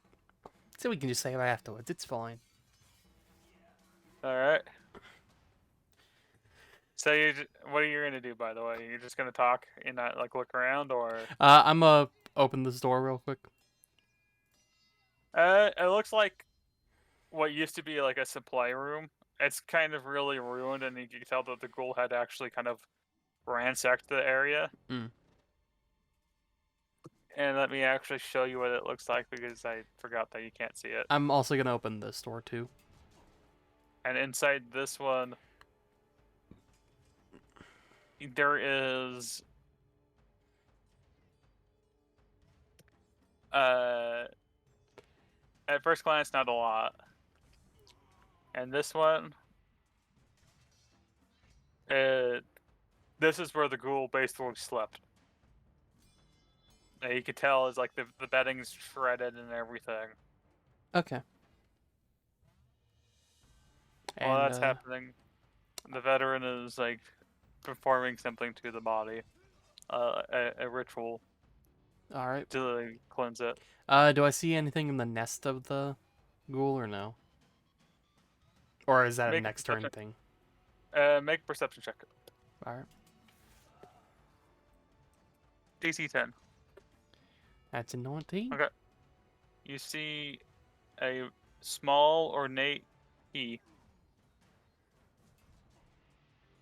So we can just say that afterwards. It's fine. Alright. So what are you gonna do, by the way? You're just gonna talk and not, like, look around, or...? I'm gonna open this door real quick. It looks like what used to be, like, a supply room. It's kind of really ruined, and you can tell that the ghoul had actually kind of ransacked the area. Mm. And let me actually show you what it looks like, because I forgot that you can't see it. I'm also gonna open this door too. And inside this one, there is... at first glance, not a lot. And this one... this is where the ghoul basically slept. And you can tell is like the bedding's shredded and everything. Okay. While that's happening, the veteran is like performing something to the body, a ritual All right. to like, cleanse it. Do I see anything in the nest of the ghoul or no? Or is that a Make a next turn perception- thing? Make a perception check. All right. DC 10. That's a 19. Okay. You see a small ornate key.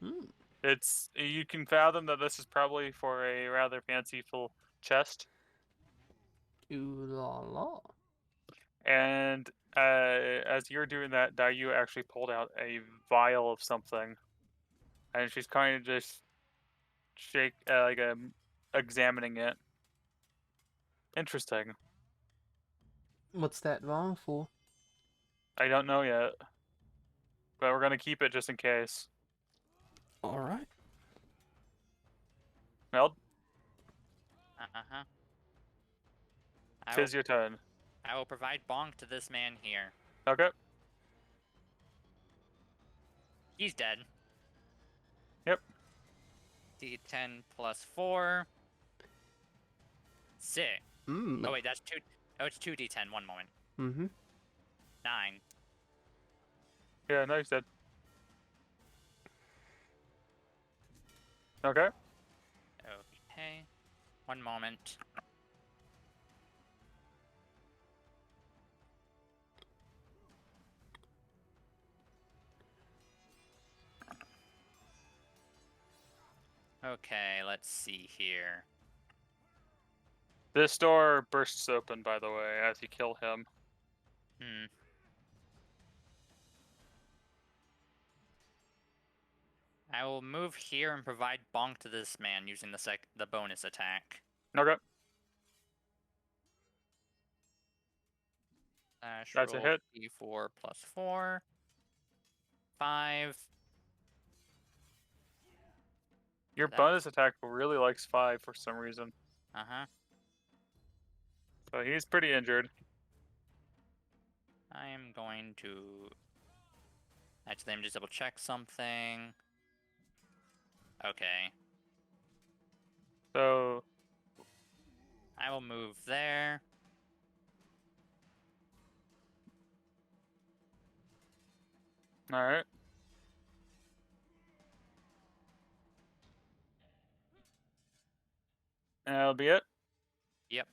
Hmm. You can fathom that this is probably for a rather fanciful chest. Ooh la la. And as you're doing that, Dayu actually pulled out a vial of something, and she's kind of just examining it. Interesting. What's that vial for? I don't know yet, but we're gonna keep it just in case. All right. Meld, Uh-huh. tis your turn. I will provide bonk to this man here. Okay. He's dead. Yep. D10 plus 4. 6. Mm. Oh, wait, that's 2. Oh, it's 2d10. One moment. Mm-hmm. 9. Yeah, no, he's dead. Okay. Okay. One moment. Okay, let's see here. This door bursts open, by the way, as you kill him. Hmm. I will move here and provide bonk to this man using the bonus attack. Okay, that's a Roll hit. d4 plus 4. 5. Your That- bonus attack really likes 5 for some reason. Uh-huh. So he's pretty injured. I am going to... Actually, let me just double check something. Okay. So, I will move there. alright. And that'll be it. Yep.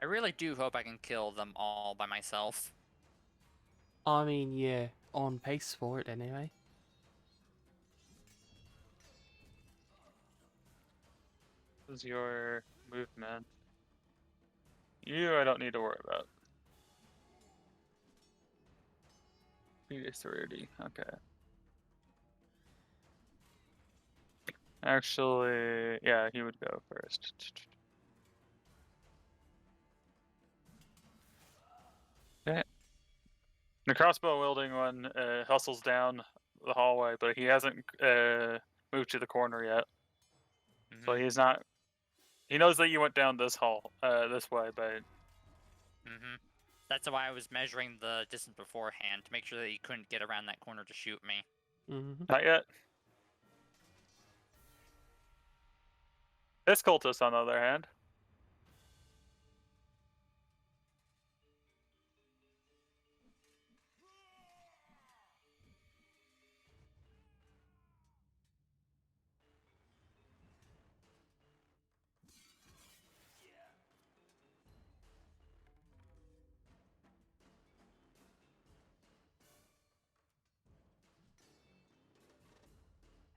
I really do hope I can kill them all by myself. I mean, yeah, on pace for it anyway. This is your movement. You, I don't need to worry about. Dexterity, okay. Actually, yeah, he would go first. Okay. The crossbow wielding one hustles down the hallway, but he hasn't moved to the corner yet. So Mhm. he's not. He knows that you went down this hall, this way, but That's why I was measuring the distance beforehand, to make sure that he couldn't get around that corner to shoot me. Mm-hmm. not yet. This cultist, on the other hand,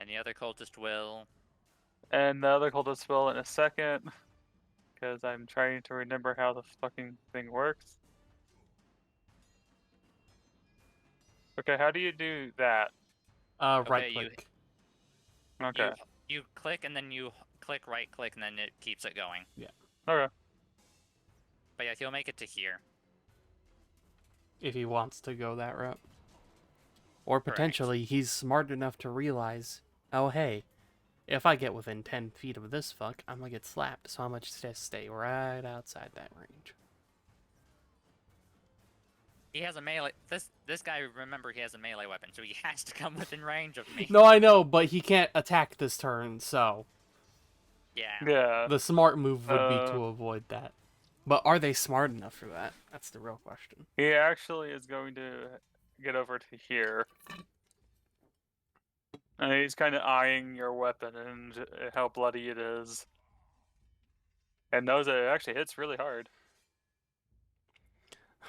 And the other cultist will... and the other cultist will in a second, because I'm trying to remember how the fucking thing works. Okay, how do you do that? Right Okay, click. Okay, You click and then you click right click and then it keeps it going. okay. But yeah, he'll make it to here. If he wants to go that route. Or potentially he's smart enough to realize, oh hey, if I get within 10 feet of this fuck, I'm gonna get slapped, so I'm gonna just stay right outside that range. He has a melee... This guy, remember, he has a melee weapon, so he has to come within range of me. No, I know, but he can't attack this turn, so Yeah. Yeah. the smart move would be to avoid that. But are they smart enough for that? That's the real question. He actually is going to get over to here. And he's kind of eyeing your weapon and how bloody it is. And knows that it actually hits really hard.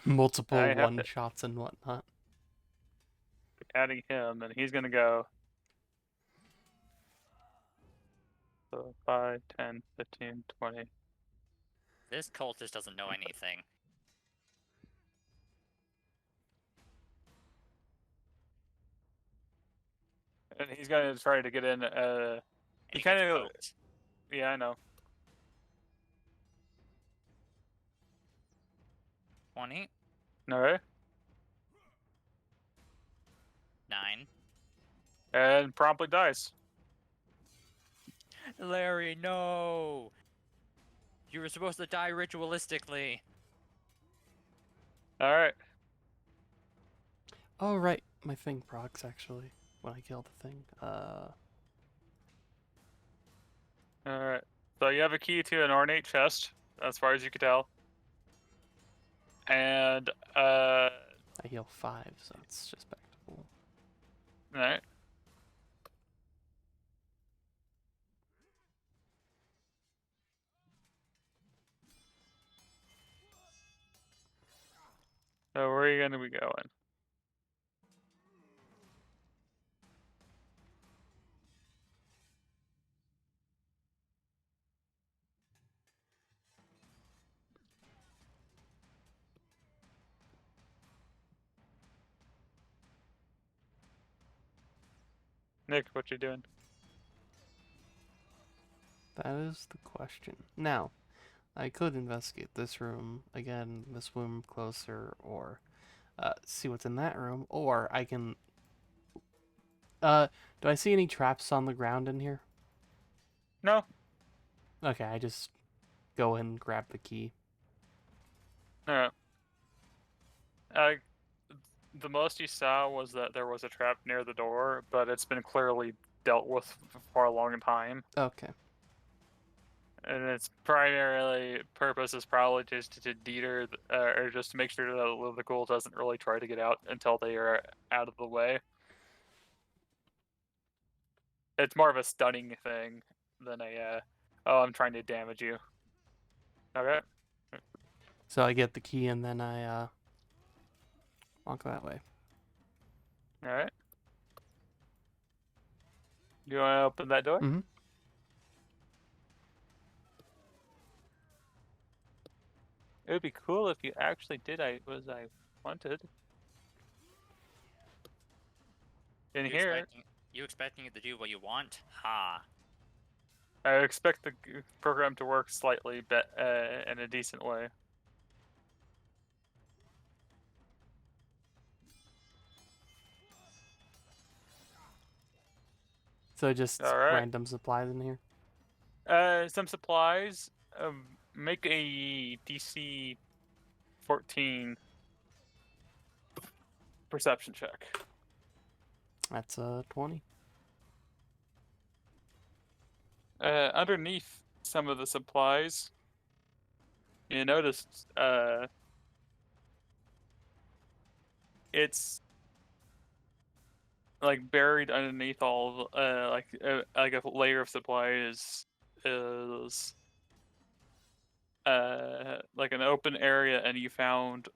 Multiple I have to one-shots and whatnot. adding him, and he's going to go. So 5, 10, 15, 20. This cultist doesn't know anything. And he's going to try to get in. And He he kind gets of. poked. Yeah, I know. 20. Alright. 9. And promptly dies. Larry, no! You were supposed to die ritualistically. Alright. Oh, right. My thing procs, actually, when I kill the thing. Alright. So you have a key to an ornate chest, as far as you can tell. And, I heal 5, so it's just back to full. alright. So where are you gonna be going? Nick, what you doing? That is the question. Now, I could investigate this room again, this room closer, or see what's in that room, or I can. Do I see any traps on the ground in here? No, Okay, I just go and grab the key. no. Uh, the most you saw was that there was a trap near the door, but it's been clearly dealt with for a long time. Okay. And its primarily purpose is probably just to deter, or just to make sure that the ghoul doesn't really try to get out until they are out of the way. It's more of a stunning thing than a, oh, I'm trying to damage you. Okay. So I get the key and then I walk that way. All right. Do you want to open that door? Mm-hmm. It would be cool if you actually did I wanted. In here, You expecting it to do what you want? Ha. I expect the program to work slightly in a decent way. So just All right. random supplies in here. Some supplies. Make a DC 14 perception check. That's 20. Underneath some of the supplies, you notice it's like buried underneath all like a layer of supplies is like an open area, and you found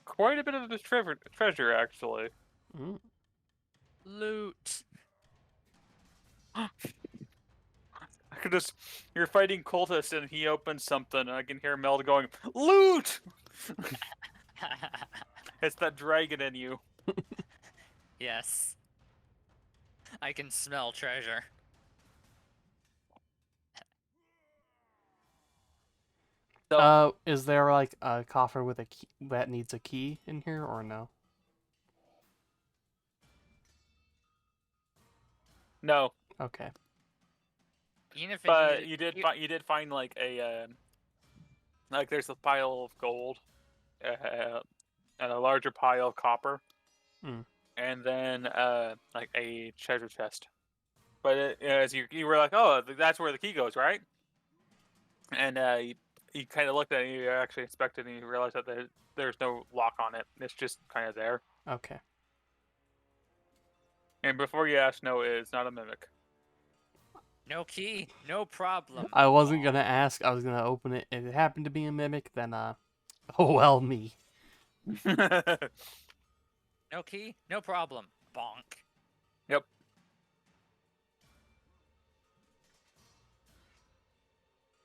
quite a bit of the treasure actually. Mm. Loot. I could just, you're fighting cultists and he opens something and I can hear Mel going, "Loot!" It's that dragon in you. Yes. I can smell treasure. So Is there like a coffer with a key that needs a key in here or no? no, Okay. Even if it but needed, you did find like a like there's a pile of gold, and a larger pile of copper, Mm. and then like a treasure chest. But as you were like, oh, that's where the key goes, right? And you kind of looked at it, and you actually inspected, and you realized that there's no lock on it. It's just kind of there. Okay. And before you ask, no, it's not a mimic. no key, no problem. I wasn't gonna ask. I was gonna open it. If it happened to be a mimic, then oh well, me. No key, no problem. Bonk. Yep.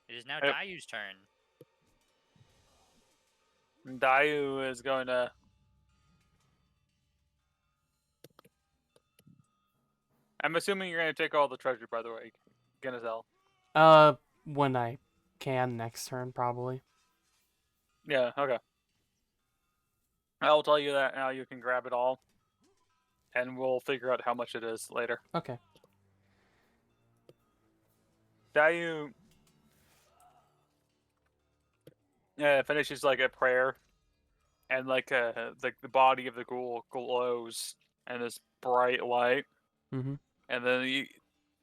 It is now Yep. Dayu's turn. Dayu is going to. I'm assuming you're going to take all the treasure, by the way, Genezel. When I can next turn, probably. Yeah, okay. I'll tell you that now. You can grab it all, and we'll figure out how much it is later. Okay. Dayu finishes like a prayer, and like the body of the ghoul glows in this bright light, Mm-hmm. and then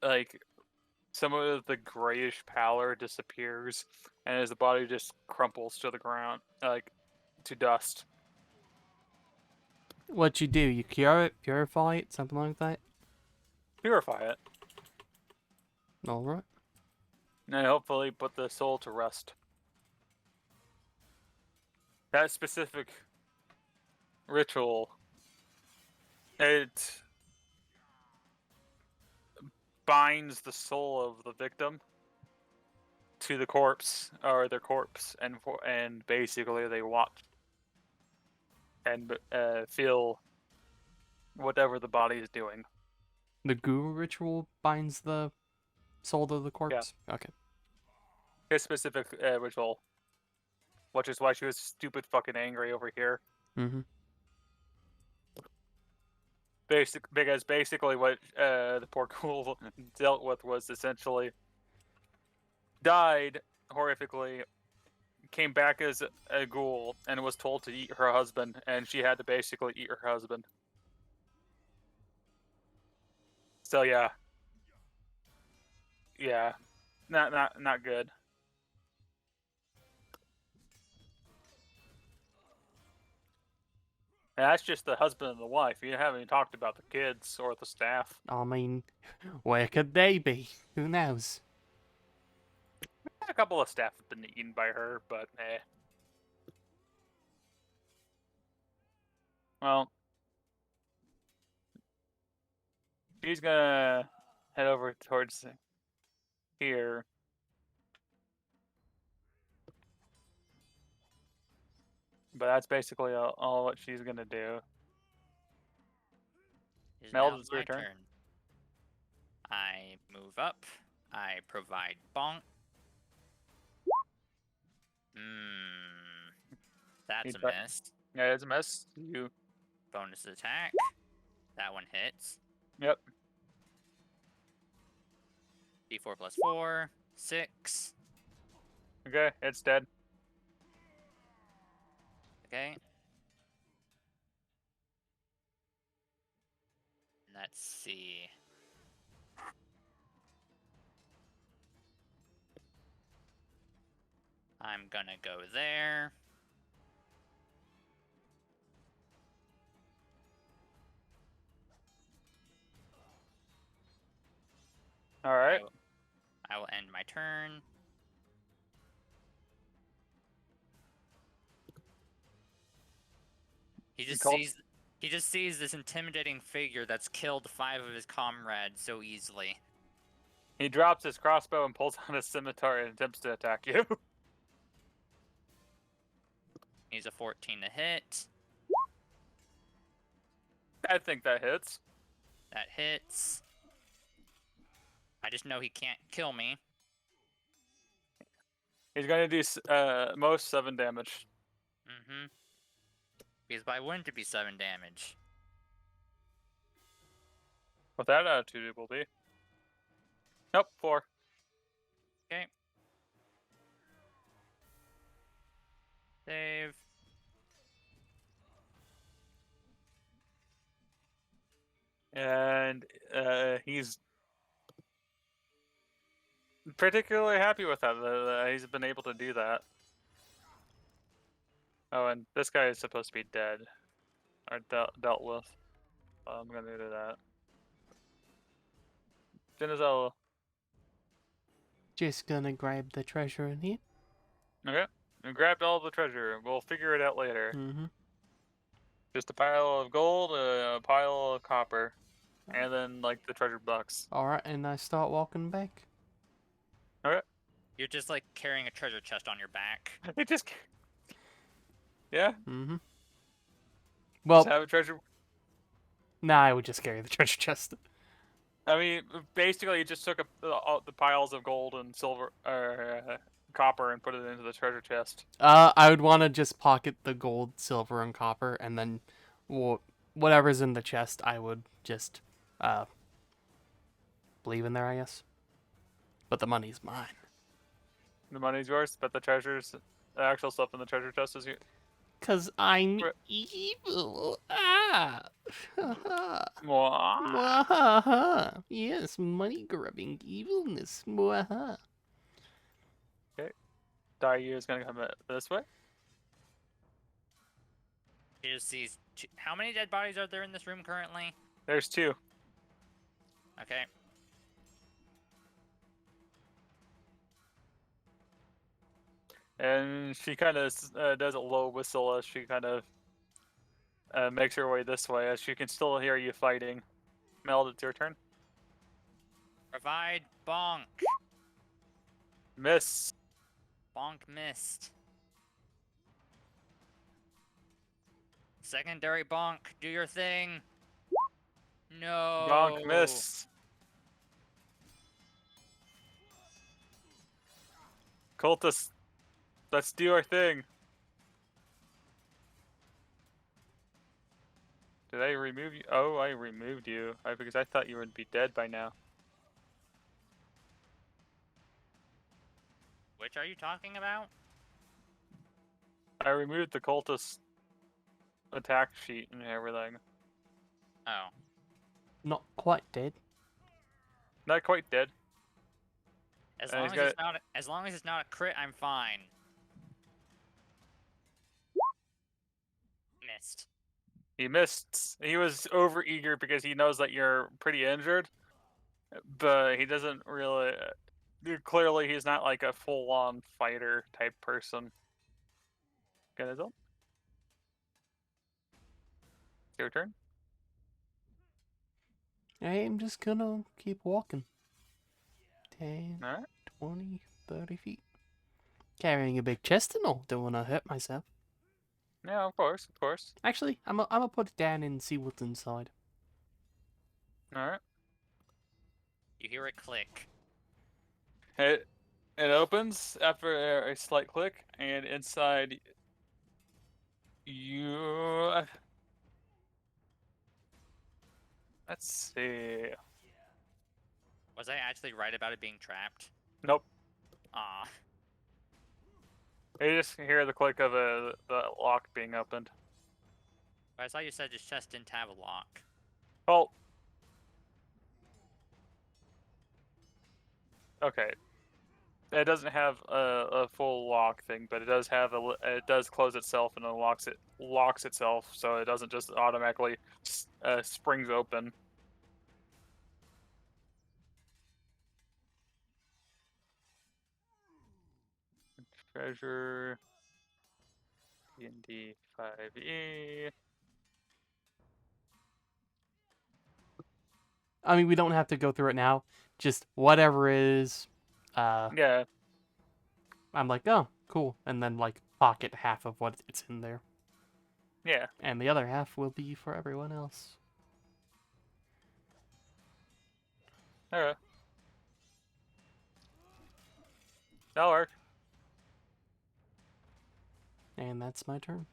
like some of the grayish pallor disappears, and as the body just crumples to the ground, like to dust. What you do? You cure it, purify it, something like that. Purify it, All right. and hopefully put the soul to rest. That specific ritual, it binds the soul of the victim to the corpse or their corpse, and basically they watch and feel whatever the body is doing. The guru ritual binds the soul to the corpse? Okay. His specific ritual, which is why she was stupid fucking angry over here. Mm-hmm. Because basically what the poor ghoul dealt with was essentially died horrifically, came back as a ghoul, and was told to eat her husband, and she had to basically eat her husband. So yeah, not good. And that's just the husband and the wife. You haven't even talked about the kids or the staff. I mean, where could they be? Who knows? A couple of staff have been eaten by her, but eh. Well, she's gonna head over towards here. But that's basically all what she's gonna do. It's Mel, now it's your my turn. I move up. I provide bonk. That's a Feedback. miss. Yeah, it's a mess. You. Bonus attack. That one hits. Yep. D4 plus 4. 6. Okay, it's dead. Okay. Let's see. I'm gonna go there. All right. I will end my turn. He just sees this intimidating figure that's killed 5 of his comrades so easily. He drops his crossbow and pulls out his scimitar and attempts to attack you. He's a 14 to hit. I think that hits. That hits. I just know he can't kill me. He's gonna do most 7 damage. Mm-hmm. Because why wouldn't it be 7 damage? With that attitude, it will be. Nope, 4. Okay. Save. And he's particularly happy with that. He's been able to do that. Oh, and this guy is supposed to be dead. Or dealt with. I'm gonna do that. Denzel. Just gonna grab the treasure in here. Okay. We grabbed all the treasure. We'll figure it out later. Mm-hmm. Just a pile of gold, a pile of copper, and then like the treasure box. Alright, and I start walking back. Okay. You're just like carrying a treasure chest on your back. It just. Yeah. Mm-hmm. Well, Just have a treasure. nah, I would just carry the treasure chest. I mean, basically, you just took all the piles of gold and silver, or copper, and put it into the treasure chest. I would want to just pocket the gold, silver, and copper, and then whatever's in the chest, I would just leave in there, I guess. But the money's mine. The money's yours, but the actual stuff in the treasure chest is yours. 'Cause I'm Right. evil. Ah. Mwah. Mwahaha. Yes, money grubbing evilness. Mwaha. Daiyu is gonna come this way. He just sees. How many dead bodies are there in this room currently? There's 2. Okay. And she kind of does a low whistle as she kind of makes her way this way, as she can still hear you fighting. Meld, it's your turn. Provide bonk. Miss. Bonk missed. Secondary bonk, do your thing. No. Bonk, miss. Cultist, let's do our thing. Did I remove you? Oh, I removed you. Because I thought you would be dead by now. Which are you talking about? I removed the cultist attack sheet and everything. Oh. Not quite dead. Not quite dead. As And long he's as it's not a crit, I'm fine. Missed. He missed. He was over eager because he knows that you're pretty injured, but he doesn't really. Clearly, he's not like a full-on fighter type person. Ganazil? Your turn. I'm just gonna keep walking. 10, All right. 20, 30 feet. Carrying a big chest and all. Don't want to hurt myself. Yeah, of course, of course. Actually, I'm gonna put it down and see what's inside. All right. You hear a click. It opens after a slight click, and inside you. Let's see. Was I actually right about it being trapped? Nope. Ah. You just hear the click of the lock being opened. I thought you said his chest didn't have a lock. Oh. Okay. It doesn't have a full lock thing, but it does have it does close itself and it locks itself, so it doesn't just automatically springs open. Treasure. D&D 5e. I mean, we don't have to go through it now. Just whatever is. Yeah. I'm like, oh, cool, and then like pocket half of what it's in there, Yeah. and the other half will be for everyone else. Okay. That'll work. And that's my turn.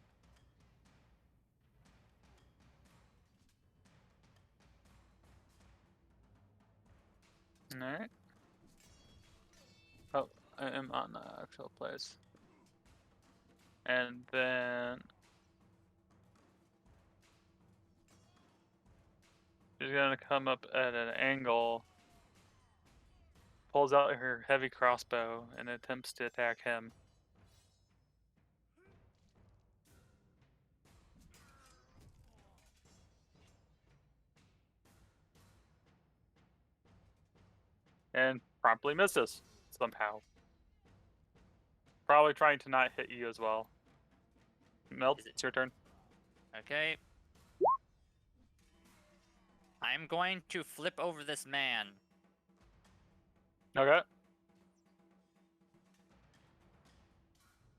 Alright. Oh, I am on the actual place. And then she's gonna come up at an angle, pulls out her heavy crossbow, and attempts to attack him. And promptly misses somehow. Probably trying to not hit you as well. Melt, it's your turn. Okay. I'm going to flip over this man. Okay.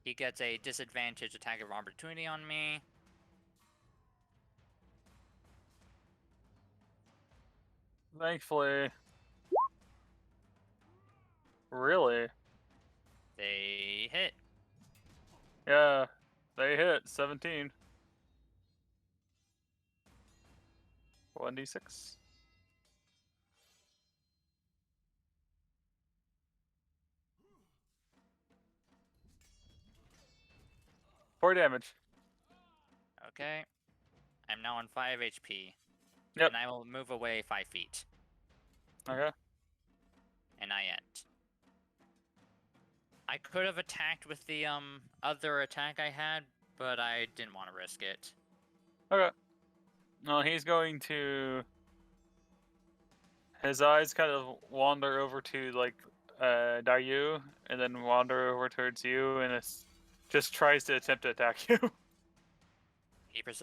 He gets a disadvantage attack of opportunity on me. Thankfully. Really? They hit. Yeah. They hit. 17. 1d6. Four damage. Okay. I'm now on 5 HP. Yep. And I will move away 5 feet. Okay. And I end. I could have attacked with the other attack I had, but I didn't want to risk it. Okay. No, he's going to. His eyes kind of wander over to like Dayu, and then wander over towards you, and just tries to attempt to attack you.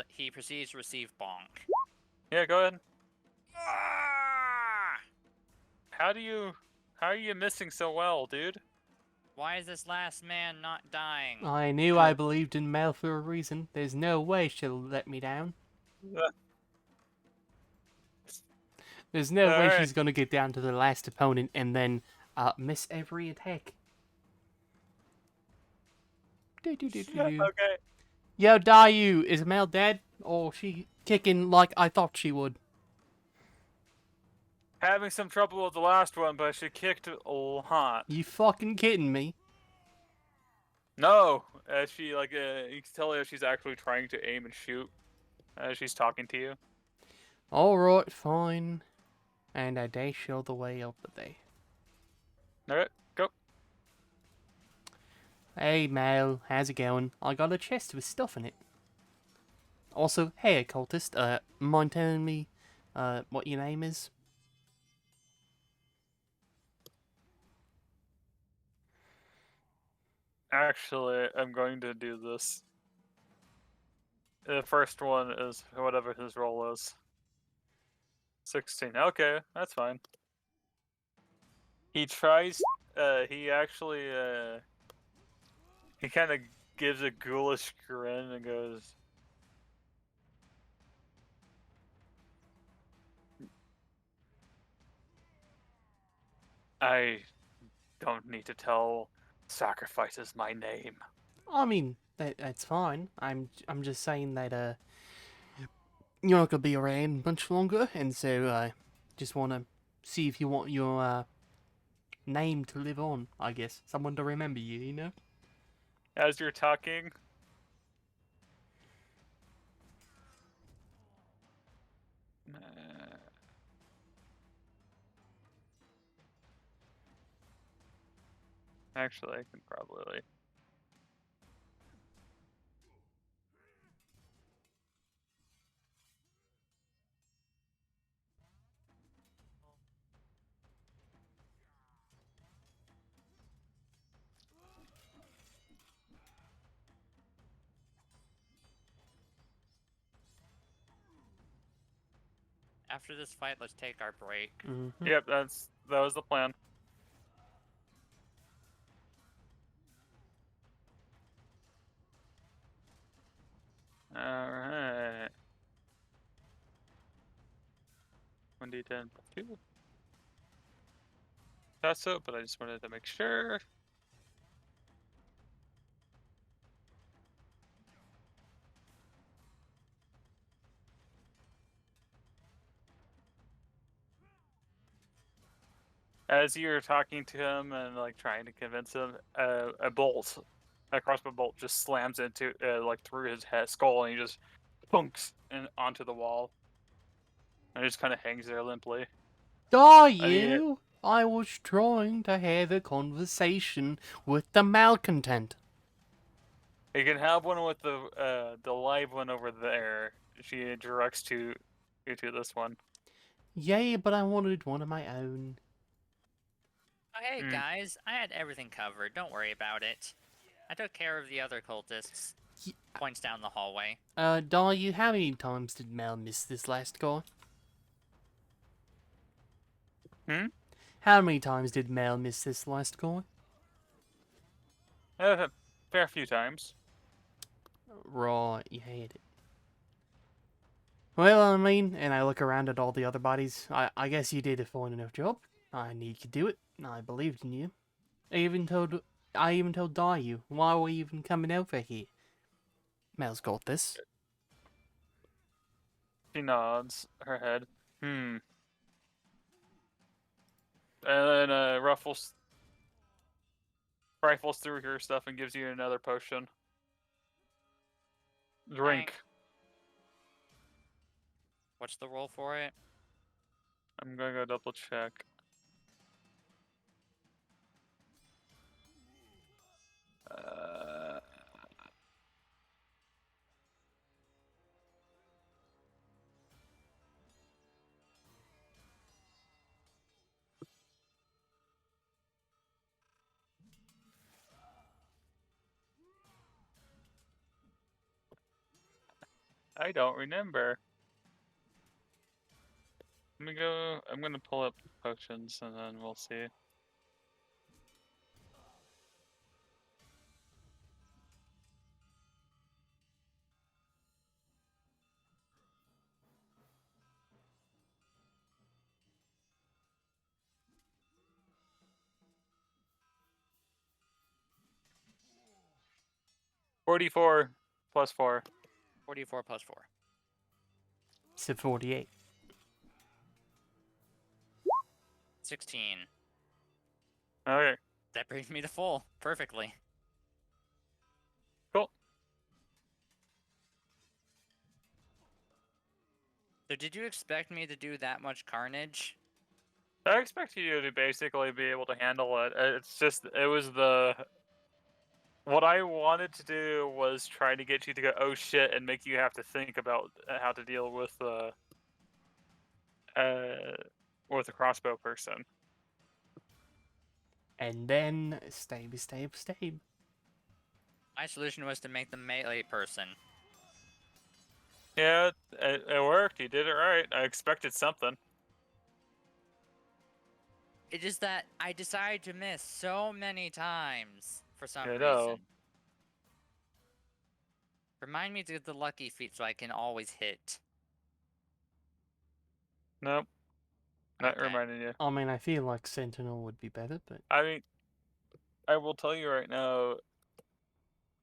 He proceeds to receive bonk. Yeah, go ahead. Ah! How are you missing so well, dude? Why is this last man not dying? I knew I believed in Mel for a reason. There's no way she'll let me down. There's no way Alright. she's gonna get down to the last opponent and then miss every attack. Okay. Yo, Dayu, is Mel dead? Or she kicking like I thought she would? Having some trouble with the last one, but she kicked a lot. You fucking kidding me? No, she you can tell her she's actually trying to aim and shoot as she's talking to you. Alright, fine. And I dash all the way over there. Alright, go. Hey Mel, how's it going? I got a chest with stuff in it. Also, hey occultist, mind telling me what your name is? Actually, I'm going to do this. The first one is whatever his role is. 16. Okay, that's fine. He tries. He actually. He kind of gives a ghoulish grin and goes, "I don't need to tell sacrifices my name." I mean, that's fine. I'm just saying that you're not gonna be around much longer, and so I just want to see if you want your name to live on. I guess someone to remember you. You know. As you're talking, actually, I can probably. After this fight, let's take our break. Mm-hmm. Yep, that was the plan. Alright. 1d10 plus 2. That's it, but I just wanted to make sure. As you're talking to him and like trying to convince him, a crossbow bolt just slams into like through his head skull, and he just punks and onto the wall, and he just kind of hangs there limply. Are I mean, you? I was trying to have a conversation with the malcontent. you can have one with the live one over there. She directs to this one. Yeah, but I wanted one of my own. Oh, hey Hmm. guys, I had everything covered. Don't worry about it. I took care of the other cultists. Ye- Points down the hallway. Dayu, how many times did Mel miss this last guy? Hmm. How many times did Mel miss this last guy? A fair few times. Right, you hate it. Well, I mean, and I look around at all the other bodies. I guess you did a fine enough job. I knew you could do it. I believed in you. I even told Dayu, why were you even coming over here? Mel's got this. She nods her head. Hmm. And then rifles through her stuff and gives you another potion. Drink. Thanks. What's the roll for it? I'm gonna go double check. Uh, I don't remember. Let me go. I'm gonna pull up potions and then we'll see. $44 plus 4. 44 plus 4. Said 48. 16. Okay, That brings me to full perfectly. cool. So did you expect me to do that much carnage? I expect you to basically be able to handle it. It's just, it was the. What I wanted to do was try to get you to go, oh shit, and make you have to think about how to deal with a crossbow person. And then stab. My solution was to make the melee person. Yeah, it worked. You did it right. I expected something. It's just that I decided to miss so many times for some I know. reason. Remind me to get the lucky feat so I can always hit. Nope. Not Okay. reminding you. I mean, I feel like Sentinel would be better, but I mean, I will tell you right now,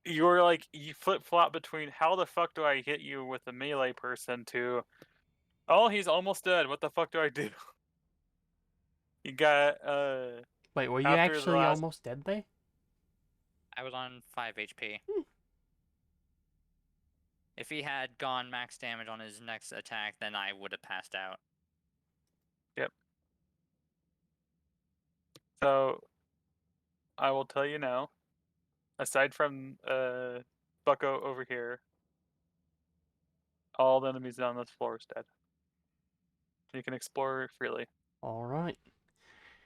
you were like, you flip flop between how the fuck do I hit you with a melee person to, oh, he's almost dead. What the fuck do I do? You got, wait, were you after the actually last. almost dead there? I was on 5 HP. Hmm. If he had gone max damage on his next attack, then I would have passed out. Yep. So, I will tell you now, aside from Bucko over here, all the enemies on this floor is dead. You can explore freely. All right.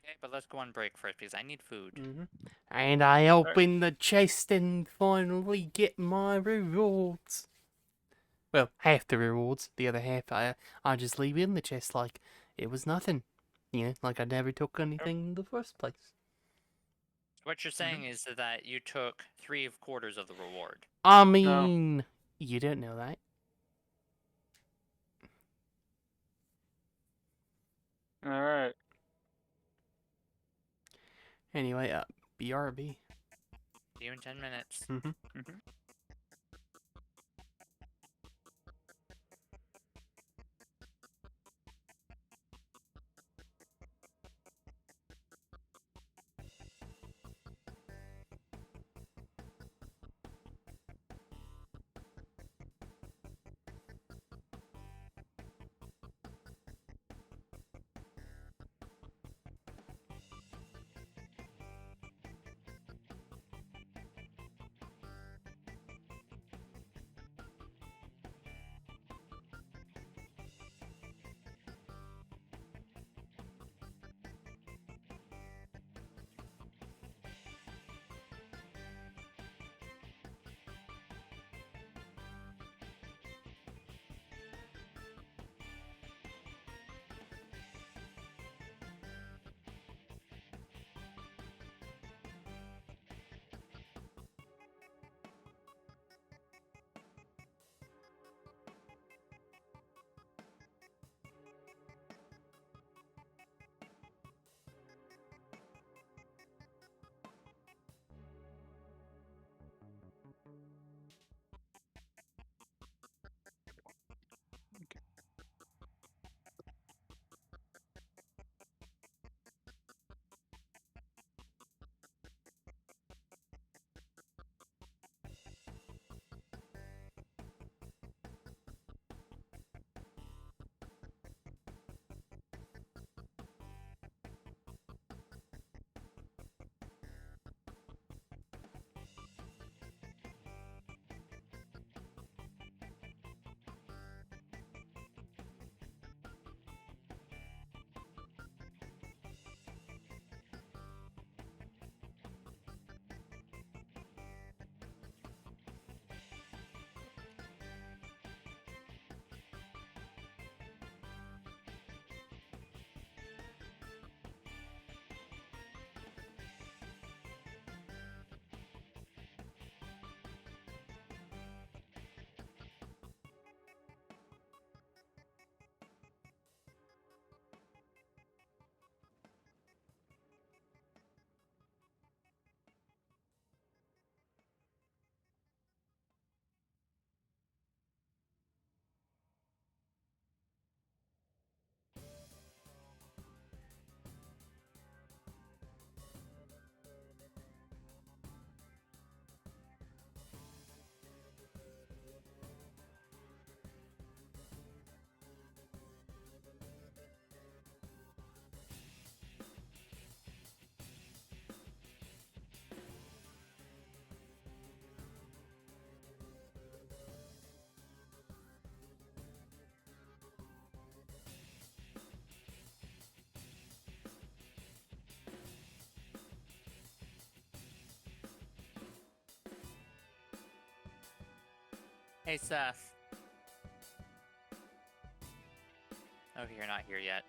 Okay, but let's go on break first because I need food. And I open the chest and finally get my rewards. Well, half the rewards. The other half I just leave in the chest like it was nothing. You know, like I never took anything in the first place. So what you're saying is that you took 3/4 of the reward. I mean, you don't know that. Alright. Anyway, BRB. See you in 10 minutes. Hey, Seth. Oh, you're not here yet.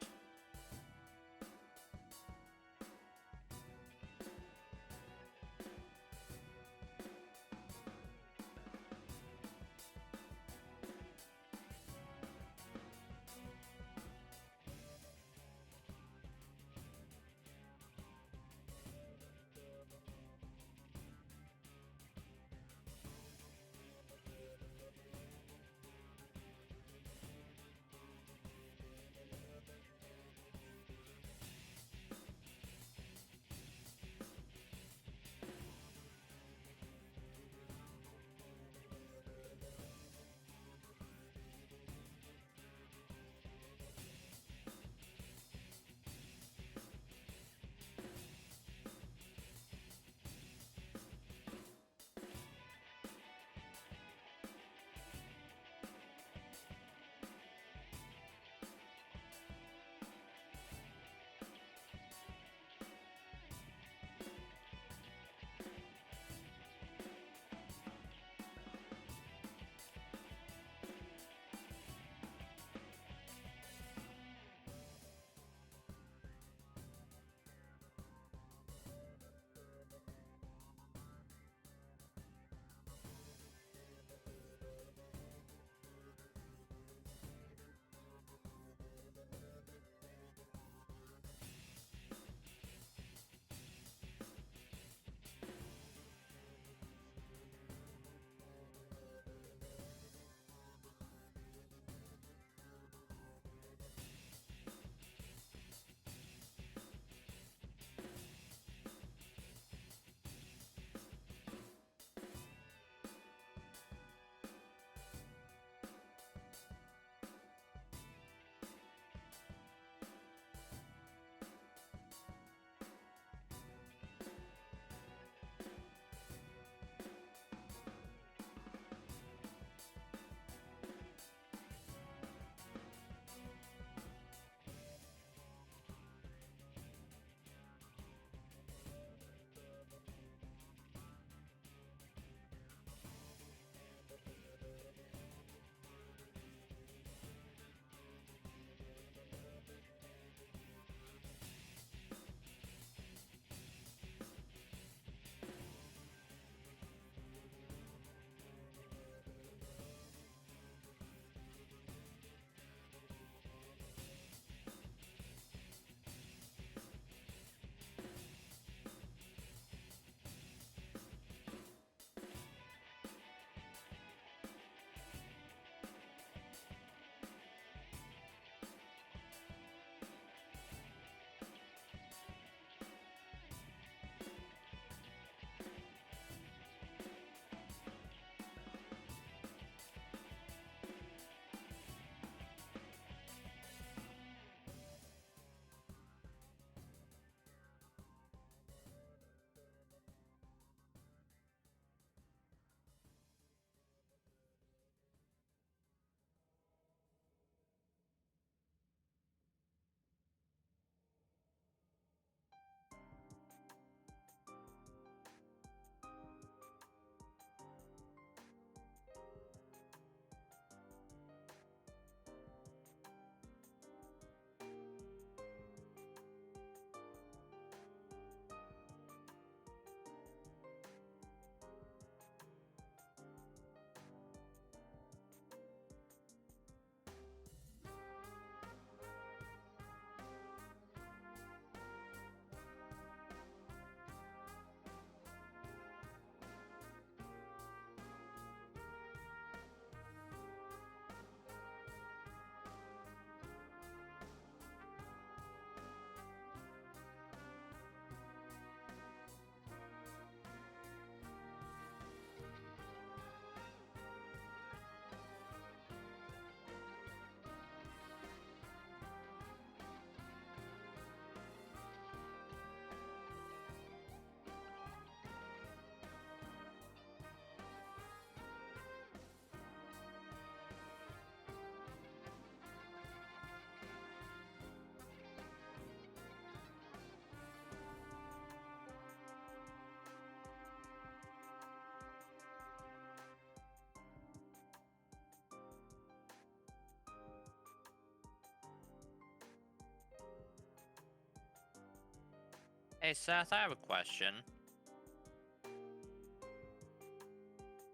Hey Seth, I have a question.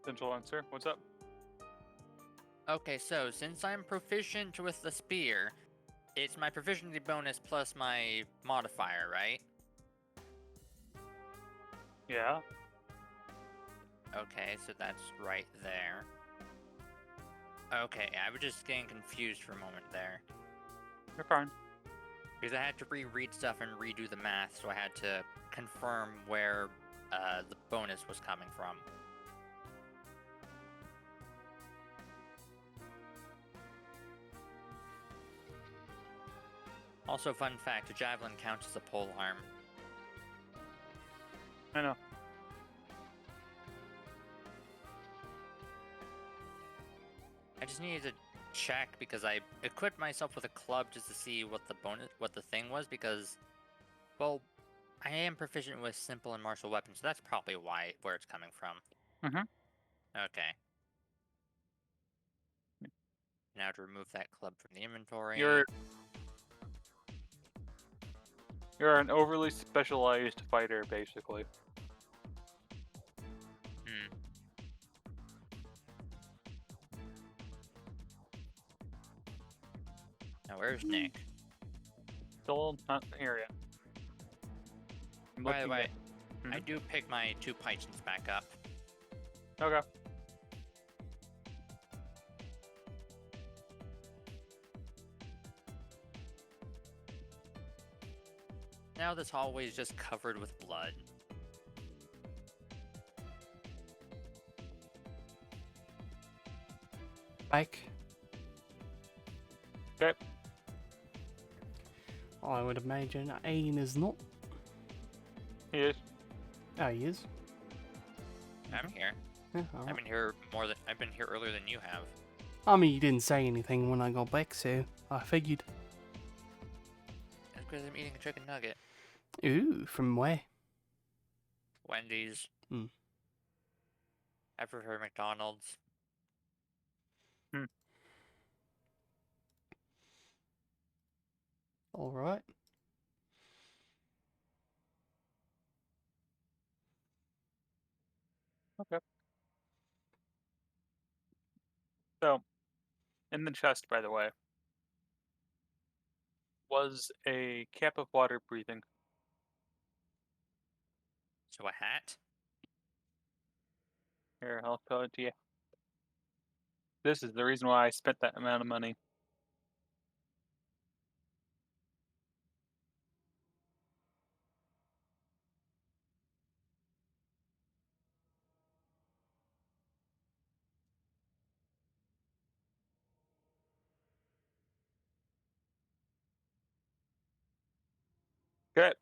Potential answer. What's up? Okay, so since I'm proficient with the spear, it's my proficiency bonus plus my modifier, right? Yeah. Okay, so that's right there. Okay, I was just getting confused for a moment there. You're fine. Because I had to reread stuff and redo the math, so I had to confirm where the bonus was coming from. Also, fun fact, a javelin counts as a pole arm. I know. I just needed to check because I equipped myself with a club just to see what the thing was, because, well, I am proficient with simple and martial weapons, so that's probably where it's coming from. Mhm. Okay. Now to remove that club from the inventory. You're an overly specialized fighter, basically. Hmm. Now where's Nick? Still not here yet. I'm By the looking way, at- I do pick my 2 pythons back up. Okay. Now this hallway is just covered with blood. Bike. Okay. I would imagine Ain is not. He is. Oh, he is. I'm here. Yeah, alright. I've been here earlier than you have. I mean, you didn't say anything when I got back, so I figured. That's because I'm eating a chicken nugget. Ooh, from where? Wendy's. Hmm. I prefer McDonald's. Alright. Okay. So, in the chest, by the way, was a cap of water breathing. So a hat? Here, I'll tell it to you. This is the reason why I spent that amount of money. Okay.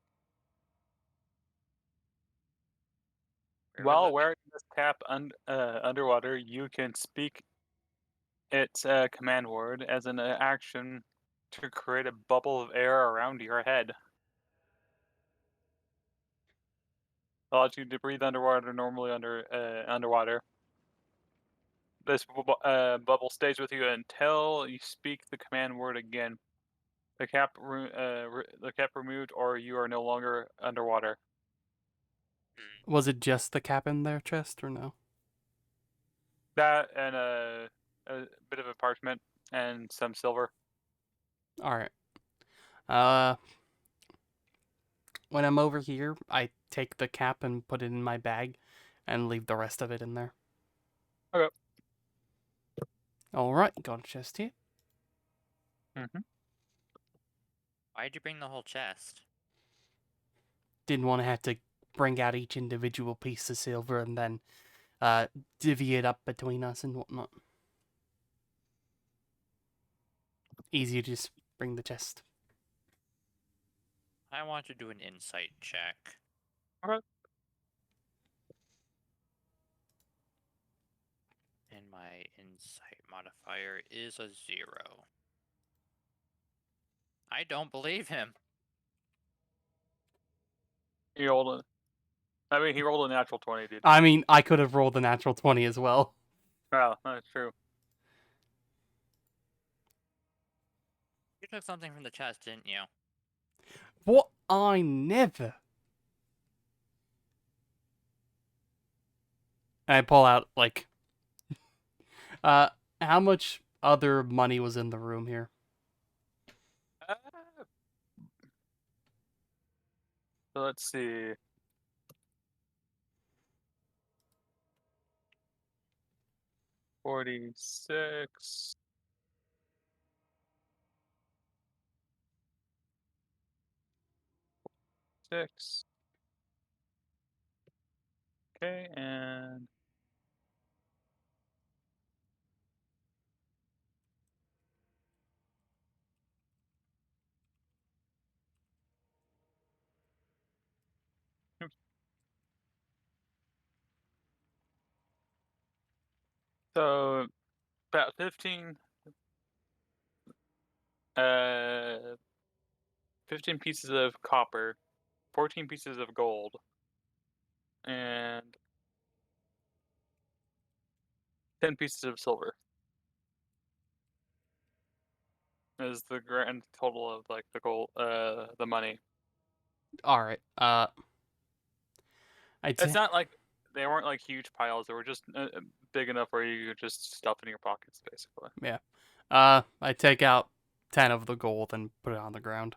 Where was While it? wearing this cap underwater, you can speak its command word as an action to create a bubble of air around your head. Allows you to breathe underwater normally underwater. This bubble stays with you until you speak the command word again. The cap removed, or you are no longer underwater. Was it just the cap in their chest, or no? That and a bit of a parchment and some silver. Alright. When I'm over here, I take the cap and put it in my bag and leave the rest of it in there. Okay. Alright, got a chest here. Mm-hmm. Why'd you bring the whole chest? Didn't want to have to bring out each individual piece of silver and then divvy it up between us and whatnot. Easier to just bring the chest. I want to do an insight check. Okay. And my insight modifier is a 0. I don't believe him. He rolled he rolled a natural 20, dude. I mean, I could have rolled a natural 20 as well. Wow, that's true. You took something from the chest, didn't you? What? I never. And I pull out like, how much other money was in the room here? Uh, so let's see. $46. Six. Okay, and so about uh 15 pieces of copper, 14 pieces of gold, and 10 pieces of silver is the grand total of like the gold, the money. All right. I It's t- not like they weren't like huge piles. They were just big enough where you could just stuff in your pockets, basically. yeah. I take out 10 of the gold and put it on the ground.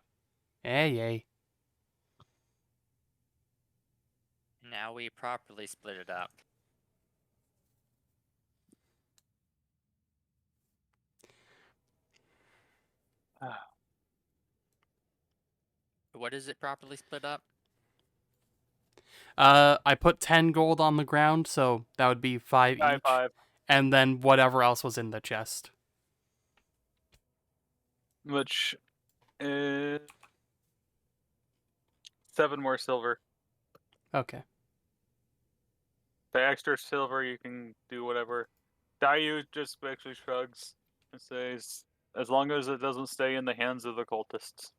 Yay. Now we properly split it up. What is it properly split up? I put 10 gold on the ground, so that would be 5 Five, each. five, And then whatever else was in the chest. which is 7 more silver. Okay. The extra silver, you can do whatever. Dayu just actually shrugs and says, as long as it doesn't stay in the hands of the cultists.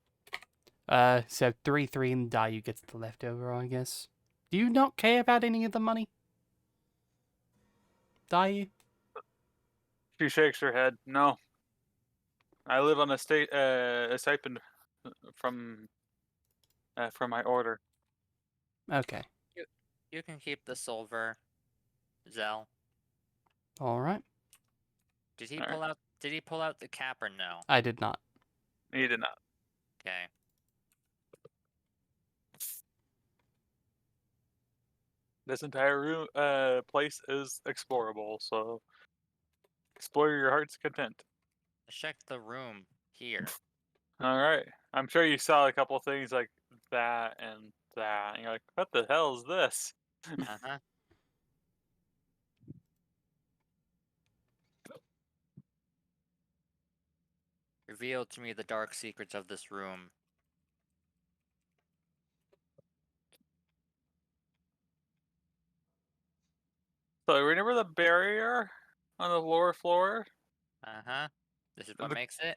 So 3 and Dayu gets the leftover, I guess. Do you not care about any of the money? Dayu? She shakes her head. No, I live on a stipend from my order. Okay. You can keep the silver, Zell. Alright. Did he All right. pull out? Did he pull out the cap or no? I did not. He did not. Okay. This entire room, place is explorable, so explore your heart's content. Let's check the room here. All right. I'm sure you saw a couple things like that and that, and you're like, "What the hell is this?" Uh-huh. Reveal to me the dark secrets of this room. So remember the barrier on the lower floor? Uh-huh. This is what The makes it?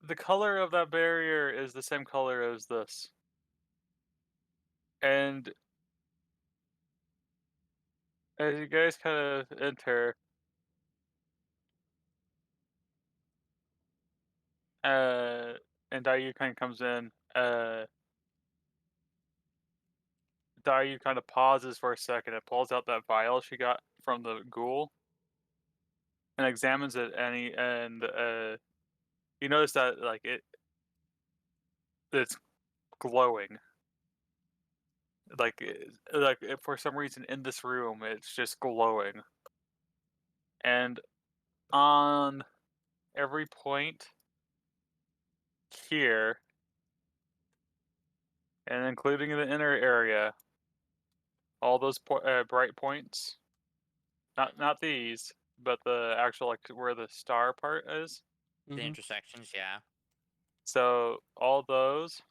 the color of that barrier is the same color as this. And as you guys kind of enter, uh, and Dayu kind of comes in, Dayu kind of pauses for a second and pulls out that vial she got from the ghoul and examines it, and you notice that like it's glowing. For some reason in this room it's just glowing, and on every point here, and including the inner area, all those bright points, not these, but the actual like where the star part is. The intersections, yeah. So all those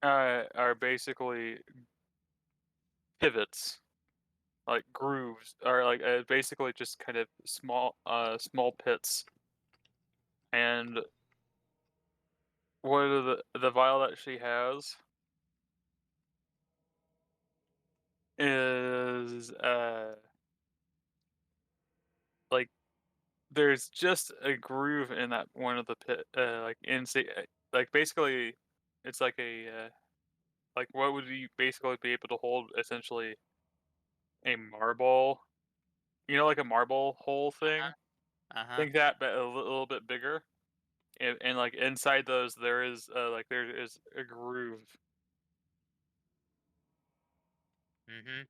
are basically pivots, like grooves, or like basically just kind of small pits. And what are the vial that she has is like there's just a groove in that one of the pit, like basically it's like a Like, what would you basically be able to hold? Essentially, a marble. You know, like a marble hole thing. Uh-huh. Think that, but a little bit bigger. And like inside those, there is a groove. Mm-hmm.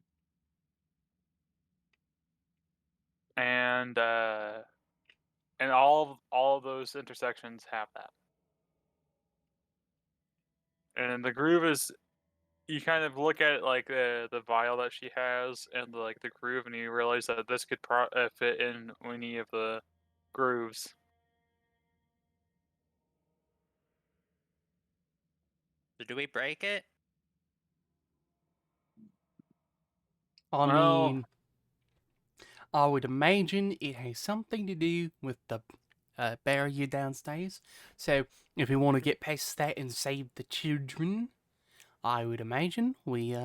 And all of those intersections have that. And the groove is, you kind of look at like the vial that she has and like the groove, and you realize that this could fit in any of the grooves. So do we break it? I Well, mean, I would imagine it has something to do with the barrier downstairs. So if we want to get past that and save the children, I would imagine we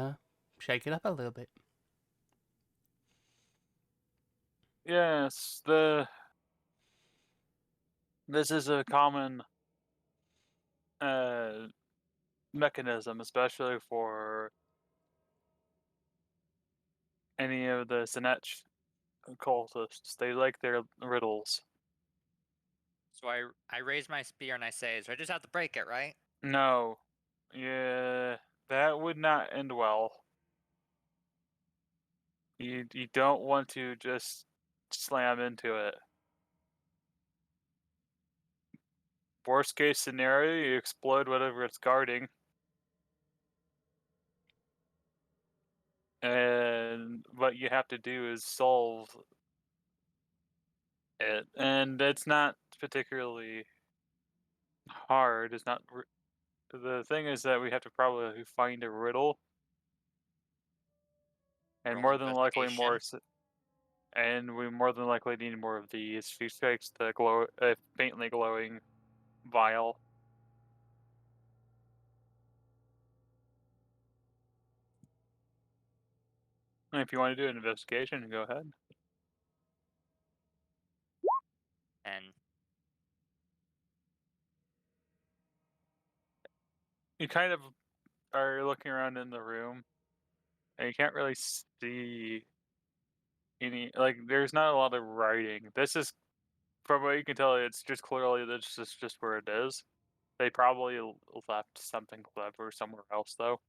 shake it up a little bit. yes, this is a common uh mechanism, especially for any of the Sinetch cultists. They like their riddles. So I raise my spear and I say, so I just have to break it, right? No. Yeah, that would not end well. You don't want to just slam into it. Worst case scenario, you explode whatever it's guarding. And what you have to do is solve it. And it's not particularly hard. It's not. The thing is that we have to probably find a riddle, and Roll more than likely investigation. and we more than likely need more of these. She takes the faintly glowing vial. And if you want to do an investigation, go ahead. And You kind of are looking around in the room, and you can't really see any. Like, there's not a lot of writing. This is, from what you can tell, it's just clearly this is just where it is. They probably left something clever somewhere else, though.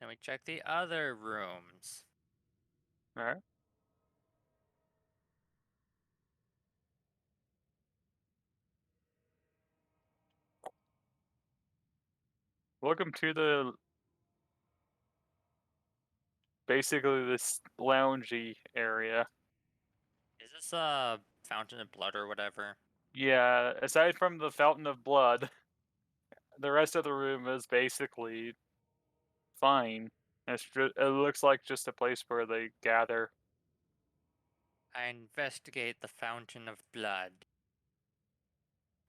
then we check the other rooms. All right. Welcome to the basically this loungy area. Is this a fountain of blood or whatever? Yeah, aside from the fountain of blood, the rest of the room is basically fine. It looks like just a place where they gather. I investigate the fountain of blood.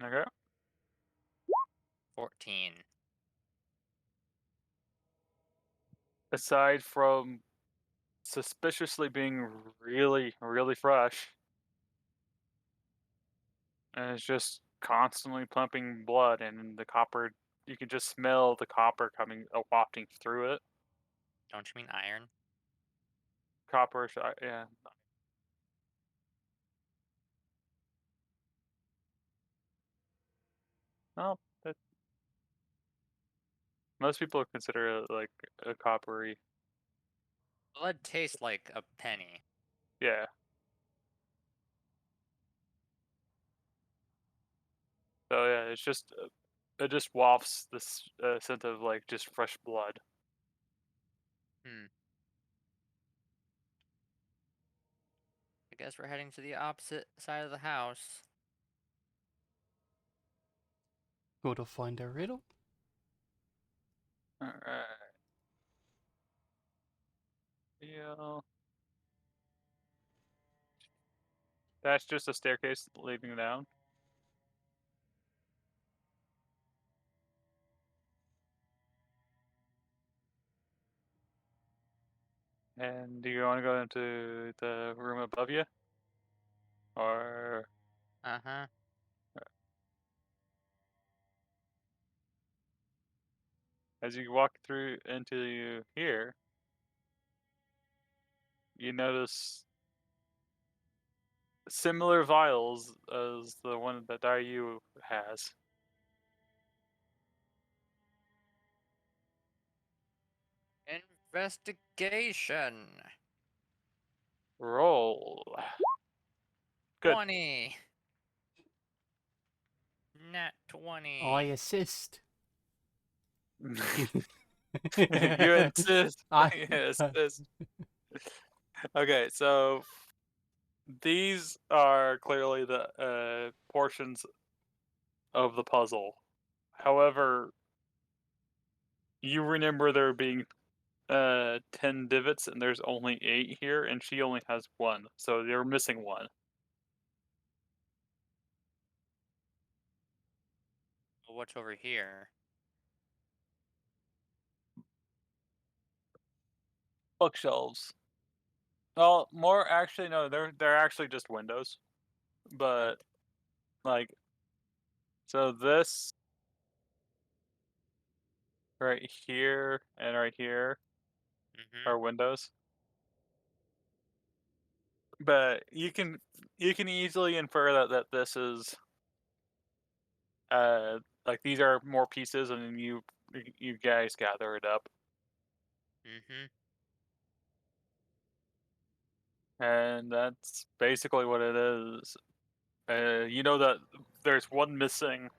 Okay. 14. Aside from suspiciously being really, really fresh, and it's just constantly pumping blood, and the copper, you can just smell the copper coming, wafting through it. Don't you mean iron? Copper, yeah. Well, most people consider it like a coppery. Blood tastes like a penny. Yeah. So yeah, it's just it just wafts this scent of like just fresh blood. Hmm. I guess we're heading to the opposite side of the house. Go to find a riddle. All right. Yeah. That's just a staircase leading down. And do you want to go into the room above you, or As you walk through into here, you notice similar vials as the one that Dayu has. Investigation. Roll. Good. 20. Nat 20. I assist. You insist. I Yes. Okay, so these are clearly the portions of the puzzle. However, you remember there being 10 divots and there's only 8 here, and she only has 1, so you're missing 1. What's over here? Bookshelves. Well, more actually no, they're actually just windows. But like, so this right here and right here Mm-hmm. are windows. But you can easily infer that this is like these are more pieces, and then you guys gather it up, Mm-hmm. and that's basically what it is. You know that there's one missing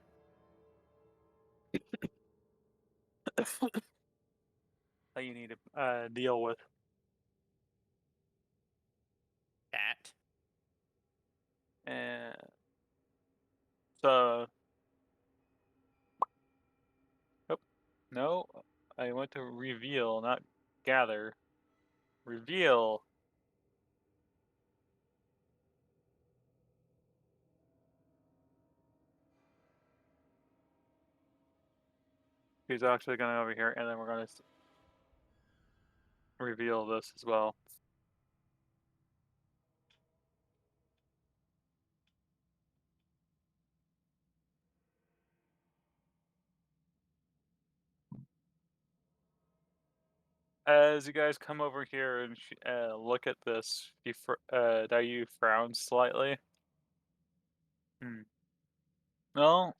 that you need to deal with. That. And so, oh, no, I went to reveal, not gather. Reveal. He's actually going over here, and then we're going to reveal this as well. As you guys come over here and look at this, Dayu frowns slightly. Well,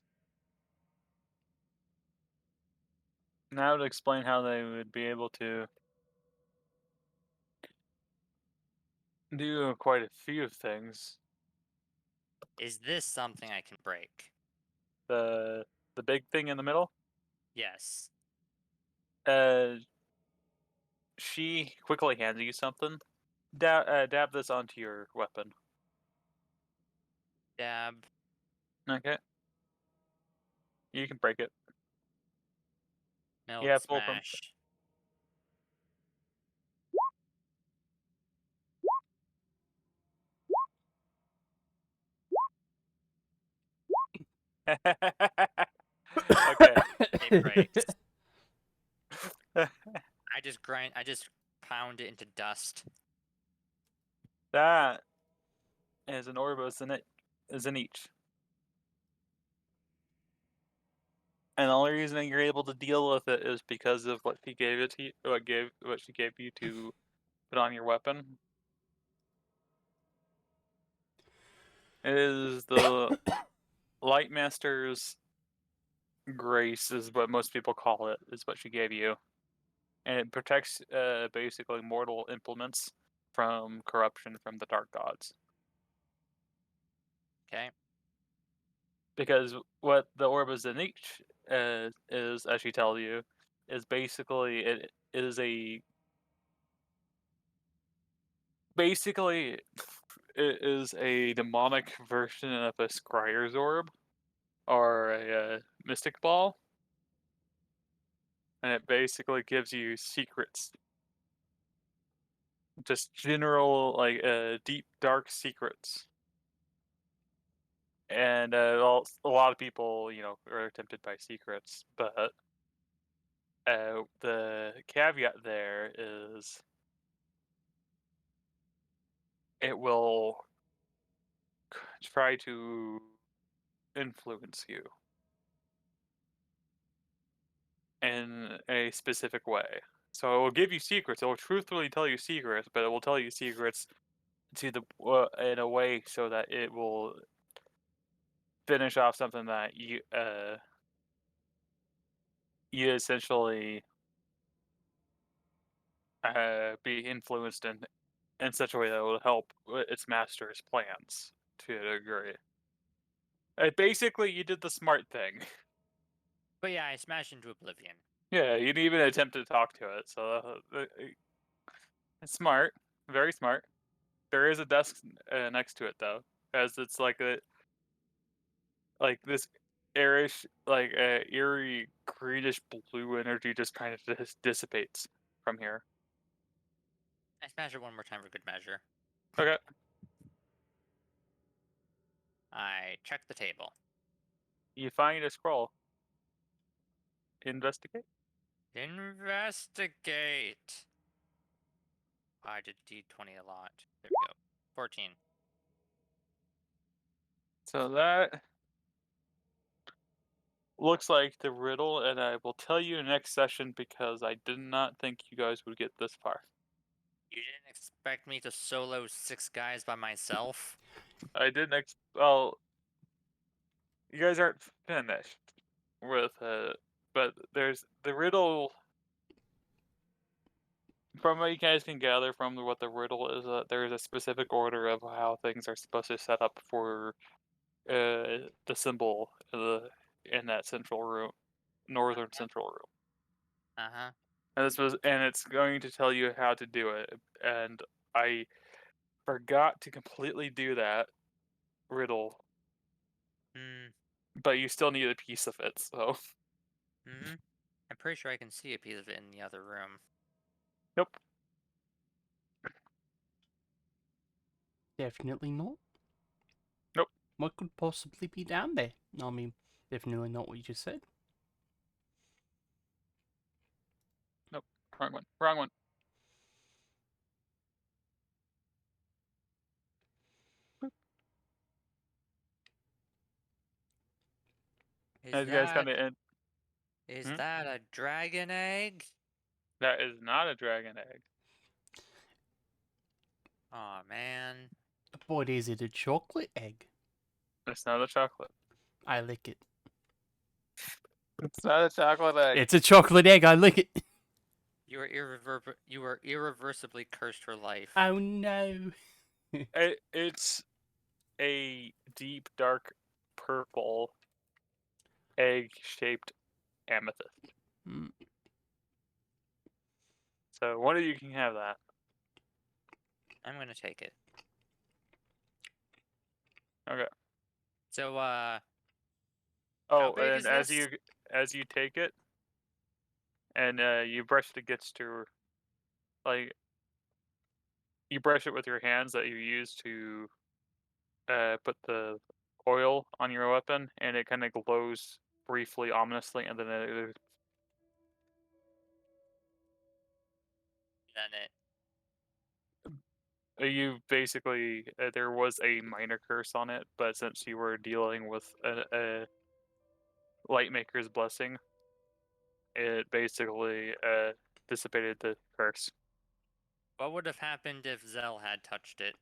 now to explain how they would be able to do quite a few things. Is this something I can break? The big thing in the middle. Yes. She quickly hands you something. Dab this onto your weapon. Dab. Okay. You can break it. Meld Yeah, full from. smash. Okay. It breaks. I just pound it into dust. That is an Orbos in it. Is in each. And the only reason that you're able to deal with it is because of what she gave it to you. What she gave you to put on your weapon. It is the Lightmaster's grace, is what most people call it. Is what she gave you, and it protects basically mortal implements from corruption from the dark gods. Okay. Because what the Orbis in each is, as she tells you, is basically it is a basically it is a demonic version of a Scryer's orb or a mystic ball, and it basically gives you secrets, just general like deep dark secrets. And well, a lot of people, are tempted by secrets, but the caveat there is it will try to influence you. in a specific way. So it will give you secrets. It will truthfully tell you secrets, but it will tell you secrets to the in a way so that it will finish off something that you essentially be influenced in such a way that will help its master's plans to a degree. Basically, you did the smart thing. But yeah, I smashed into oblivion. Yeah, you didn't even attempt to talk to it, so it's smart, very smart. There is a desk next to it though, as it's like this airish, like eerie greenish blue energy just kind of dissipates from here. I smash it one more time for good measure. Okay, I check the table. you find a scroll. Investigate. Investigate. I did D20 a lot. There we go. 14. So that looks like the riddle, and I will tell you next session because I did not think you guys would get this far. You didn't expect me to solo 6 guys by myself? I didn't. Well, you guys aren't finished with but there's the riddle. From what you guys can gather from what the riddle is, there's a specific order of how things are supposed to set up for the symbol in that central room, northern central room. Uh-huh. And it's going to tell you how to do it. And I forgot to completely do that riddle, Hmm. but you still need a piece of it. So Mm-hmm. I'm pretty sure I can see a piece of it in the other room. nope. Definitely not. Nope. What could possibly be down there? I mean, definitely not what you just said. Nope. Wrong one. Wrong one. As you guys kind of end. Is that a dragon egg? That is not a dragon egg. Aw, man. What is it? A chocolate egg? It's not a chocolate. I lick it. It's not a chocolate egg. It's a chocolate egg. I lick it. You are irreversibly cursed for life. Oh no. It's a deep, dark purple egg-shaped amethyst. Mm. So one of you can have that. I'm gonna take it. Okay. So, Oh, big and is as this? you take it, and you brush it against your, like, you brush it with your hands that you use to put the oil on your weapon, and it kind of glows briefly, ominously, and then you basically there was a minor curse on it, but since you were dealing with a Lightmaker's blessing, it basically dissipated the curse. What would have happened if Zell had touched it?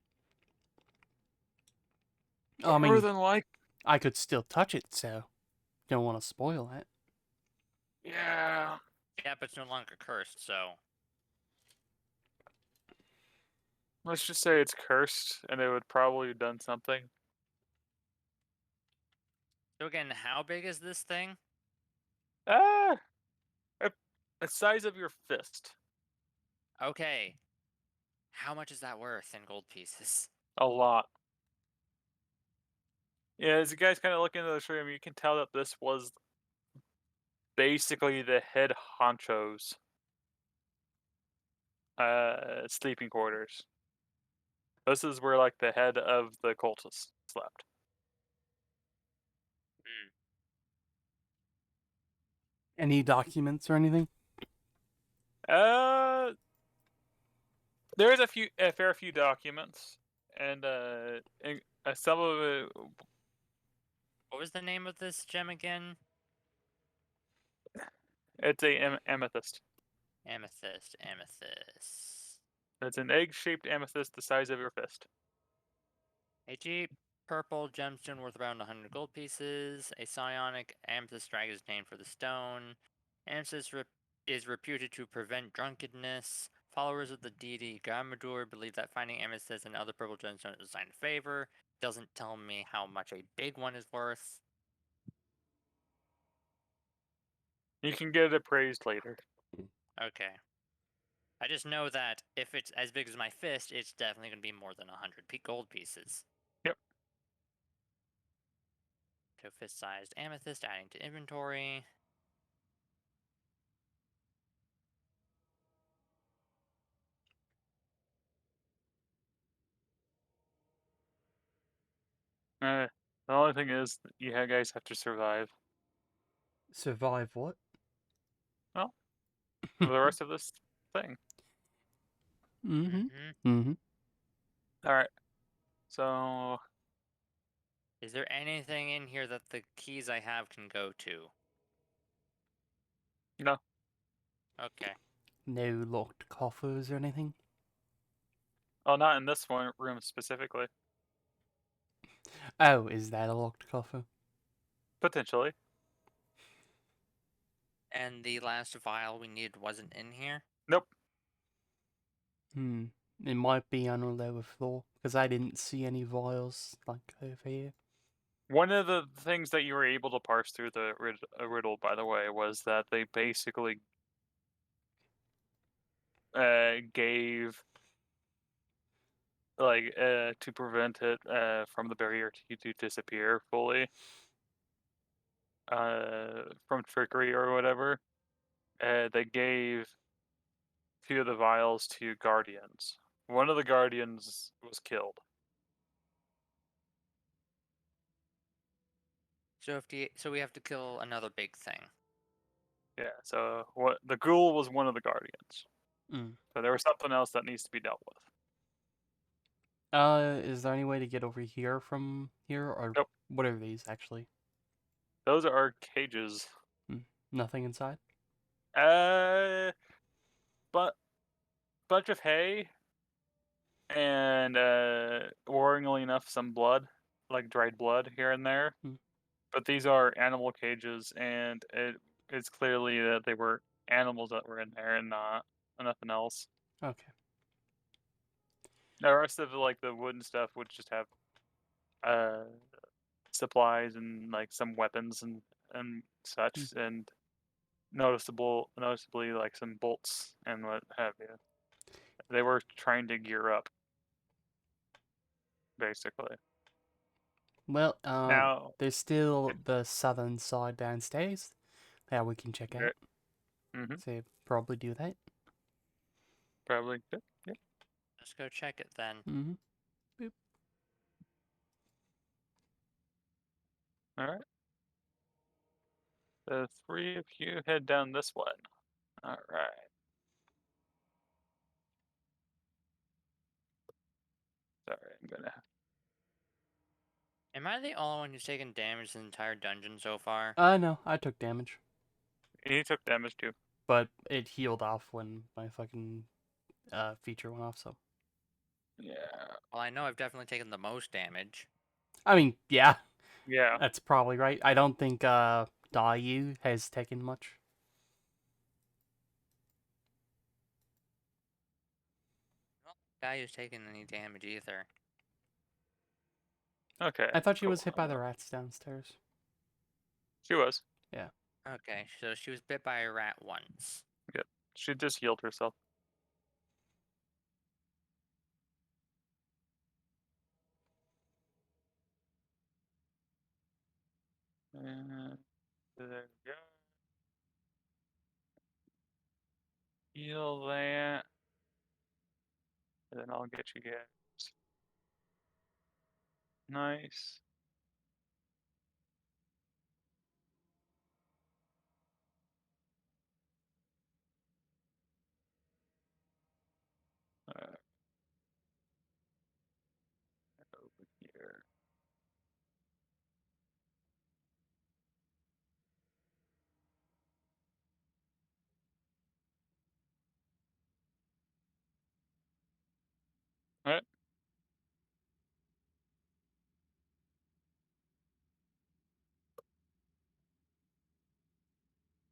I More mean, than like, I could still touch it, so don't want to spoil it. yeah. Yeah, but it's no longer cursed, so... Let's just say it's cursed, and it would probably have done something. So again, how big is this thing? Ah, the size of your fist. Okay. How much is that worth in gold pieces? A lot. Yeah, as you guys kind of look into the room, you can tell that this was basically the head honcho's sleeping quarters. This is where like the head of the cultists slept. Any documents or anything? There's a fair few documents, and some of it. What was the name of this gem again? It's a amethyst. Amethyst, amethyst. It's an egg-shaped amethyst the size of your fist. A cheap purple gemstone worth around 100 gold pieces. A psionic amethyst drag is named for the stone. Amethyst is reputed to prevent drunkenness. Followers of the deity Gamadur believe that finding amethyst and other purple gemstones is a sign of favor. Doesn't tell me how much a big one is worth. You can get it appraised later. Okay. I just know that if it's as big as my fist, it's definitely going to be more than 100 gold pieces. Yep. So fist-sized amethyst adding to inventory. The only thing is, you guys have to survive. Survive what? Well, for the rest of this thing. Mm-hmm. Mm-hmm. Mm-hmm. All right. So Is there anything in here that the keys I have can go to? no, Okay. No locked coffers or anything? oh, not in this one room specifically. Oh, is that a locked coffer? Potentially. And the last vial we needed wasn't in here? Nope. Hmm. It might be on a lower floor, because I didn't see any vials, like, over here. One of the things that you were able to parse through the riddle, by the way, was that they basically gave, like, to prevent it from the barrier to disappear fully, from trickery or whatever. They gave 2 of the vials to guardians. One of the guardians was killed. So we have to kill another big thing. Yeah. So what the ghoul was one of the guardians. Mm. So there was something else that needs to be dealt with. Is there any way to get over here from here, or Nope. what are these, actually? Those are cages. Nothing inside? But bunch of hay and worryingly enough, some blood, like dried blood here and there. Hmm. But these are animal cages, and it's clearly that they were animals that were in there and not nothing else. Okay. The rest of like the wooden stuff would just have uh supplies and like some weapons and such, and noticeably like some bolts and what have you. They were trying to gear up, basically. Well, Now, there's still the southern side downstairs that we can check out. mm-hmm, So probably do that. probably good. Yep. Let's go check it then. Mm-hmm. All right. The 3 of you head down this one. All right. Sorry, I'm gonna. Am I the only one who's taken damage in the entire dungeon so far? No, I took damage. He took damage too. But it healed off when my fucking feature went off, so. Yeah. Well, I know I've definitely taken the most damage. I mean, yeah, Yeah. that's probably right. I don't think Dayu has taken much. Guy who's taken any damage either. Okay. I thought she cool. was hit by the rats downstairs. She was. Okay, so she was bit by a rat once. Yep. She just healed herself. There we go. Heal that. And then I'll get you guys. Nice. Over here.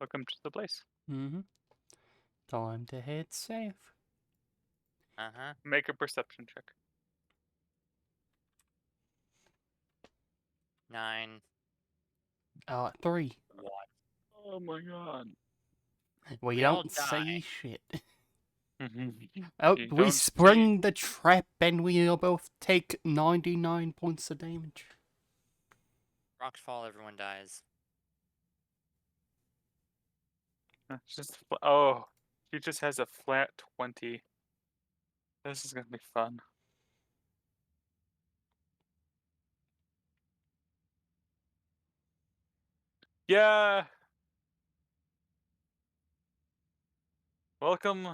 welcome to the place. Mm-hmm. Time to head south. Uh-huh. Make a perception check. 9. 3. Oh my god. We We all don't see die. shit. You Oh, we don't see- spring the trap and we'll both take 99 points of damage. Rocks fall, everyone dies. It's just oh, she just has a flat 20. This is gonna be fun. Yeah. Welcome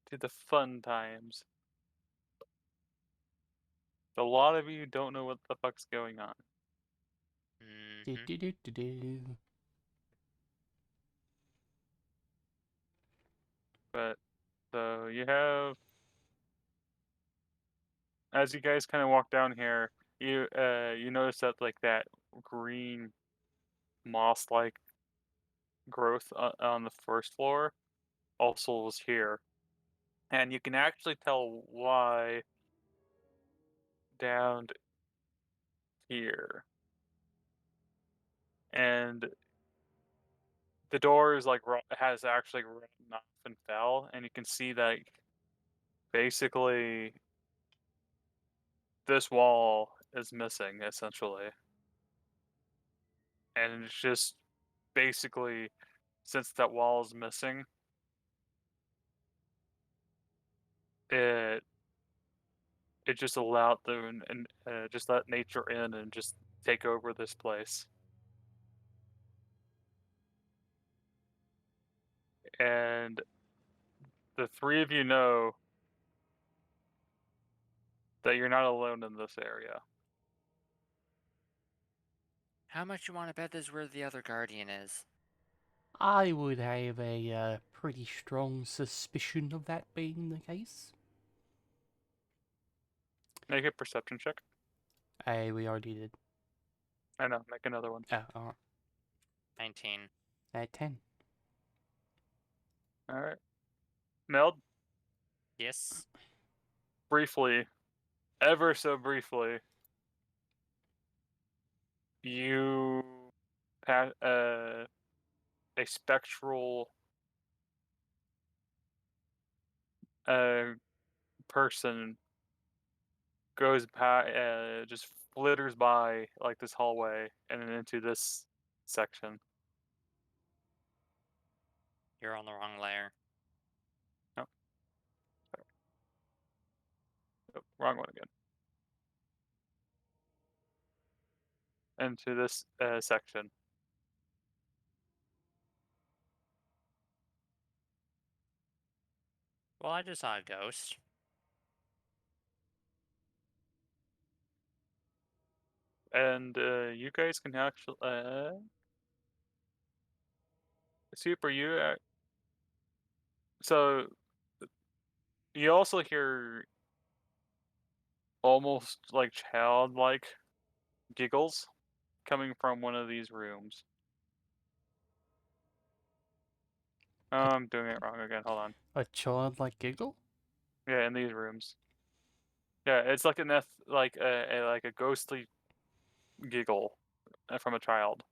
to the fun times. A lot of you don't know what the fuck's going on. Do, Mm-hmm. do, do, do, do. But so you have, as you guys kind of walk down here, you notice that like that green moss-like growth on the first floor also was here, and you can actually tell why down here. And the door is like has actually rotten off and fell, and you can see that basically this wall is missing essentially, and it's just basically since that wall is missing, it it just allowed the and just let nature in and just take over this place. And the three of you know that you're not alone in this area. How much you want to bet this is where the other guardian is? I would have a pretty strong suspicion of that being the case. Make a perception check. We already did. I know, make another one. Alright. 19. 10. Alright. Meld, Yes. briefly, ever so briefly, you pass a spectral person goes by, just flitters by like this hallway and then into this section. You're on the wrong layer. Oh, sorry. Oh, wrong one again. Into this section. Well, I just saw a ghost. And you guys can actually Super you so you also hear almost like childlike giggles coming from one of these rooms. Oh, I'm doing it wrong again. Hold on. A childlike giggle? Yeah, in these rooms. Yeah, it's like like a ghostly giggle from a child.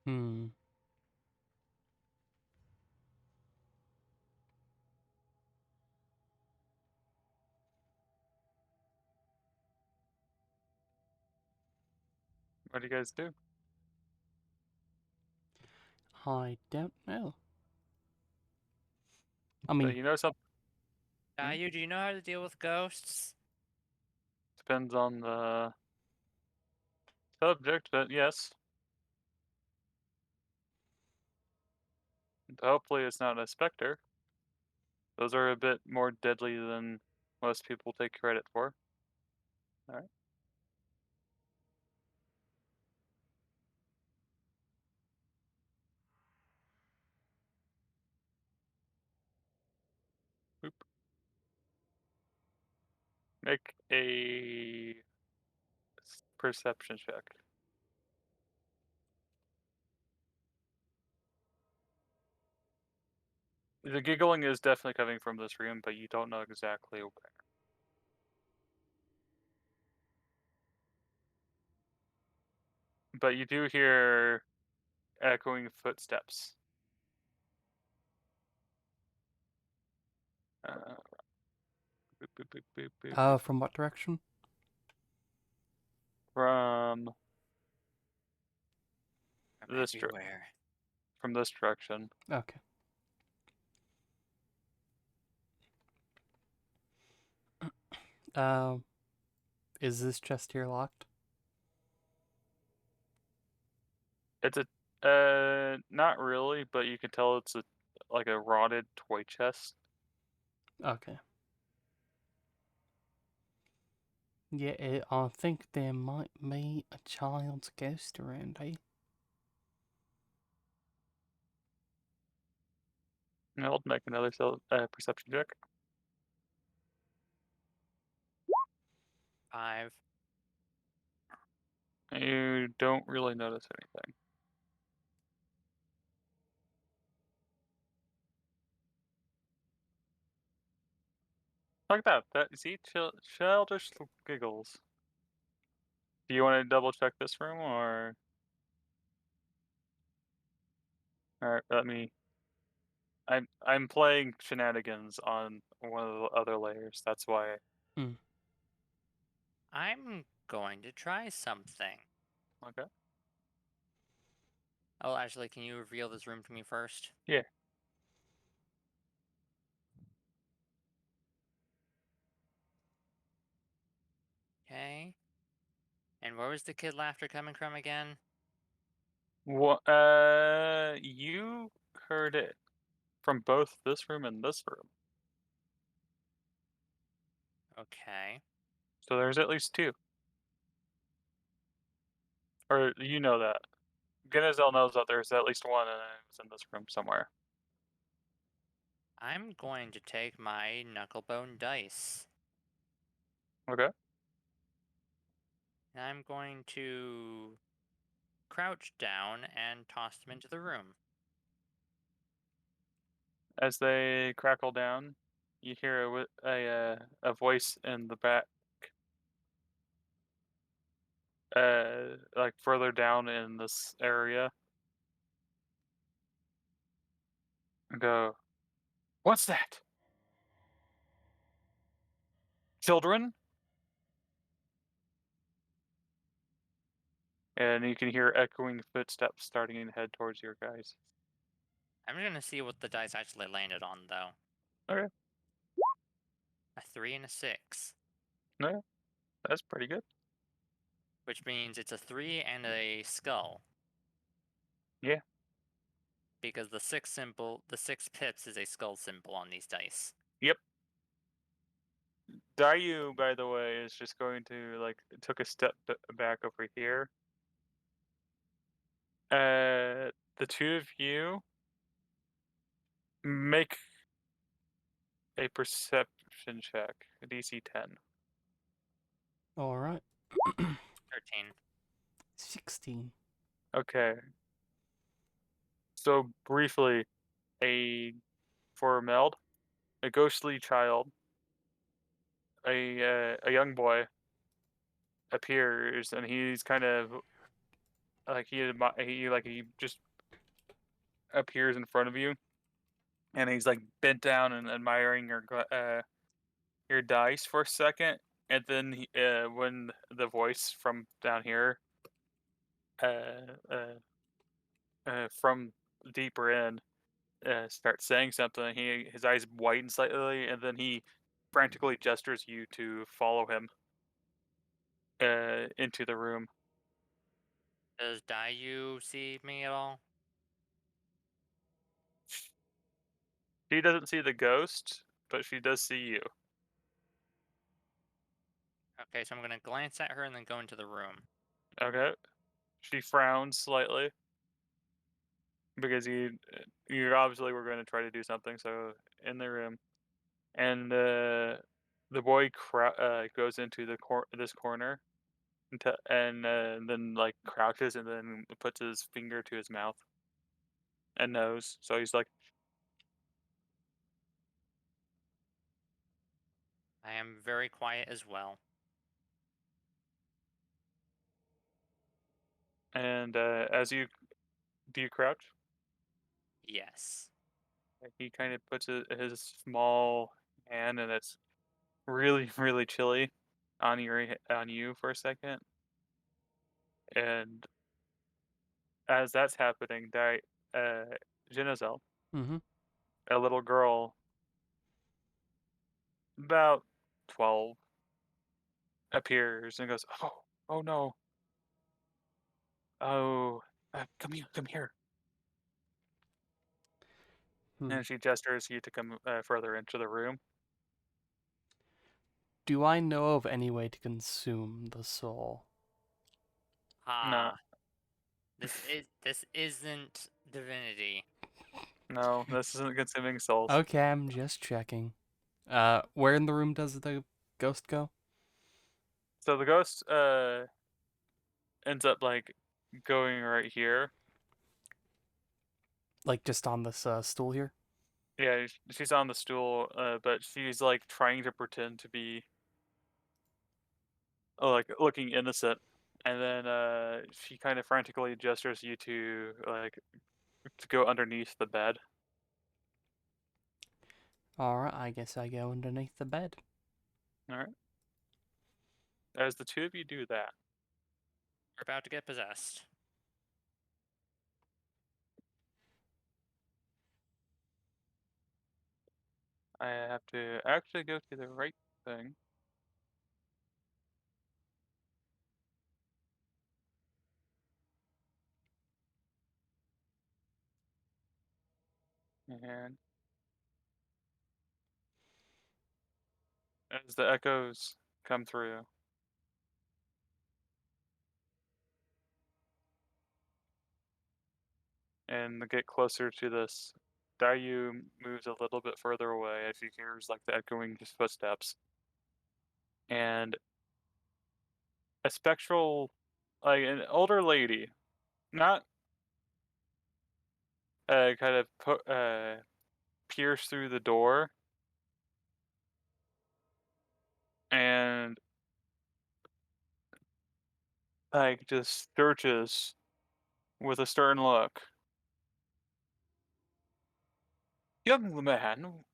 Hmm. What do you guys do? I don't know. I So mean, you know something Do you know how to deal with ghosts? depends on the subject, but yes. Hopefully it's not a specter. Those are a bit more deadly than most people take credit for. Alright. Oop. Make a perception check. The giggling is definitely coming from this room, but you don't know exactly where. But you do hear echoing footsteps. Uh, boop, boop, boop, boop, boop, boop. From what direction? From From this everywhere. from this direction. Okay. Is this chest here locked? It's not really, but you can tell it's like a rotted toy chest. Okay. Yeah, I think there might be a child's ghost around here. I'll make another perception check. 5. You don't really notice anything. Like that. See, childish giggles. Do you want to double check this room or? All right, let me. I'm playing shenanigans on one of the other layers. That's why. I'm going to try something. Okay. Oh, actually, can you reveal this room to me first? Yeah. Okay. And where was the kid laughter coming from again? What? You heard it from both this room and this room. Okay. So there's at least two. Or you know that. Genezel knows that there's at least one, and it's in this room somewhere. I'm going to take my knucklebone dice. Okay. And I'm going to crouch down and toss them into the room. As they crackle down, you hear a voice in the back, like further down in this area. Go. What's that? Children? And you can hear echoing footsteps starting to head towards your guys. I'm going to see what the dice actually landed on, though. Okay. A 3 and a 6. No, that's pretty good. Which means it's a 3 and a skull. Yeah. Because the 6 pips is a skull symbol on these dice. Yep. Dayu, by the way, is just going to took a step back over here. The two of you make a perception check, a DC 10. Alright. 13. 16. Okay. So briefly, for Meld, a ghostly child, a young boy appears, and he's kind of like he just appears in front of you, and he's like bent down and admiring your dice for a second, and then when the voice from down here, from deeper in, starts saying something, his eyes widen slightly, and then he frantically gestures you to follow him into the room. Does Dayu see me at all? She doesn't see the ghost, but she does see you. Okay, so I'm gonna glance at her and then go into the room. Okay. She frowns slightly because you obviously were going to try to do something. So in the room, and the boy goes into this corner and then like crouches and then puts his finger to his mouth and nose. So he's like, I am very quiet as well. and as you do you crouch? Yes. He kind of puts his small hand, and it's really really chilly on you for a second, and as that's happening, uh, Genezel, Mm-hmm. a little girl about 12, appears and goes, oh no, oh, come here," Hmm. and she gestures you to come further into the room. Do I know of any way to consume the soul? No, Ah, this isn't divinity. no, this isn't consuming souls. Okay, I'm just checking. Where in the room does the ghost go? So the ghost ends up like going right here. Like just on this stool here? Yeah, she's on the stool, but she's like trying to pretend to be like looking innocent, and then she kind of frantically gestures you to go underneath the bed. Alright, I guess I go underneath the bed. All right. As the two of you do that, We're about to get possessed. I have to actually go to the right thing. And as the echoes come through, and get closer to this, Dayu moves a little bit further away as he hears like the echoing footsteps, and a spectral, like an older lady, not kind of pierce through the door and like just searches with a stern look. "Young man,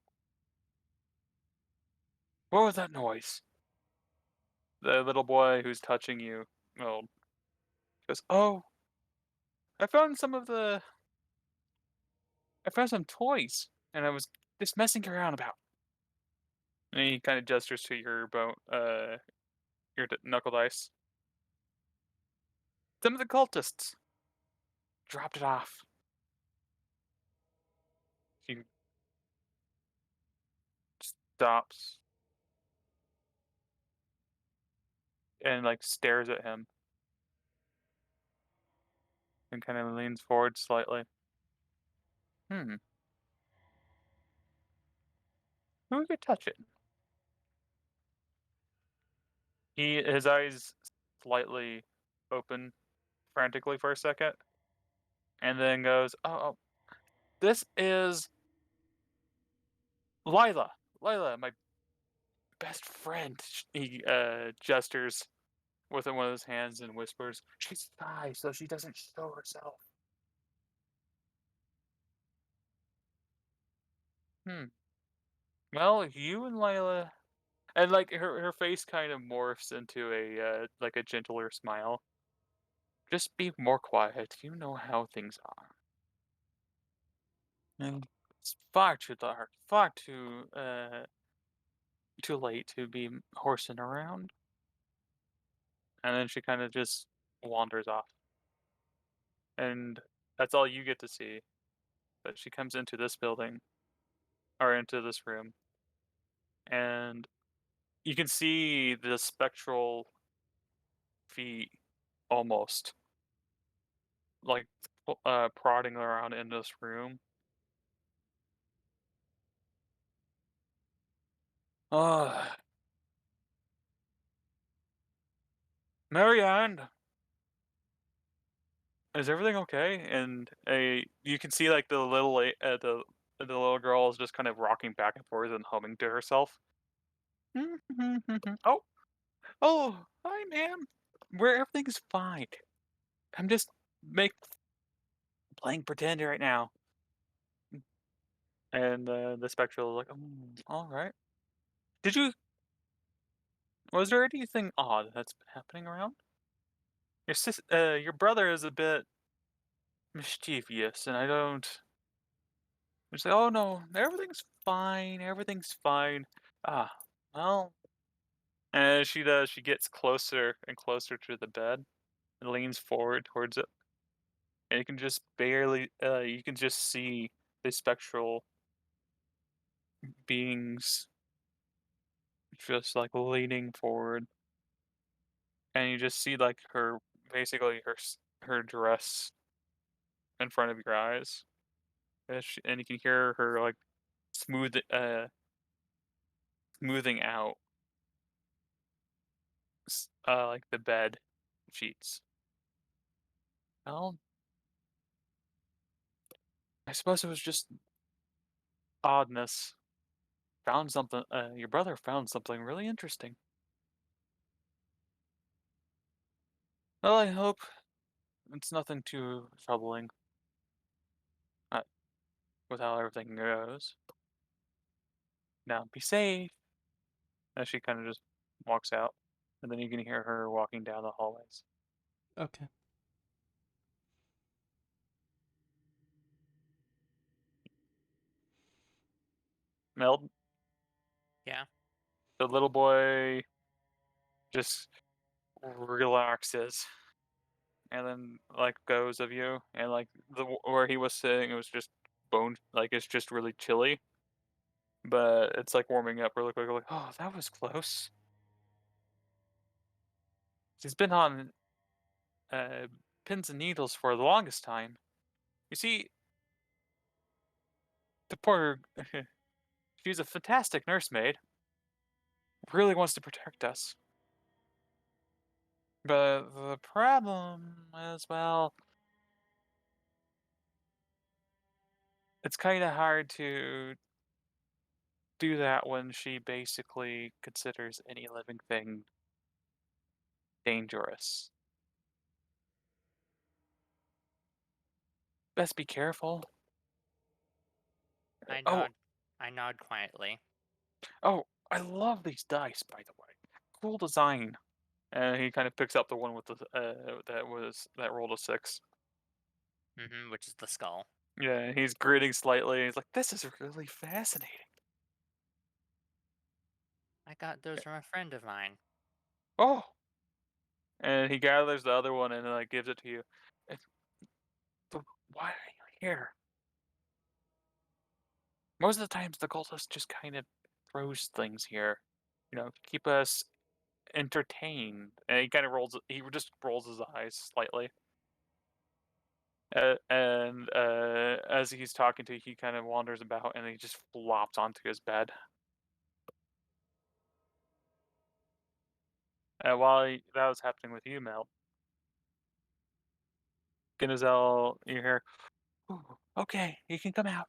what was that noise?" The little boy who's touching you, well, goes, "Oh, I found some of the I found some toys, and I was just messing around about." And he kind of gestures to your knuckle dice. "Some of the cultists dropped it off." He stops and like stares at him and kind of leans forward slightly. "Hmm, who are you touching?" His eyes slightly open frantically for a second, and then goes, "Oh, this is Lila. Lila, my best friend." He gestures with one of his hands and whispers, "She's shy, so she doesn't show herself." "Hmm. Well, you and Lila," and like her face kind of morphs into a like a gentler smile. "Just be more quiet. You know how things are. And it's far too dark, far too late to be horsing around." And then she kind of just wanders off, and that's all you get to see. But she comes into this building or into this room, and You can see the spectral feet almost like prodding around in this room. Uh, Marianne, is everything okay? And you can see like the little girl is just kind of rocking back and forth and humming to herself. Oh, oh, hi, ma'am. Where everything's fine. I'm just make playing pretend right now. And the spectral is like, all right. Did you? Was there anything odd that's been happening around? Your brother is a bit mischievous, and I don't. We say, "Oh no, everything's fine. Everything's fine." Ah, well. And she does. She gets closer and closer to the bed and leans forward towards it, and you can just barely. You can just see the spectral beings just like leaning forward, and you just see like her, basically her dress in front of your eyes, and you can hear her like smooth smoothing out like the bed sheets. Well, I suppose it was just oddness. Found something. Your brother found something really interesting. Well, I hope it's nothing too troubling. Uh, with how everything goes. Now, be safe. As she kind of just walks out, and then you can hear her walking down the hallways. Okay. Meld, Yeah. the little boy just relaxes and then like goes of you, and like where he was sitting, it was just bone, like it's just really chilly, but it's like warming up really quickly. Like, oh, that was close. He's been on uh, pins and needles for the longest time. You see, the poor, she's a fantastic nursemaid. Really wants to protect us. But the problem is, well, it's kind of hard to do that when she basically considers any living thing dangerous. Best be careful. I Oh, nod. I nod quietly. oh, I love these dice, by the way. Cool design. And he kind of picks up the one with the that rolled a 6. Which is the skull. Yeah, and he's grinning slightly. He's like, "This is really fascinating." I got those from a friend of mine. Oh, and he gathers the other one and like gives it to you. It's, but why are you here? Most of the times, the cultist just kind of throws things here, to keep us entertained. And he kind of rolls. He just rolls his eyes slightly. And as he's talking to you, he kind of wanders about and he just flops onto his bed. And while that was happening with you, Mel, Ginzel, you hear, "Ooh, okay, you can come out."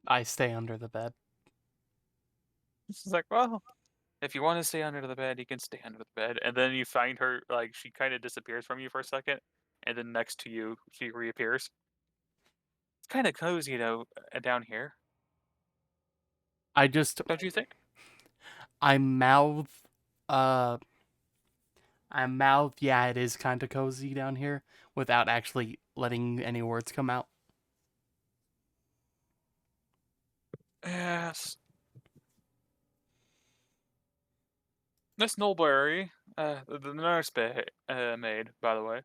I stay under the bed. She's like, "Well, if you want to stay under the bed, you can stay under the bed." And then you find her, like, she kind of disappears from you for a second, and then next to you, she reappears. It's kind of cozy, down here, I just don't you think? I mouth uh yeah, it is kind of cozy down here without actually letting any words come out. Yes. Miss Nulberry, the maid, by the way,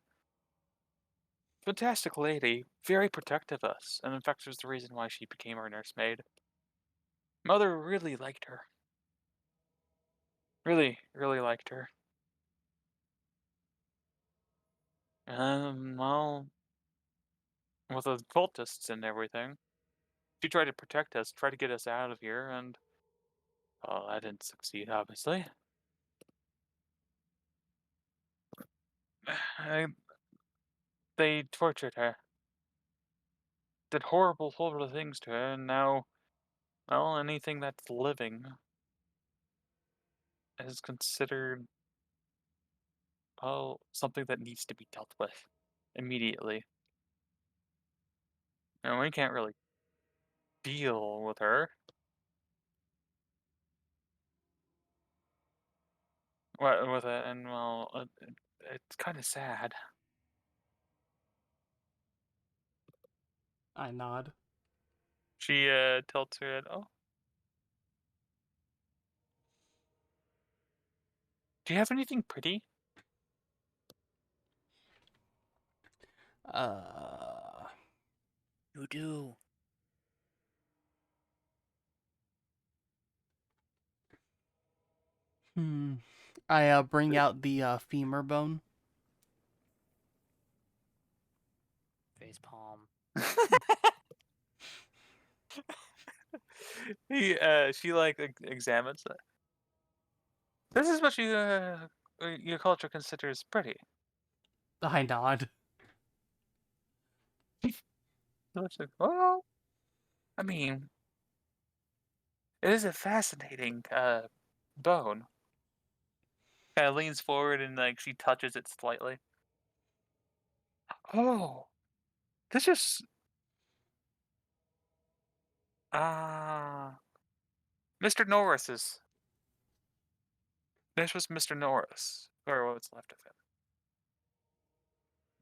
fantastic lady, very protective of us, and in fact was the reason why she became our nursemaid. Mother really liked her. Really, really liked her. Well, with the cultists and everything, she tried to protect us, tried to get us out of here, and I didn't succeed, obviously. I, they tortured her, did horrible, horrible things to her, and now, well, anything that's living is considered, well, something that needs to be dealt with immediately. And we can't really deal with her. With it, and well, it's kind of sad. I nod. She tilts her head. Oh, do you have anything pretty? Uh, You do. hmm. I bring out the femur bone. Face palm. She like examines it. This is what your culture considers pretty. I nod. So it's like, well, I mean, it is a fascinating bone. Kind of leans forward and like she touches it slightly. Oh, this is Mr. Norris's. This was Mr. Norris, or what's left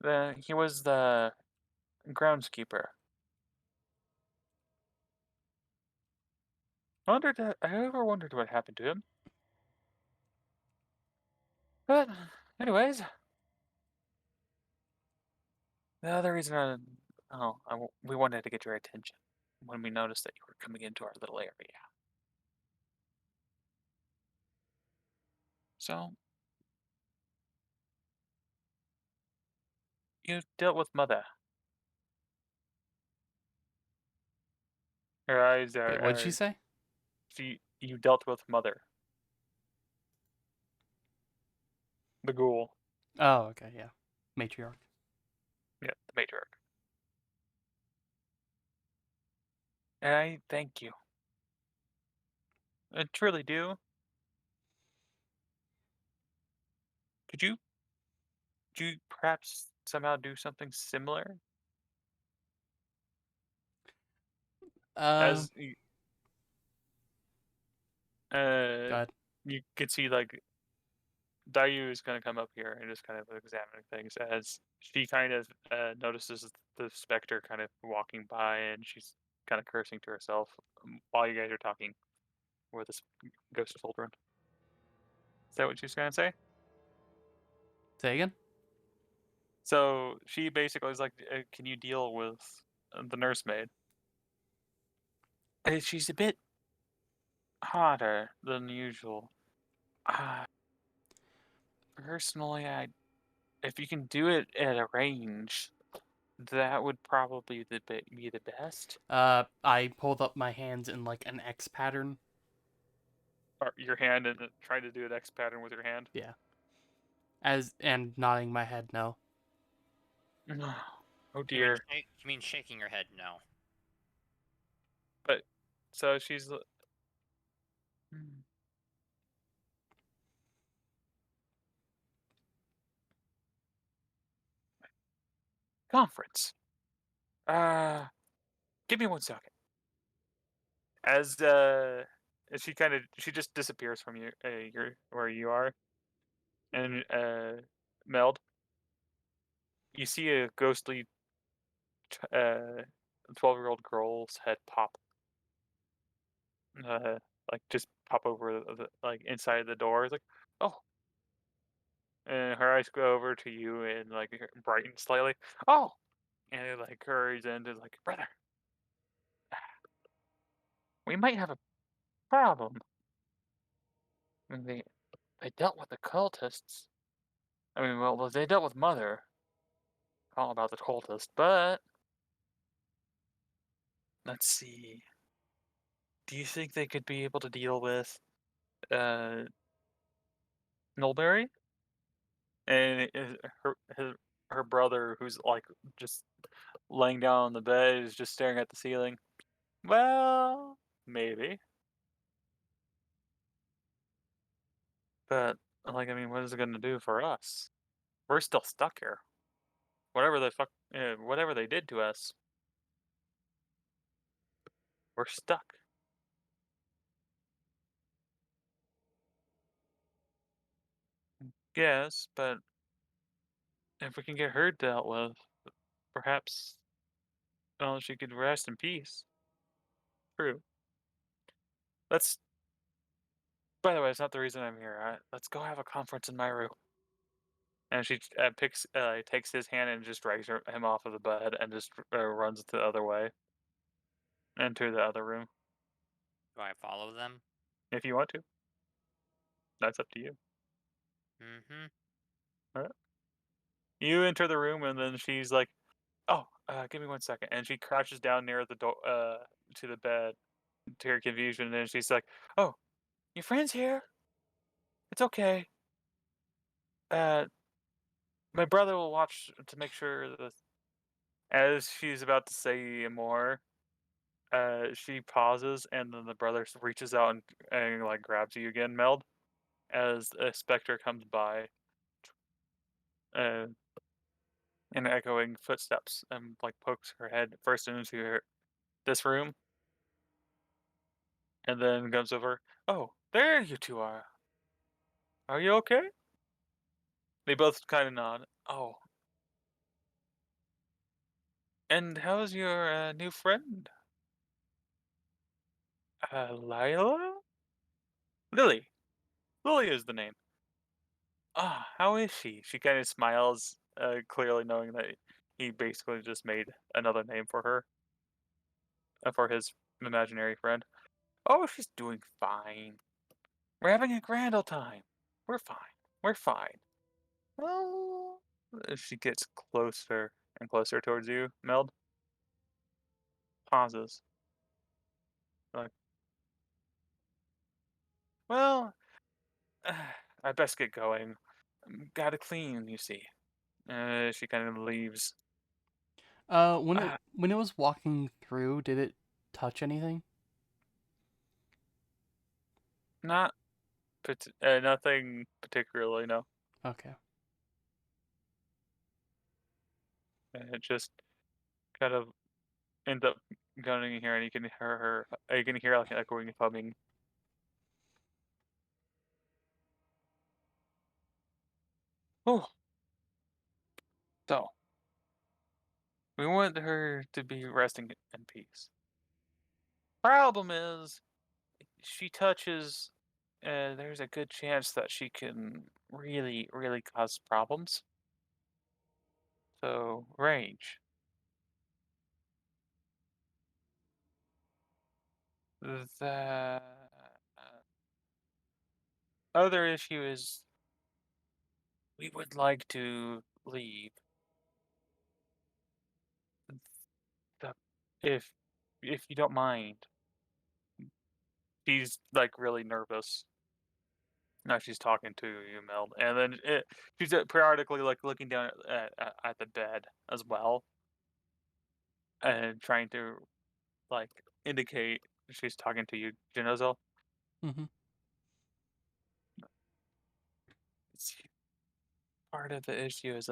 of him. He was the groundskeeper. I ever wondered what happened to him. But, anyways, the other reason we wanted to get your attention when we noticed that you were coming into our little area. So, you dealt with Mother. Her eyes Wait, what'd she say? You dealt with Mother. The ghoul. Oh, okay, yeah. Matriarch. Yeah, the matriarch. And I thank you. I truly do. Could you perhaps somehow do something similar? Uh, As Go ahead. you could see, like, Dayu is gonna come up here and just kind of examining things as she kind of notices the specter kind of walking by, and she's kind of cursing to herself while you guys are talking with this ghost children. Is that what she's gonna say? Say again? So she basically is like, "Can you deal with the nursemaid? She's a bit hotter than usual. Uh, personally, if you can do it at a range, that would probably be the best. I pulled up my hands in like an X pattern. Or your hand and try to do an X pattern with your hand. Yeah. And nodding my head no. Oh dear. You mean shaking your head? No. But so she's. Hmm. Conference. Give me 1 second. As she just disappears from your where you are, and Meld, you see a ghostly 12-year-old girl's head pop, uh, like just pop over like inside the door. It's like, oh, and her eyes go over to you and like brighten slightly. Oh, and it like hurries into like, brother, we might have a problem. They dealt with the cultists. I mean, well, they dealt with Mother. All about the cultist, but let's see. Do you think they could be able to deal with uh Nulberry and her brother, who's like just laying down on the bed, is just staring at the ceiling? Well, maybe, but like, I mean, what is it gonna do for us? We're still stuck here. Whatever they did to us, we're stuck. Yes, but if we can get her dealt with, perhaps, well, she could rest in peace. True. Let's. By the way, it's not the reason I'm here. Let's go have a conference in my room. And she takes his hand and just drags him off of the bed and just runs the other way into the other room. Do I follow them? If you want to, that's up to you. Mm-hmm. Alright. You enter the room, and then she's like, "Oh, give me 1 second," and she crouches down near the door, to the bed, to her confusion, and she's like, "Oh, your friend's here. It's okay. Uh, my brother will watch to make sure that." As she's about to say more, she pauses, and then the brother reaches out and like grabs you again, Meld, as a specter comes by, uh, in echoing footsteps, and like pokes her head first into this room, and then comes over. Oh, there you two are. Are you okay? They both kind of nod. Oh, and how's your new friend, Lila? Lily. Lily is the name. Ah, how is she? She kind of smiles, clearly knowing that he basically just made another name for his imaginary friend. Oh, she's doing fine. We're having a grand old time. We're fine. We're fine. Well, she gets closer and closer towards you, Meld. Pauses. Like, well, I best get going. Gotta clean, you see. She kind of leaves. Uh, When it was walking through, did it touch anything? not, nothing particularly, no. Okay. It just kind of ends up going in here, and you can hear her. You can hear like an echoing humming. Oh, so we want her to be resting in peace. Problem is, she touches. There's a good chance that she can really, really cause problems. So range. The other issue is we would like to leave the if you don't mind. She's like really nervous. Now she's talking to you, Mel, and then she's periodically like looking down at the bed as well, and trying to like indicate she's talking to you, Genozel. Mm-hmm. Part of the issue is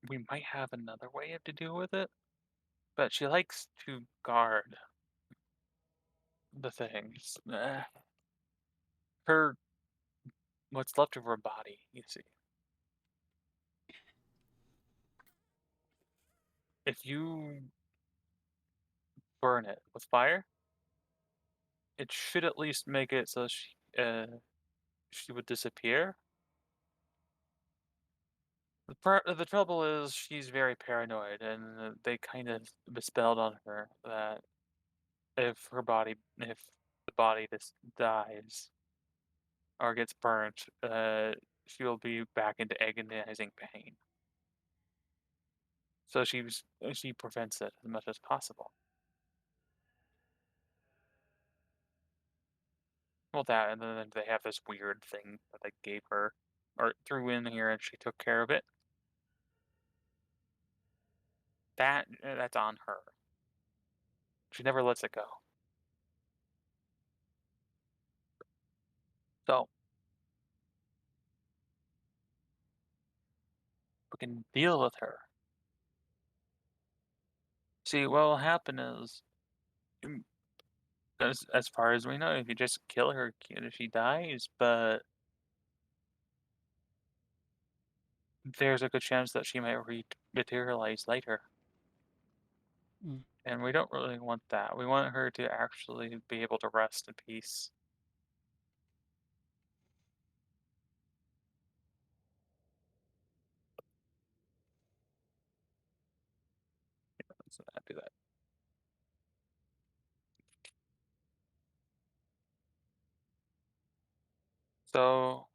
we might have another way to deal with it, but she likes to guard the things. Her what's left of her body, you see. If you burn it with fire, it should at least make it so she would disappear. The trouble is she's very paranoid, and they kind of bespelled on her that if her body, if body dies or gets burnt, she will be back into agonizing pain. So she prevents it as much as possible. Well, that and then they have this weird thing that they gave her or threw in here, and she took care of it. That's on her. She never lets it go. So we can deal with her. See, what will happen is, mm, as far as we know, if you just kill her, she dies. But there's a good chance that she might materialize later. Mm. And we don't really want that. We want her to actually be able to rest in peace. So I do that. So,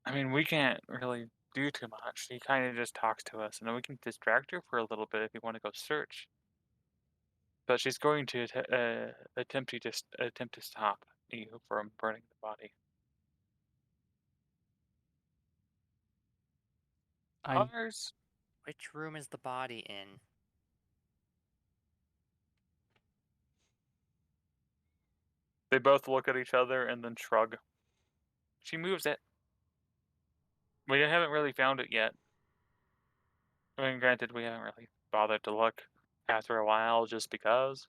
I mean, we can't really do too much. She kind of just talks to us, and then we can distract her for a little bit if you want to go search. But she's going to attempt to stop you from burning the body. I'm Ours. Which room is the body in? They both look at each other and then shrug. She moves it. We haven't really found it yet. I mean, granted, we haven't really bothered to look after a while just because.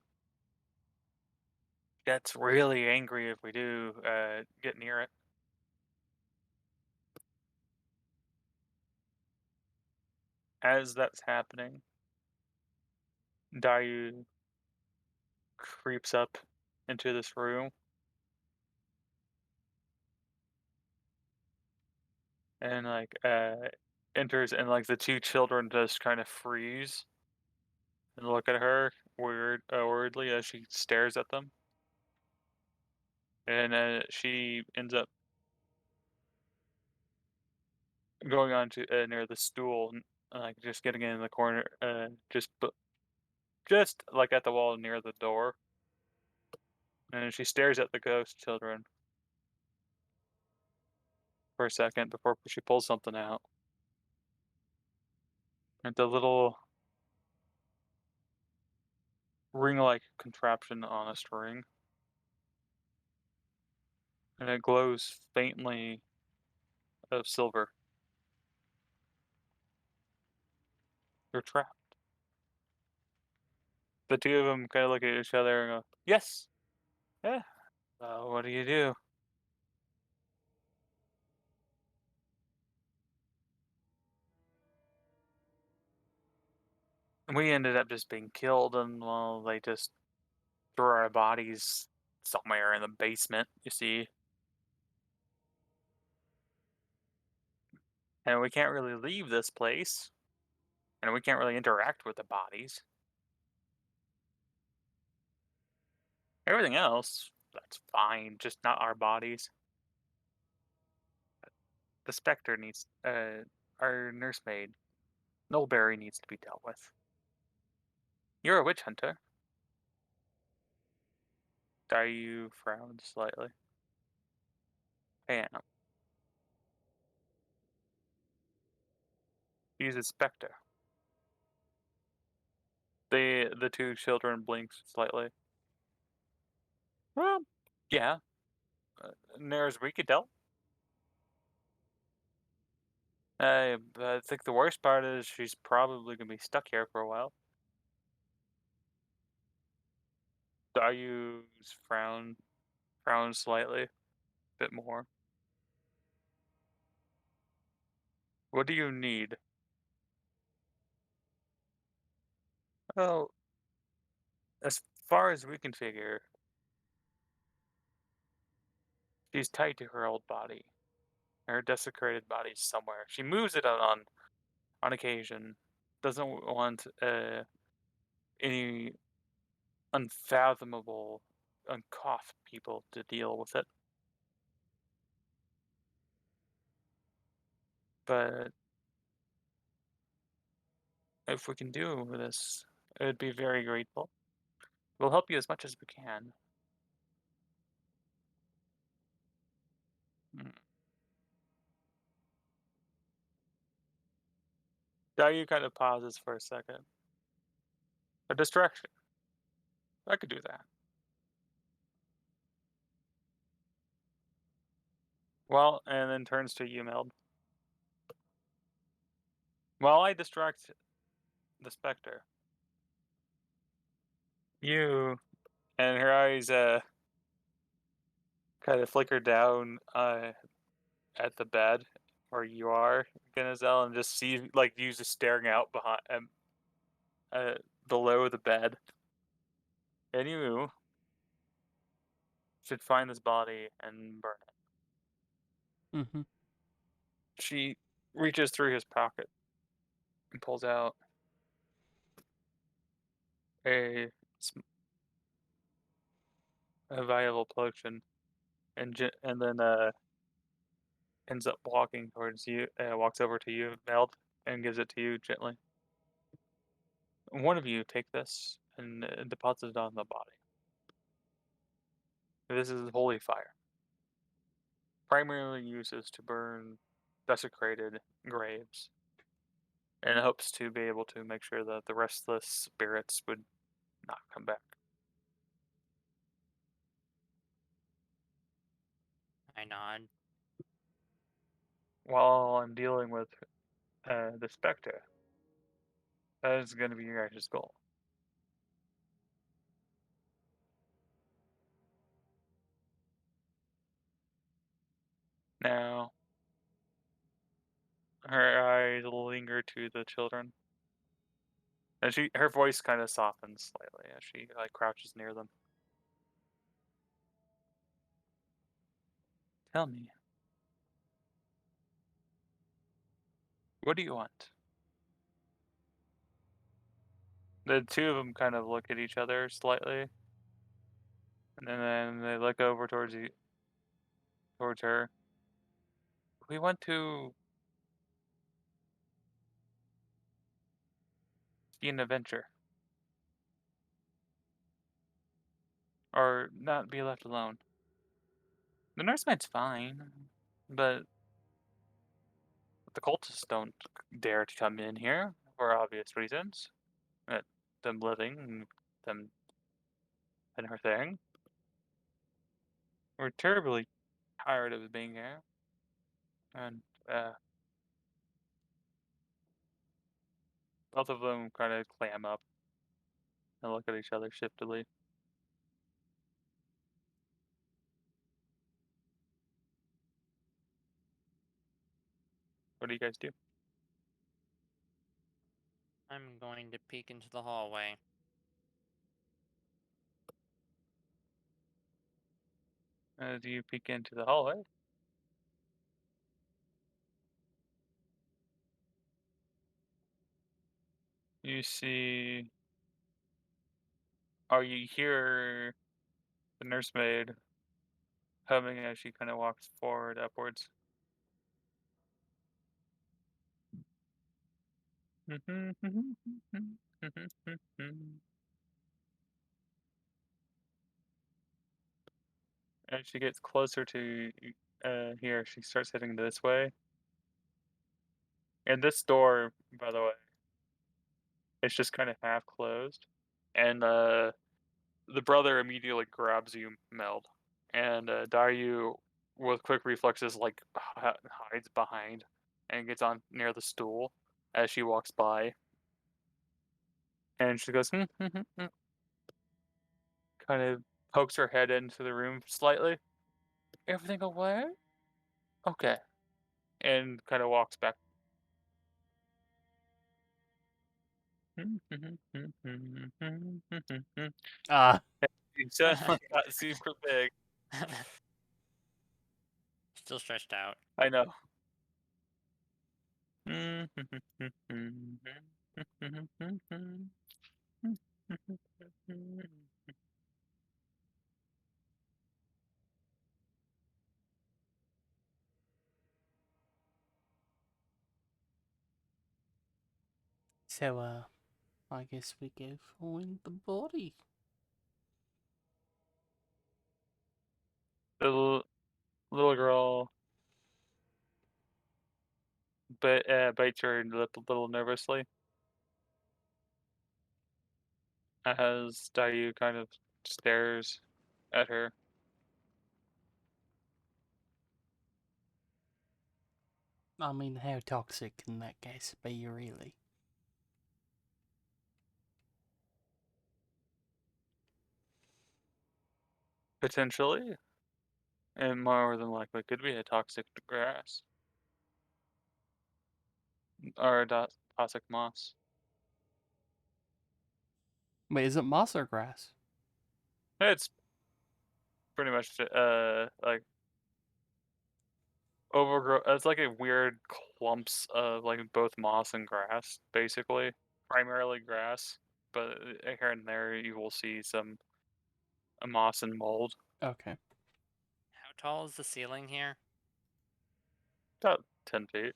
Gets really angry if we do get near it. As that's happening, Dayu creeps up into this room and enters, and like the two children just kind of freeze and look at her weirdly as she stares at them. And she ends up going on to near the stool, and like just getting in the corner, just like at the wall near the door. And she stares at the ghost children for a second before she pulls something out. And the little ring-like contraption on a string, and it glows faintly of silver. They're trapped. The two of them kind of look at each other and go, "Yes, yeah. What do you do?" And we ended up just being killed, and well, they just threw our bodies somewhere in the basement. You see, and we can't really leave this place, and we can't really interact with the bodies. Everything else, that's fine, just not our bodies. The Spectre needs, our nursemaid, Nulberry needs to be dealt with. You're a witch hunter. Dayu frowned slightly. I am. He's a Spectre. The two children blinked slightly. Well, yeah, near as we could tell. I think the worst part is she's probably gonna be stuck here for a while. Dayu's frowned slightly, a bit more. What do you need? Well, as far as we can figure, she's tied to her old body. Her desecrated body somewhere. She moves it on occasion. Doesn't want any unfathomable uncough people to deal with it. But if we can do this, I would be very grateful. We'll help you as much as we can. Mm. Dayu kind of pauses for a second. A distraction. I could do that. Well, and then turns to you, Meld. While I distract the specter, you and her eyes kind of flicker down at the bed where you are, Genezel, and just see like you just staring out behind uh, below the bed. And you should find this body and burn it. Mm-hmm. She reaches through his pocket and pulls out a, a viable potion, and then ends up walking towards you. Walks over to you, Meld, and gives it to you gently. One of you take this and deposit it on the body. This is holy fire. Primarily uses to burn desecrated graves, and hopes to be able to make sure that the restless spirits would not come back. I nod. While I'm dealing with the specter, that is going to be your guys' goal. Now, her eyes linger to the children, and her voice kind of softens slightly as she like crouches near them. Tell me, what do you want? The two of them kind of look at each other slightly, and then they look over towards her. We want to see an adventure, or not be left alone. The nursemaid's fine, but the cultists don't dare to come in here for obvious reasons. Them living, and them and her thing. We're terribly tired of being here, and both of them kind of clam up and look at each other shiftily. What do you guys do? I'm going to peek into the hallway. As you peek into the hallway, you see, or you hear the nursemaid humming as she kind of walks forward upwards. As she gets closer to here, she starts heading this way. And this door, by the way, it's just kind of half closed. And the brother immediately grabs you, Meld. And Dayu, with quick reflexes, like hides behind and gets on near the stool as she walks by. And she goes, kind of pokes her head into the room slightly. Everything away? Okay. And kind of walks back. Ah. You suddenly got super big. Still stretched out. I know. So, I guess we go find the body. The little girl bites her lip a little nervously as Dayu kind of stares at her. I mean, how toxic can that gas be, really? Potentially, and more than likely could be a toxic grass or a toxic moss. Wait, is it moss or grass? It's pretty much like overgrow. It's like a weird clumps of like both moss and grass, basically. Primarily grass, but here and there you will see some moss and mold. Okay. How tall is the ceiling here? About 10 feet.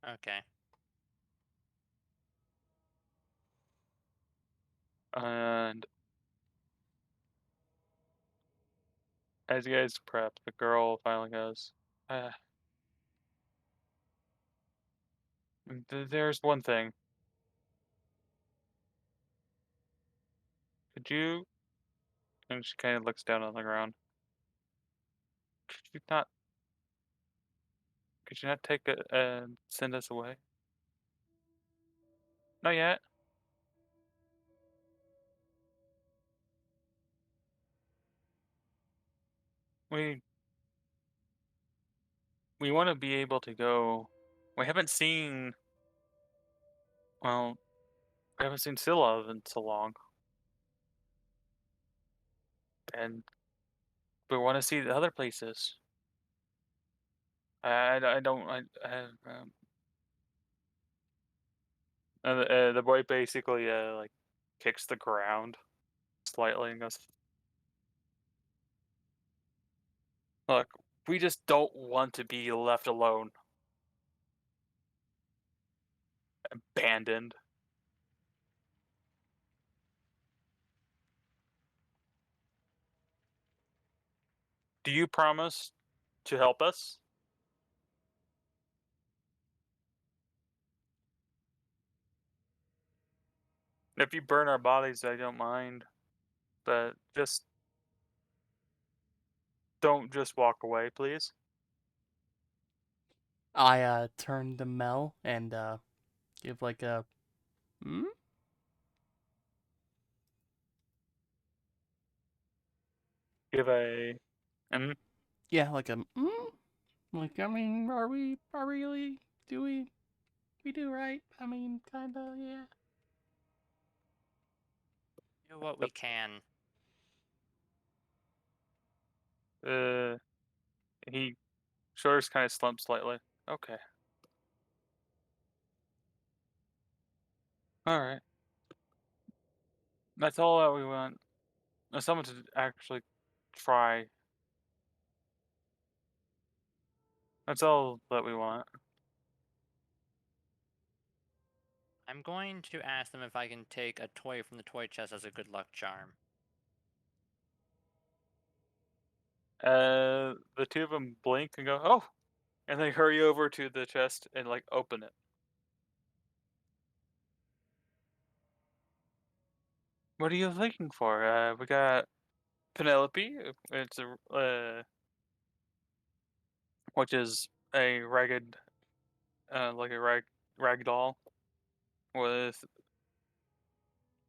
Okay. And as you guys prep, the girl finally goes, there's one thing. Could you, and she kind of looks down on the ground, could you not, could you not take it and send us away? Not yet. We, we want to be able to go. We haven't seen, well, we haven't seen Scylla in so long. And we want to see the other places. I don't, the boy basically like kicks the ground slightly and goes, "Look, we just don't want to be left alone, abandoned. Do you promise to help us? If you burn our bodies, I don't mind, but just don't just walk away, please." I turn to Mel and give like a Give a, and yeah, like a like, I mean, are we really, do we do right? I mean, kinda, yeah. Do what we can. he shoulders kind of slump slightly. Okay, all right. That's all that we want. Someone to actually try. That's all that we want. I'm going to ask them if I can take a toy from the toy chest as a good luck charm. The two of them blink and go, "Oh," and they hurry over to the chest and like open it. What are you looking for? We got Penelope. It's a which is a ragged, like a rag doll with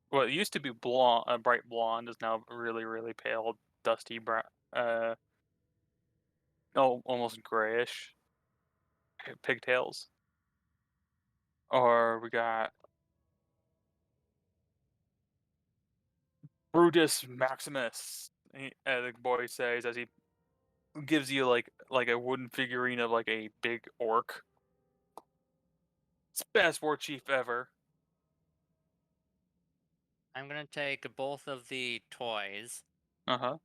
what used to be blonde, bright blonde, is now really pale, dusty brown, oh, almost grayish pigtails. Or we got Brutus Maximus. The boy says as he gives you like a wooden figurine of like a big orc. It's best war chief ever. I'm going to take both of the toys Uh-huh.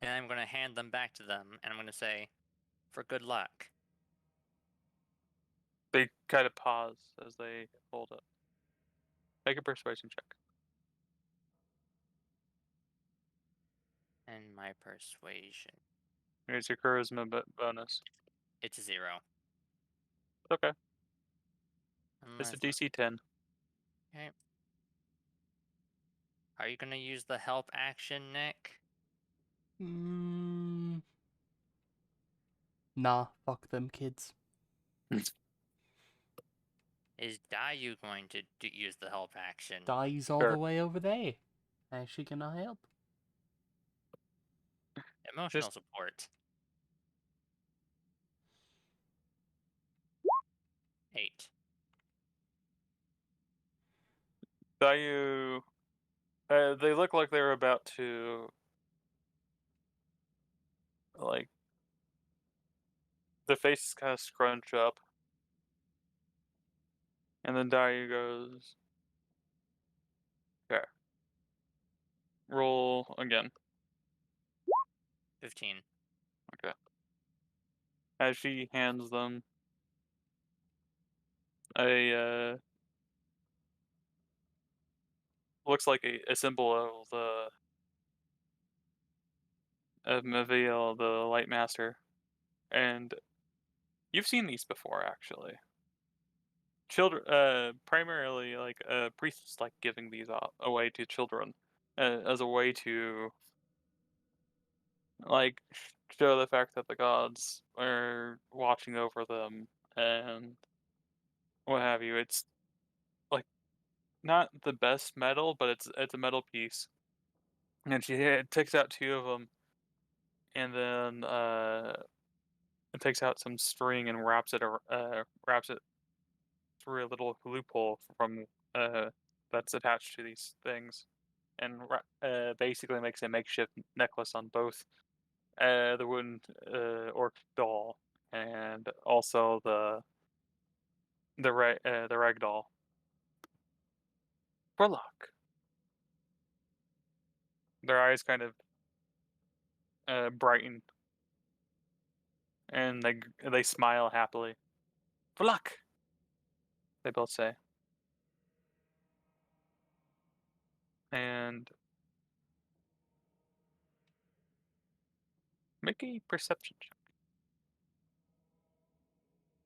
and I'm going to hand them back to them and I'm going to say, for good luck. They kind of pause as they hold it. Make a persuasion check. And my persuasion. Here's your charisma bonus. It's a 0. Okay. It's a Unless, DC 10. okay. Are you gonna use the help action, Nick? Nah, fuck them kids. Is Dayu going to use the help action? Die's all Sure. the way over there. And she cannot help. Emotional support. 8. Dayu, they look like they're about to, like, the faces kind of scrunch up. And then Dayu goes, okay. Roll again. 15. Okay. As she hands them a, looks like a symbol of the of Mavil, the Light Master. And you've seen these before, actually. Children, primarily, like, priests like giving these away to children as a way to, like, show the fact that the gods are watching over them and what have you. It's, like, not the best metal, but it's a metal piece. And she takes out 2 of them, and then it takes out some string and wraps it through a little loophole from that's attached to these things, and basically makes a makeshift necklace on both the wooden orc doll and also the rag doll. For luck. Their eyes kind of brighten, and they smile happily. For luck, they both say. And make a perception check.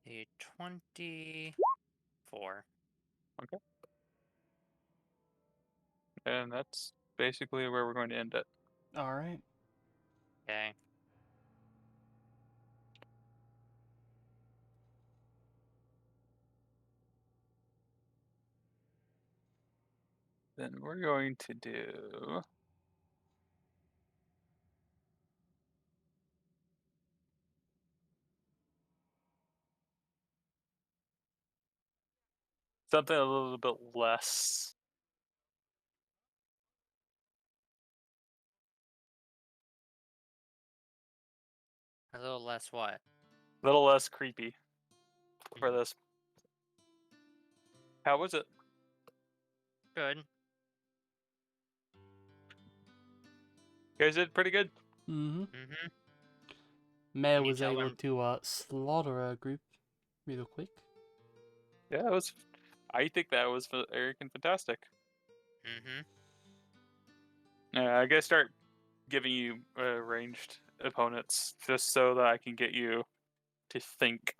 A 24. Okay. And that's basically where we're going to end it. Alright. Okay. Then we're going to do something a little bit less. A little less what? A little less creepy for this. How was it? Good. You guys did pretty good. Mm-hmm. Mm-hmm. Maya Can you was tell able when- to slaughter a group real quick. Yeah, it was. I think that was freaking fantastic. Mm-hmm. I gotta start giving you ranged opponents just so that I can get you to think.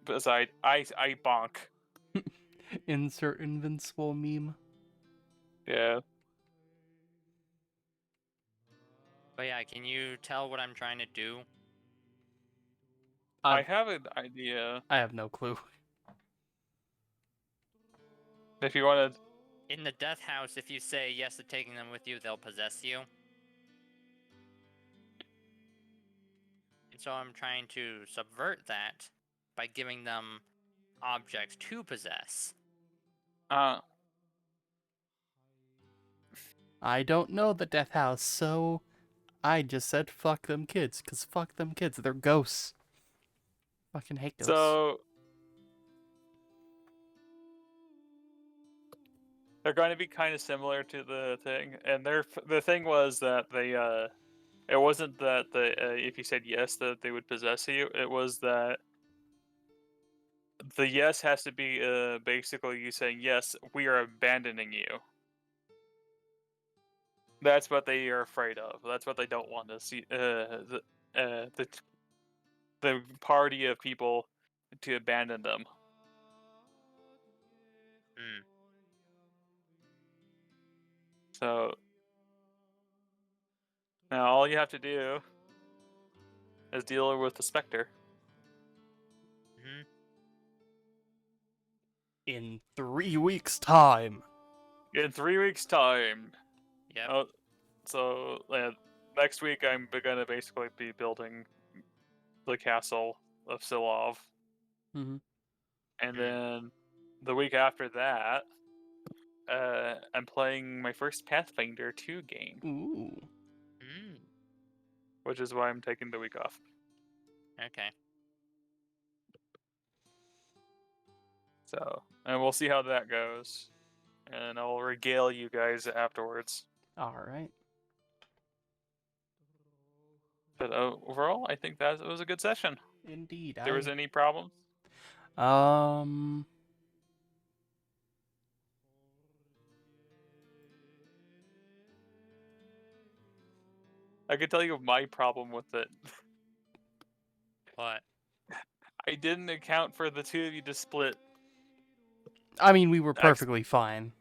Besides, I bonk. Insert invincible meme. Yeah. But yeah, can you tell what I'm trying to do? I have an idea. I have no clue. If you want to. In the death house, if you say yes to taking them with you, they'll possess you. And so I'm trying to subvert that by giving them objects to possess. I don't know the death house, so I just said fuck them kids, cause fuck them kids, they're ghosts. Fucking hate ghosts. So they're going to be kind of similar to the thing, and the thing was that they it wasn't that if you said yes that they would possess you. It was that the yes has to be basically you saying yes, we are abandoning you. That's what they are afraid of. That's what they don't want to see. The party of people to abandon them. Hmm. So now all you have to do is deal with the specter. Hmm. In 3 weeks' time. In 3 weeks' time. Yep. Oh, so next week I'm gonna basically be building the castle of Silov, Mm-hmm. and Hmm. then the week after that, I'm playing my first Pathfinder 2 game, Ooh. Hmm. which is why I'm taking the week off. Okay. So, and we'll see how that goes, and I'll regale you guys afterwards. All right. But overall, I think that was a good session. Indeed. There was any problems? Um. I could tell you my problem with it. What? I didn't account for the two of you to split. I mean, we were Ex- perfectly fine.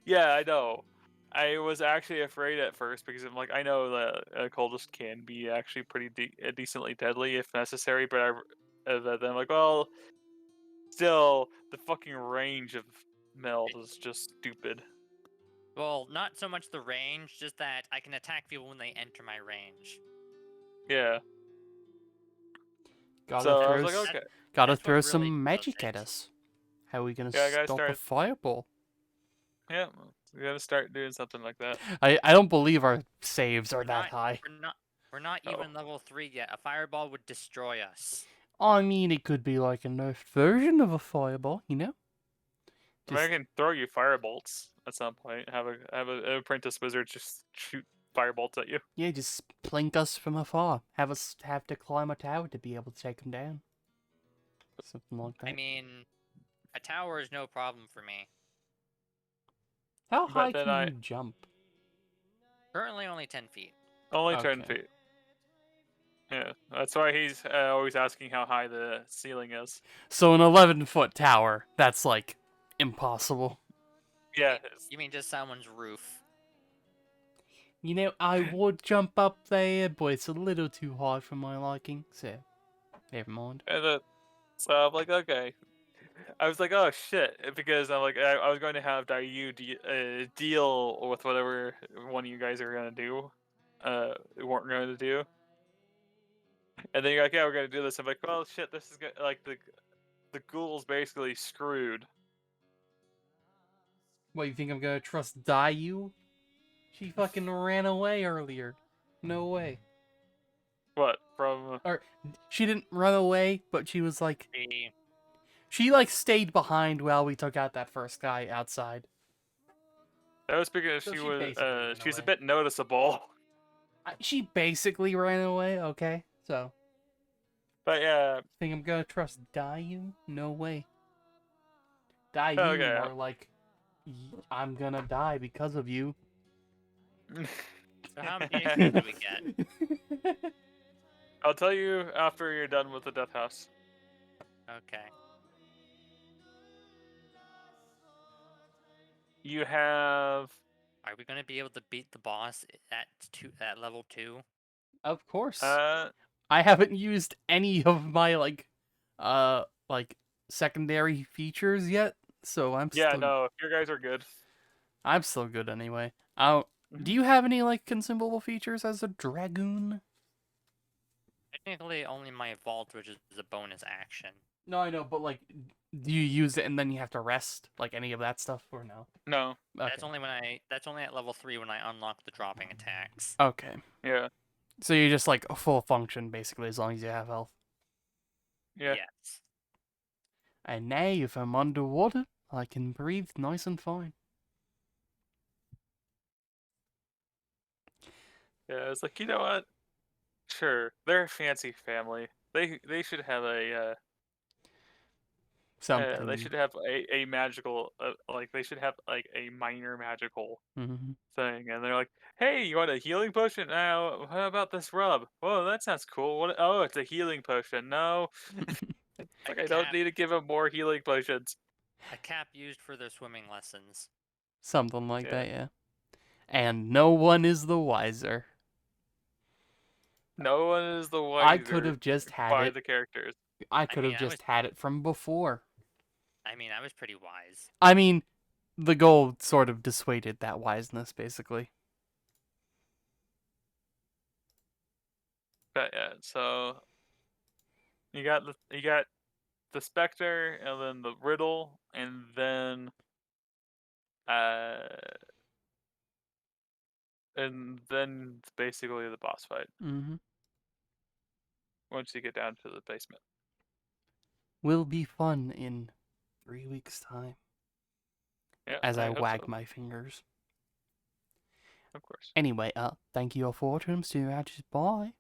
Yeah, I know. I was actually afraid at first because I'm like, I know that a cultist can be actually pretty decently deadly if necessary, but then I'm like, well, still, the fucking range of meld is just stupid. Well, not so much the range, just that I can attack people when they enter my range. Yeah. Gotta So I throw, was like, s- okay. gotta That's what throw really some does magic it. at us. How are we gonna Yeah, I gotta stop a start. fireball? Yeah, we gotta start doing something like that. I don't believe our saves are We're that not. high. We're not Oh. even level 3 yet. A fireball would destroy us. I mean, it could be like a nerfed version of a fireball, you know? I mean, I Just can throw you firebolts at some point. Have an apprentice wizard just shoot firebolts at you. yeah, just plink us from afar. Have us have to climb a tower to be able to take them down. Something like that. I mean, a tower is no problem for me. How But high then can you jump? Currently only 10 feet. only 10 Okay. feet. Yeah, that's why he's always asking how high the ceiling is. So an 11-foot tower, that's like impossible. Yeah, You mean just someone's roof? You know, I would jump up there, but it's a little too high for my liking, so never mind. so I'm like, okay. I was like, oh shit, because I'm like, I was going to have Dayu deal with whatever one of you guys are gonna do, weren't going to do. And then you're like, yeah, we're gonna do this. I'm like, well, shit, this is like the ghoul's basically screwed. What, you think I'm gonna trust Dayu? She fucking ran away earlier. No way. What from? Or, she didn't run away, but she was like... The She, like, stayed behind while we took out that first guy outside. That was because So she she was basically ran she's a away. bit noticeable. She basically ran away, okay? So, But yeah, think I'm gonna trust Dayu? No way. Dayu, okay. more like, I'm gonna die because of you. So how many XP do we get? I'll tell you after you're done with the death house. Okay. You have Are we gonna be able to beat the boss at level 2? Of course. uh I haven't used any of my, like, secondary features yet, so yeah, no, your guys are good. I'm still good anyway. Mhm. Do you have any, like, consumable features as a dragoon? Technically, only my vault, which is a bonus action. No, I know, but, like, do you use it and then you have to rest? Like, any of that stuff, or no? No, Okay. That's only at level 3 when I unlock the dropping attacks. Okay. yeah, So you're just, like, a full function, basically, as long as you have health. yeah, Yes. And now, if I'm underwater, I can breathe nice and fine. yeah. It's like, you know what? Sure, they're a fancy family. They should have a something. They should have a magical, like they should have like a minor magical Hmm. thing, and they're like, "Hey, you want a healing potion? Now, how about this rub? Whoa, that sounds cool. What? Oh, it's a healing potion. No, it's A like I don't cap, need to give him more healing potions. a cap used for their swimming lessons. Something like Yeah. that, yeah. And no one is the wiser. No one is the wiser I could have just had by it. the characters. I could mean, have I just was- had it from before. I mean, I was pretty wise. I mean, the goal sort of dissuaded that wiseness, basically. But yeah, so you got the specter, and then the riddle, and then uh, it's basically the boss fight Mm-hmm. once you get down to the basement. Will be fun in 3 weeks' time. Yeah, As I hope wag so, my fingers. of course. Anyway, thank you all for watching. See you out. Bye.